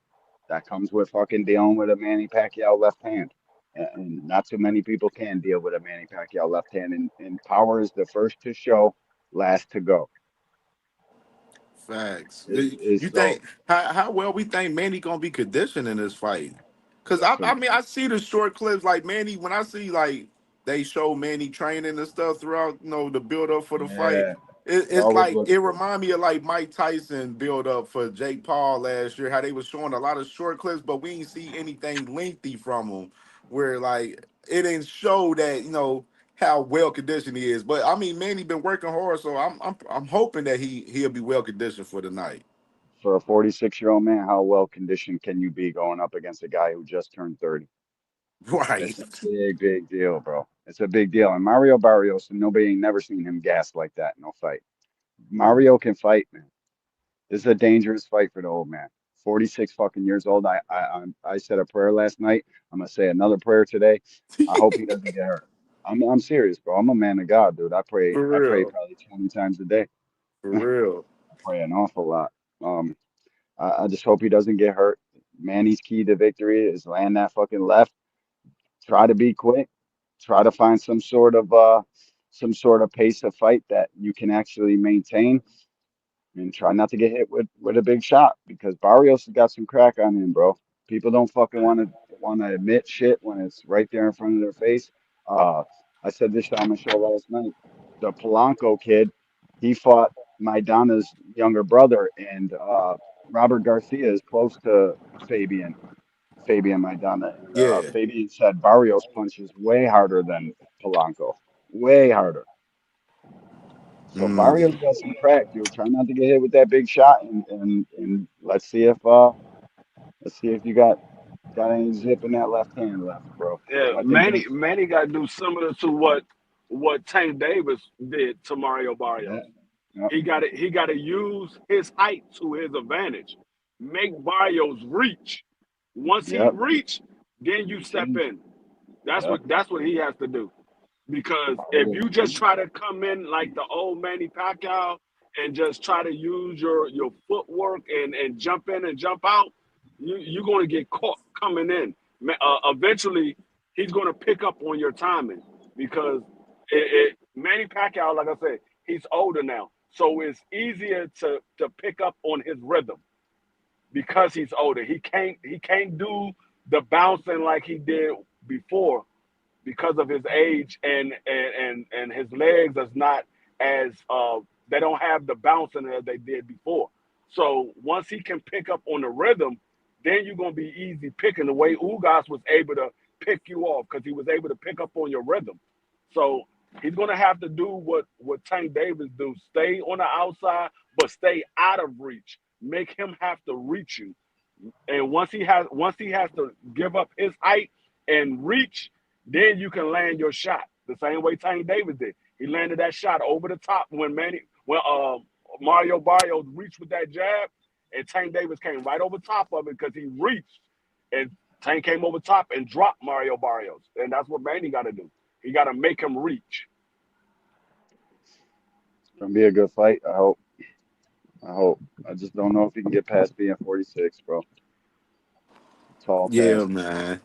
That comes with fucking dealing with a Manny Pacquiao left hand. And not too many people can deal with a Manny Pacquiao left hand. And power is the first to show, last to go. Facts. Is You so think how well we think Manny gonna be conditioned in this fight? Cause that's I what mean I see the short clips like Manny when I see like they show Manny training and stuff throughout the build up for the fight. yeah, it It's always like looks it good. remind me of like Mike Tyson build up for Jake Paul last year. How they was showing a lot of short clips, but we ain't see anything lengthy from him. Where like it didn't show that how well conditioned he is. But I mean, Manny been working hard, so I'm hoping that he'll be well conditioned for the night. For a 46-year-old man, how well conditioned can you be going up against a guy who just turned 30? Right. It's a big, big deal, bro. It's a big deal. And Mario Barrios, nobody ain't never seen him gas like that in no fight. Mario can fight, man. This is a dangerous fight for the old man. 46 fucking years old. I said a prayer last night. I'm gonna say another prayer today. I hope he doesn't get hurt. I'm serious, bro. I'm a man of God, dude. For I pray real. probably 20 times a day. For I real. pray an awful lot. Um, I just hope he doesn't get hurt. Manny's key to victory is land that fucking left. Try to be quick. Try to find some sort of pace of fight that you can actually maintain, and try not to get hit with a big shot, because Barrios has got some crack on him, bro. People don't fucking want to admit shit when it's right there in front of their face. Uh, I said this on my show last night. The Polanco kid, he fought Maidana's younger brother, and Robert Garcia is close to Fabian. Fabian Maidana. And Yeah. Fabian said Barrios punches way harder than Polanco. Way harder. So Mm. Barrios got some crack, dude. Try not to get hit with that big shot, and let's see if you got any zip in that left hand left, bro. Yeah, I think Manny there's Manny got to do similar to what Tank Davis did to Mario yeah, Barrios. yeah, He got to use his height to his advantage. Make Barrios reach. Once he yep. reach, then you step Exchange. in. That's Yep. what he has to do. Because if Barrios you just too. try to come in like the old Manny Pacquiao and just try to use your footwork and jump in and jump out, you're going to get caught coming in. Eventually, he's going to pick up on your timing because Manny Pacquiao, like I said, he's older now, so it's easier to pick up on his rhythm because he's older. He can't do the bouncing like he did before because of his age and his legs is not as they don't have the bouncing as they did before. So once he can pick up on the rhythm, then you're gonna be easy picking the way Ugas was able to pick you off because he was able to pick up on your rhythm. So he's gonna have to do what Tank Davis do: stay on the outside, but stay out of reach. Make him have to reach you, and once he has to give up his height and reach, then you can land your shot the same way Tank Davis did. He landed that shot over the top when Mario Barrios reached with that jab, and Tank Davis came right over top of it because he reached, and Tank came over top and dropped Mario Barrios, and that's what Manny got to do. He got to make him reach. It's gonna be a good fight. I hope. I hope. I just don't know if he can get past being 46, bro. Tall Yeah, task. man.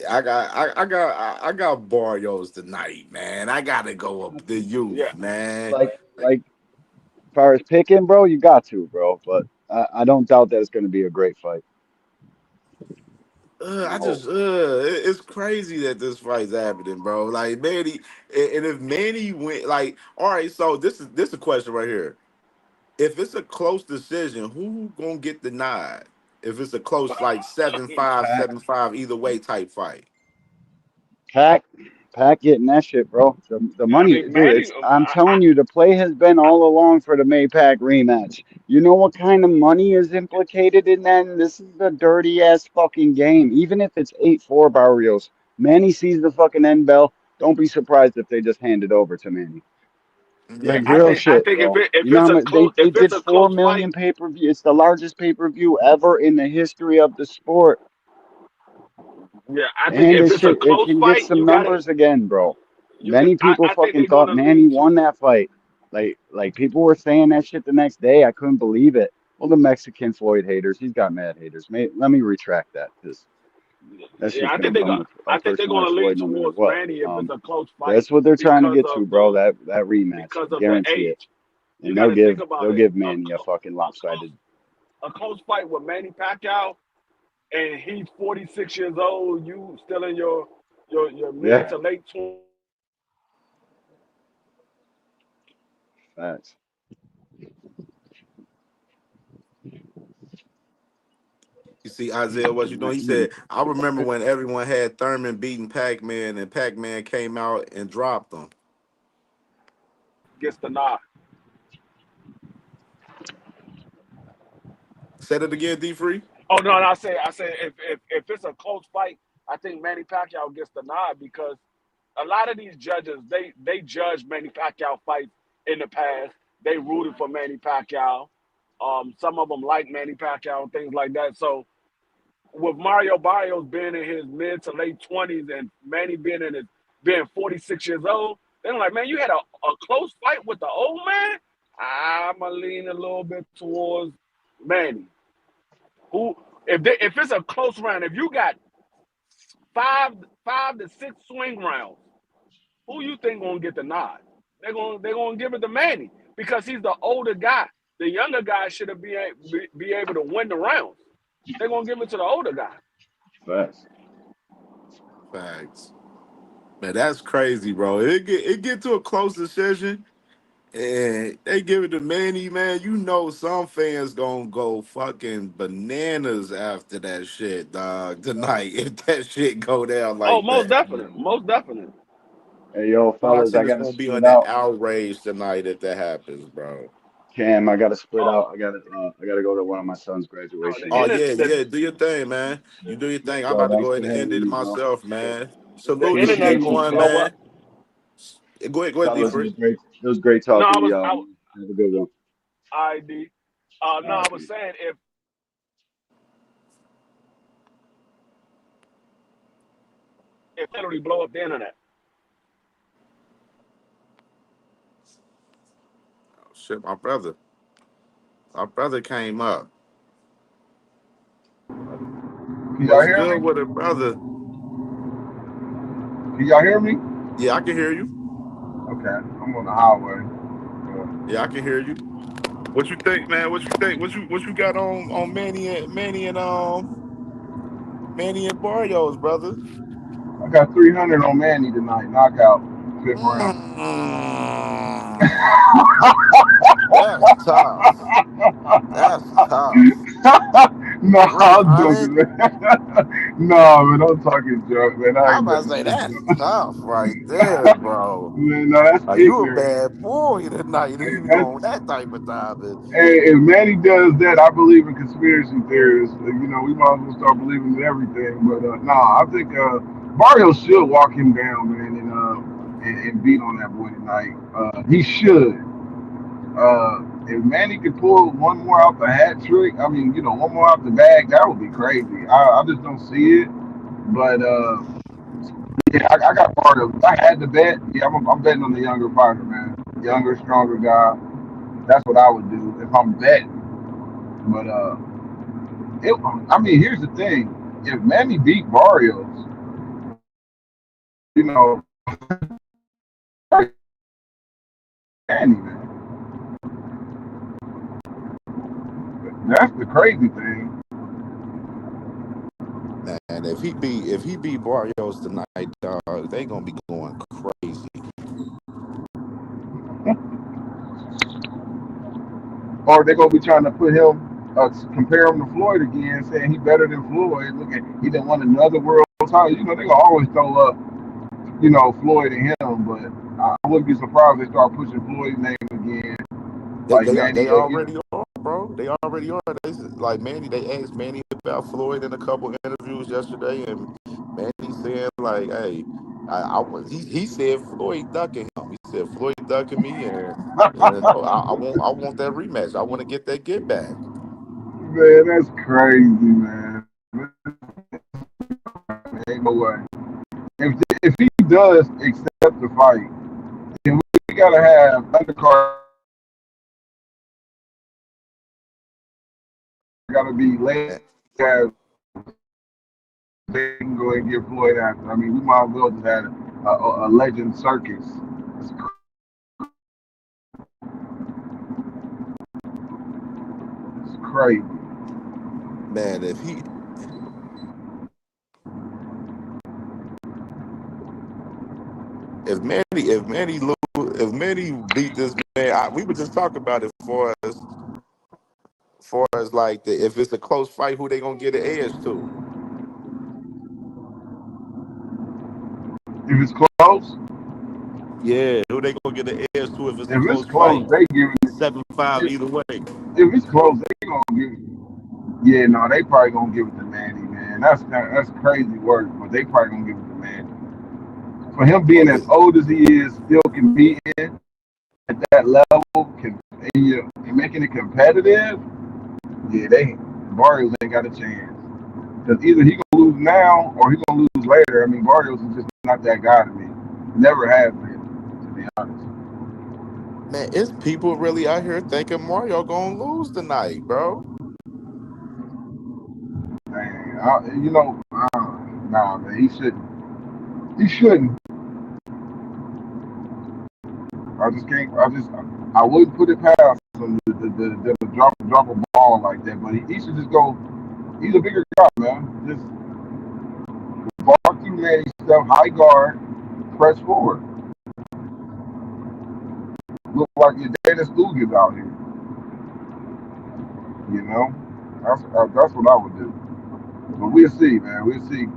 I got Barrios tonight, man. I gotta go up the Yeah, youth, man. Like as far as picking, bro, you got to, bro. But I don't doubt that it's gonna be a great fight. I hope. It's crazy that this fight's happening, bro. Like Manny, and if Manny went, like, all right, so this is a question right here. If it's a close decision, who gonna get the nod? If it's a close, like 7-5, Pack, 7-5, either way type fight. pack, pack getting that shit, bro. The I money, mean dude. Manny. It's I'm telling you, the play has been all along for the Maypac rematch. You know what kind of money is implicated in that? And this is a dirty ass fucking game. Even if it's 8-4 Barrios, Manny sees the fucking end bell. Don't be surprised if they just hand it over to Manny. Yeah, Like Yeah. I real think I shit, think if bro. it, if You know it's how a much close they if it's did a 4 close fight, million pay-per-view. It's the largest pay-per-view ever in the history of the sport. yeah, I think And if this it's a shit, it close can get fight, some numbers again, bro. you got Many people I think fucking they're thought gonna Manny lean won to that fight. Like people were saying that shit the next day. I couldn't believe it. Well, the Mexican Floyd haters, he's got mad haters. Let me retract that because that yeah, shit's gonna come with a I think they're person like gonna lean Floyd no matter towards what. Manny if it's a close fight That's what they're trying to because get of to, bro. the That rematch, because of the guarantee it. age. You And got to think about they'll it. give Manny a fucking lopsided. A close fight with Manny Pacquiao, and he's 46 years old. You still in your mid Yeah, to late 20s. facts. You see, Isaiah, what you doing? He said, I remember when everyone had Thurman beating Pac-Man and Pac-Man came out and dropped him. Gets the nod. Said it again, D Free. Oh no, and I say if it's a close fight, I think Manny Pacquiao gets the nod because a lot of these judges they judge Manny Pacquiao fights in the past. They rooted for Manny Pacquiao. Some of them like Manny Pacquiao and things like that. So with Mario Barrios being in his mid to late 20s and Manny being 46 years old, they're like, man, you had a close fight with the old man. I'm gonna lean a little bit towards Manny. Who if it's a close round, if you got five to six swing rounds, who you think gonna get the nod? They're gonna give it to Manny because he's the older guy. The younger guy should have be able to win the rounds. They're gonna give it to the older guy. Facts. Facts. Man, that's crazy, bro. It get to a close decision. And they give it to Manny, man. You know some fans gonna go fucking bananas after that shit, dog. Tonight, if that shit go down Oh, like most that, definite, most definite. Hey, yo, fellas, boxing I is gotta gonna be split on that out. outrage tonight if that happens, bro. Cam, I gotta split Oh, out. I gotta go to one of my son's no, graduation Oh the yeah, games. yeah. Do your thing, man. You do your thing. I'm So about to thanks go for ahead and end having it me, bro. myself, man. the Salute to internet. Appreciate you, D1, Well, Cam. what? man. Go ahead, Fellas, D3. it was great No, talking I to was y'all, out. man. Have a good one. ID. No, All I right, was peace. saying if literally blow up the internet. Oh, shit, my brother came up. Can y'all What's hear good me? with it, brother? Can y'all hear me? Yeah, I can hear you. Okay, I'm on the highway. Yeah, I can hear you. What you think, man? What you think? What you got on Manny and Barrios, brother? I got 300 on Manny tonight, knockout, fifth round. Mm, that's tough. That's tough. No, I'm 300. joking, man. No, man, I'm talking junk, man. I I'm ain't about to betting say no that's junk. tough right there, bro. Man, no, that's Are you a ignorant. bad boy tonight if Hey, you on that type of topic? hey, if Manny does that, I believe in conspiracy theories. You know, we might as well start believing in everything. But I think Mario should walk him down, man, and beat on that boy tonight. He should. If Manny could pull one more out the hat trick, I mean, one more out the bag, that would be crazy. I just don't see it. But yeah, I got part of it. I had to bet. Yeah, I'm betting on the younger fighter, man. Younger, stronger guy. That's what I would do if I'm betting. But I mean, here's the thing: if Manny beat Barrios, you know, Manny, man, that's the crazy thing. Man, if he beat Barrios tonight, dog, they gonna be going crazy. Or they're gonna be trying to put him, compare him to Floyd again, saying he better than Floyd. Look at he didn't won another world title. You know, they gonna always throw up, Floyd and him. But I wouldn't be surprised if they start pushing Floyd's name again. They Like they are Manny, they already are, bro. They already are. Like Manny, they asked Manny about Floyd in a couple interviews yesterday, and Manny said like, "Hey, I was." He said Floyd ducking him. He said Floyd ducking me, and no, I want that rematch. I want to get that get back. man, that's crazy, man. Ain't no way. If he does accept the fight, then we gotta have undercard. Gotta be late. Man, Have they can go and get Floyd after. I mean, we might as well just had a legend circus. It's, it's crazy. man, if Manny beat this man, we were just talking about it for as like if it's a close fight, who they gonna get an edge to? If it's close, Yeah, who they gonna get an edge to if it's a if it's close close, fight? they giving it. 7-5 If, either way. if it's close, they gonna give it. Yeah, no, they probably gonna give it to Manny, man. That's crazy work, but they probably gonna give it to Manny. For him Oh, being as this old as he is, still competing at that level, and making it competitive. Yeah, Barrios ain't got a chance. Because either he gonna lose now or he gonna lose later. I mean, Barrios is just not that guy to me. Never has been, to be honest. man, it's people really out here thinking Mario gonna lose tonight, bro. Man, nah, man, he shouldn't. He shouldn't. I just can't. I wouldn't put it past him to drop a ball like that. But he should just go. He's a bigger guy, man. Just walk through Manny's stuff, high guard, press forward. look like your Dennis Luger's out here. You know, that's what I would do. But we'll see, man. We'll see.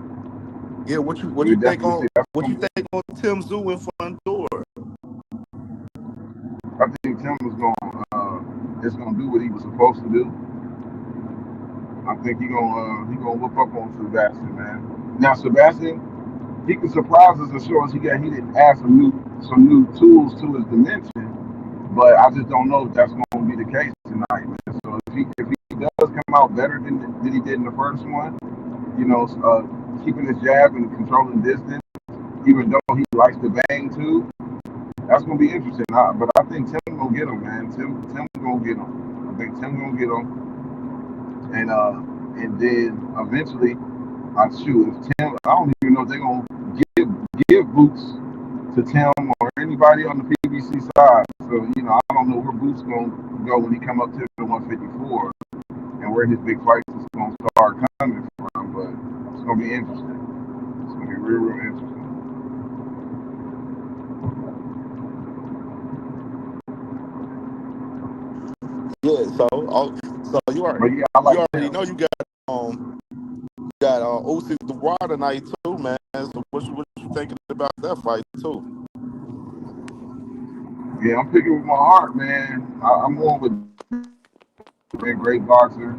Yeah, what you We'll think definitely on see. That's what you think on Tim Tszyu and Fundora? I think Tim is gonna do what he was supposed to do. I think he gonna whip up on Sebastian, man. Now Sebastian, he can surprise us as sure as he didn't add some new tools to his dimension. But I just don't know if that's gonna be the case tonight, man. So if he does come out better than he did in the first one, you know, keeping his jab and controlling distance, even though he likes to bang too, that's gonna be interesting. But I think Tim gonna get him, man. Tim gonna get him. I think Tim gonna get him, and then eventually, shoot, if Tim, I don't even know if they're gonna give boots to Tim or anybody on the PBC side. So you know, I don't know where Boots gonna go when he come up to the 154 and where his big fights is gonna start coming from. But it's gonna be interesting. It's gonna be real interesting. Yeah, so you But yeah, I like already Tim. know you got Usyk Dubois tonight too, man. So what you thinking about that fight too? Yeah, I'm picking with my heart, man. I'm going with a great boxer.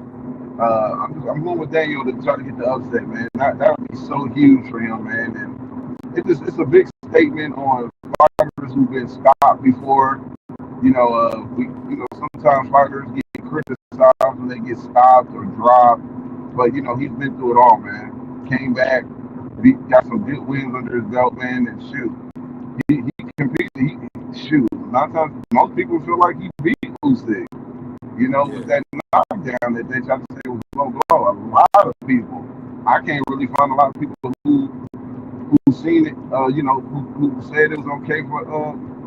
I'm going with Daniel to try to get the upset, man. That would be so huge for him, man. And it's a big statement on fighters who've been stopped before. Sometimes fighters get criticized when they get stopped or dropped, but he's been through it all, man. Came back, got some good wins under his belt, man, and shoot, he competed. Shoot, a lot of times most people feel like he beat Usyk. With Yeah, that knockdown that they try to say was low blow. A lot of people, I can't really find a lot of people who seen it, who said it was okay for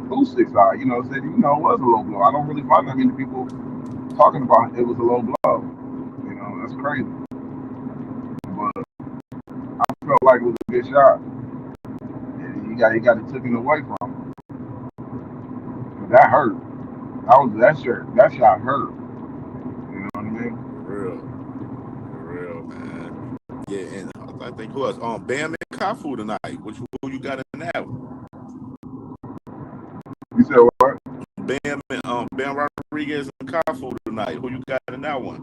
Usyk's side, said, it was a low blow. I don't really find that many people talking about it was a low blow. That's crazy. But I felt like it was a good shot. And he got it taken away from him. But that hurt. That shot hurt. You know what I mean? for real, man. Yeah, and I think who else? Bam and Kafu tonight. Who you got in that one? You said what? Bam Rodriguez and Kafu tonight. Who you got in that one?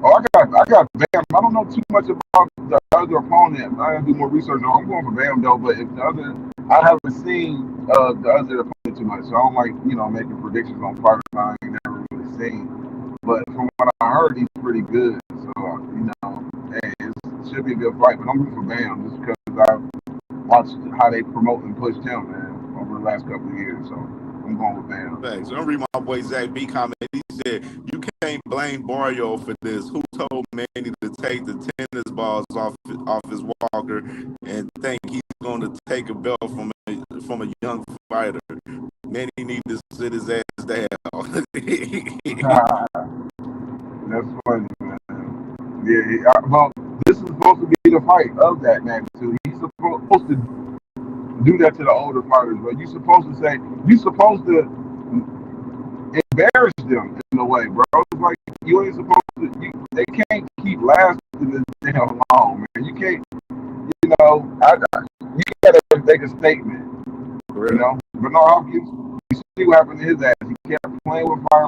Oh, I got Bam. I don't know too much about the other opponent. I gotta do more research on. I'm going for Bam though, but if the other, I haven't seen the other opponent too much, so I don't like making predictions on fighters I ain't never really seen. But from what I heard, he's pretty good. So hey, it should be a good fight. But I'm rooting for Bam just because I've watched how they promote and pushed him, man, over the last couple of years. So I'm going with Bam. Thanks. I'm reading my boy Zach B comment. He said, "You can't blame Barrio for this. Who told Manny to take the tennis balls off his walker and think he's going to take a belt from a young fighter? Manny need to sit his ass down." That's funny, man. Yeah, well, this is supposed to be the fight of that magnitude. He's supposed to do that to the older fighters, but you're supposed to embarrass them in a way, bro. It's like you ain't supposed to. They can't keep lasting this damn long, man. You can't. You gotta make a statement. Bernard Hopkins, you see what happened to his ass. He kept playing with fire.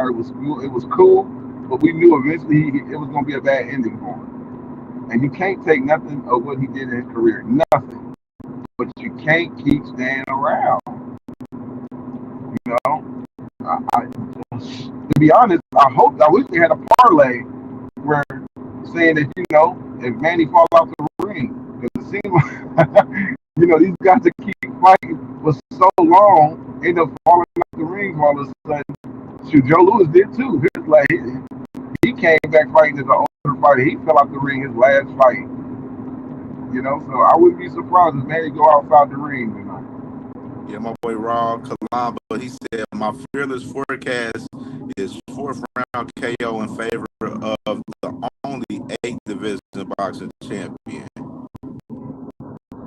It was cool. It was cool, but we knew eventually it was gonna be a bad ending for him. And you can't take nothing of what he did in his career, nothing. But you can't keep staying around. To be honest, I wish they had a parlay where saying that if Manny falls out the ring, because it seems like these guys that keep fighting for so long end up falling out the ring all of a sudden. Shoot, Joe Louis did too. He came back fighting as an older fighter. He fell out the ring his last fight. So I wouldn't be surprised if Manny go outside the ring tonight. Yeah, my boy Raw Kalamba, he said, "My fearless forecast is 4th round KO in favor of the only 8th division boxing champion."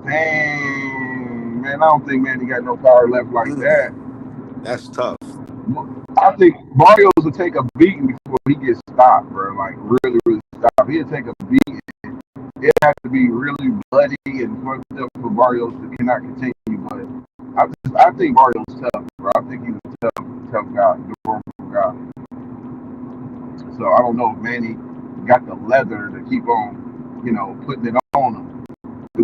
Dang, man, I don't think Manny got no power left like that. That's tough. I think Barrios will take a beating before he gets stopped, bro. Like really, really stopped. He'll take a beating. It has to be really bloody and fucked up for Barrios to cannot continue. But I think Barrios tough, bro. I think he's a tough guy, durable guy. So I don't know if Manny got the leather to keep on, putting it on him.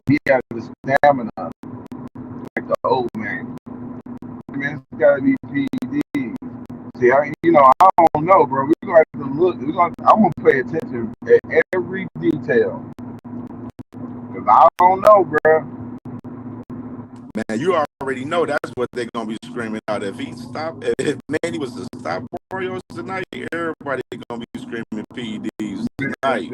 He has the stamina like the old man. Man, it's gotta be PD. See, I don't know, bro. We're gonna have to look. I'm gonna pay attention at every detail because I don't know, bro. Man, you already know that's what they're gonna be screaming out. If Manny was to stop Barrios tonight, everybody gonna be screaming PEDs tonight.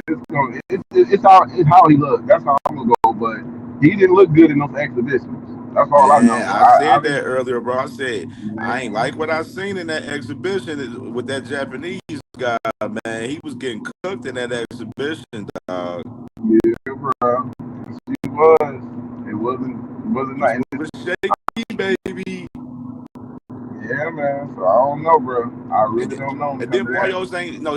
It's how he looks. That's how I'm gonna go. But he didn't look good in those exhibitions. That's all I know. Man, I I said that didn't. earlier, bro. I said I ain't like what I seen in that exhibition with that Japanese guy, man. He was getting cooked in that exhibition, dog. Yeah, bro. He was. It wasn't He was nice. moving shaky, baby. Yeah, man. So I don't know, bro. I And really then, don't know and because then of that. Barrios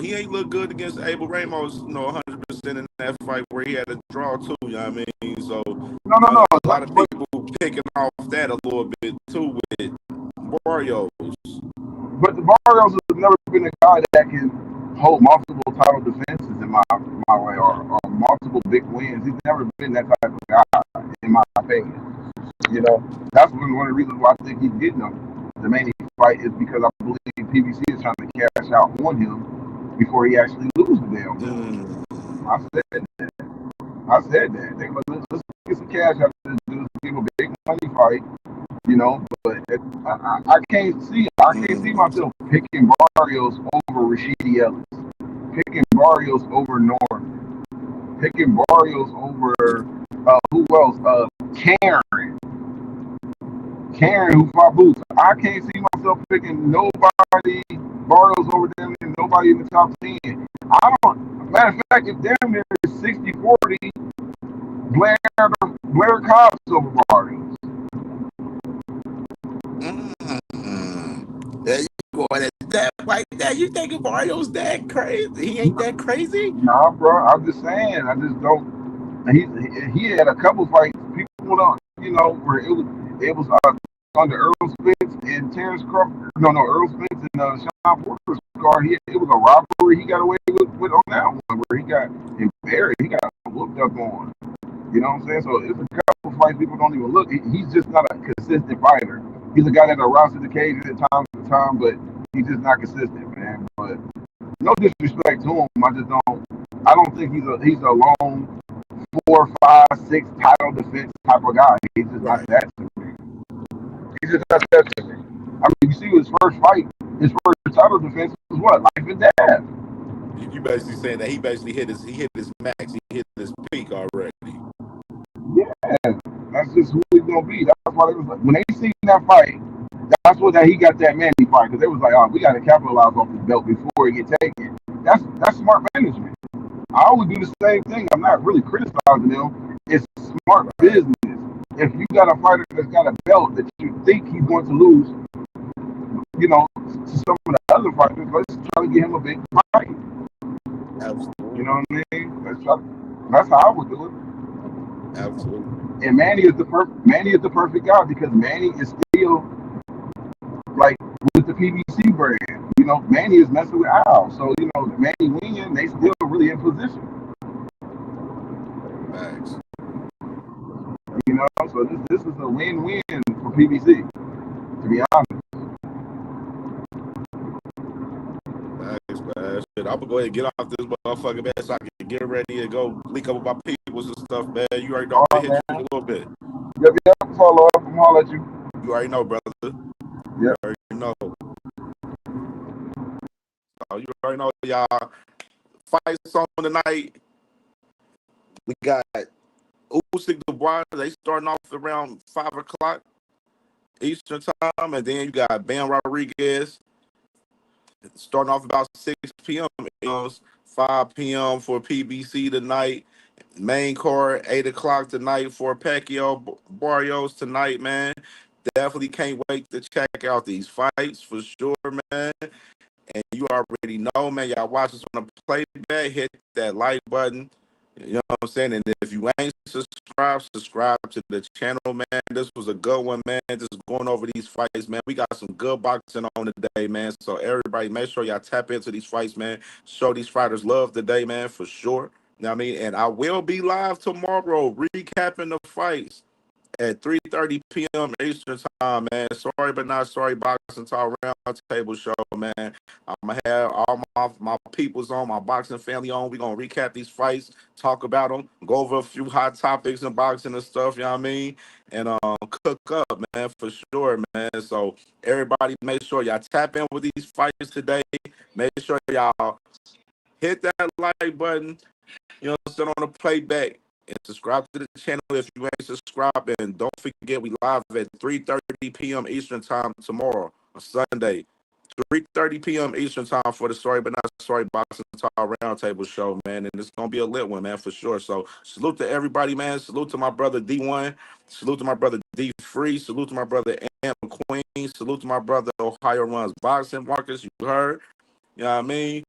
he ain't look good against Abel Ramos, 100% in that fight where he had a draw too, you know what I mean? So, No. a lot of people picking off that a little bit too with Barrios. But the Barrios has never been a guy that can hold multiple title defenses in my way or multiple big wins. He's never been that type of guy, in my opinion. That's one of the reasons why I think he's getting them. The main fight is because I believe PBC is trying to cash out on him before he actually loses the damn belt. I said that. They let's get some cash out of this dude, give him a big money fight. But I can't see myself picking Barrios over Rashidi Ellis, picking Barrios over Norton, picking Barrios over who else? Karen who fought Boots. I can't see myself picking nobody Barrios over them and nobody in the top 10. I don't. Matter of fact, if damn near 60-40, Blair Cobbs over Barrios. There you go. That right there. You think Barrios that crazy? He ain't that crazy? Nah, bro. I'm just saying. I just don't. He had a couple fights. People don't, where it was under Errol Spence and Terrence Crawford. No, Errol Spence and Sean Porter's car. It was a robbery. He got away with on that one where he got embarrassed. He got whooped up on. You know what I'm saying? So it's a couple fights people don't even look. He's just not a consistent fighter. He's a guy that arrives to the cage at time to time, but he's just not consistent, man. But no disrespect to him, I don't think he's a long 4, 5, 6 title defense type of guy. He's just not that to me. He's just not that to me. I mean, you see his first fight, his first title defense was what, life and death. You basically saying that he basically hit his max, he hit his peak already. Yeah, that's just who he's gonna be. That's why they was like, when they seen that fight, that's what he got that Manny fight because they was like, oh, we got to capitalize off this belt before he get taken. That's smart management. I always do the same thing. I'm not really criticizing them. It's smart business. If you got a fighter that's got a belt that you think he's going to lose, to some of the other fighters, let's try to get him a big fight. Absolutely. You know what I mean? That's how I would do it. Absolutely. And Manny is the perfect guy because Manny is still like with the PBC brand. Manny is messing with Al. So, Manny winning, they still really in position. Thanks. So this is a win-win for PBC, to be honest. Thanks, man. Shit, I'm gonna go ahead and get off this motherfucker, man, so I can get ready and go link up with my peoples and stuff, man. You already know I'm gonna hit you in a little bit. Yep, follow up. I'm holler at you. You already know, brother. Yep. You already know. You already know, y'all. Fights on tonight. We got Usyk, Dubois. They starting off around 5 o'clock Eastern time, and then you got Ben Rodriguez starting off about 6 p.m. It was 5 p.m. for PBC tonight. Main card 8 o'clock tonight for Pacquiao Barrios tonight, man. definitely can't wait to check out these fights for sure, man. And you already know, man, y'all watch us on the playback, hit that like button. You know what I'm saying? And if you ain't subscribe to the channel, man. This was a good one, man. Just going over these fights, man. We got some good boxing on today, man. So everybody, make sure y'all tap into these fights, man. Show these fighters love today, man, for sure. You know what I mean? And I will be live tomorrow recapping the fights at 3:30 p.m. Eastern time, man. Sorry but not sorry, Boxing Talk Roundtable show, man. I'm gonna have all my peoples on, my boxing family on. We're gonna recap these fights, talk about them, go over a few hot topics in boxing and stuff, you know what I mean? And cook up, man, for sure, man. So everybody make sure y'all tap in with these fights today. Make sure y'all hit that like button, you know, sit on the playback and subscribe to the channel if you ain't subscribed. And don't forget, we live at 3:30 p.m. Eastern time tomorrow, on Sunday. 3:30 p.m. Eastern time for the Sorry But Not Sorry Boxing Talk Roundtable show, man. And it's going to be a lit one, man, for sure. So salute to everybody, man. Salute to my brother D1. Salute to my brother D Free. Salute to my brother Am Queen. Salute to my brother Ohio Runs Boxing. Marcus, you heard. You know what I mean?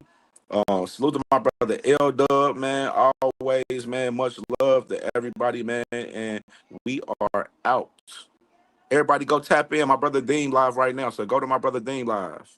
Salute to my brother L Dub, man. Always, man. Much love to everybody, man. And we are out. Everybody go tap in. My brother Dean live right now. So go to my brother Dean live.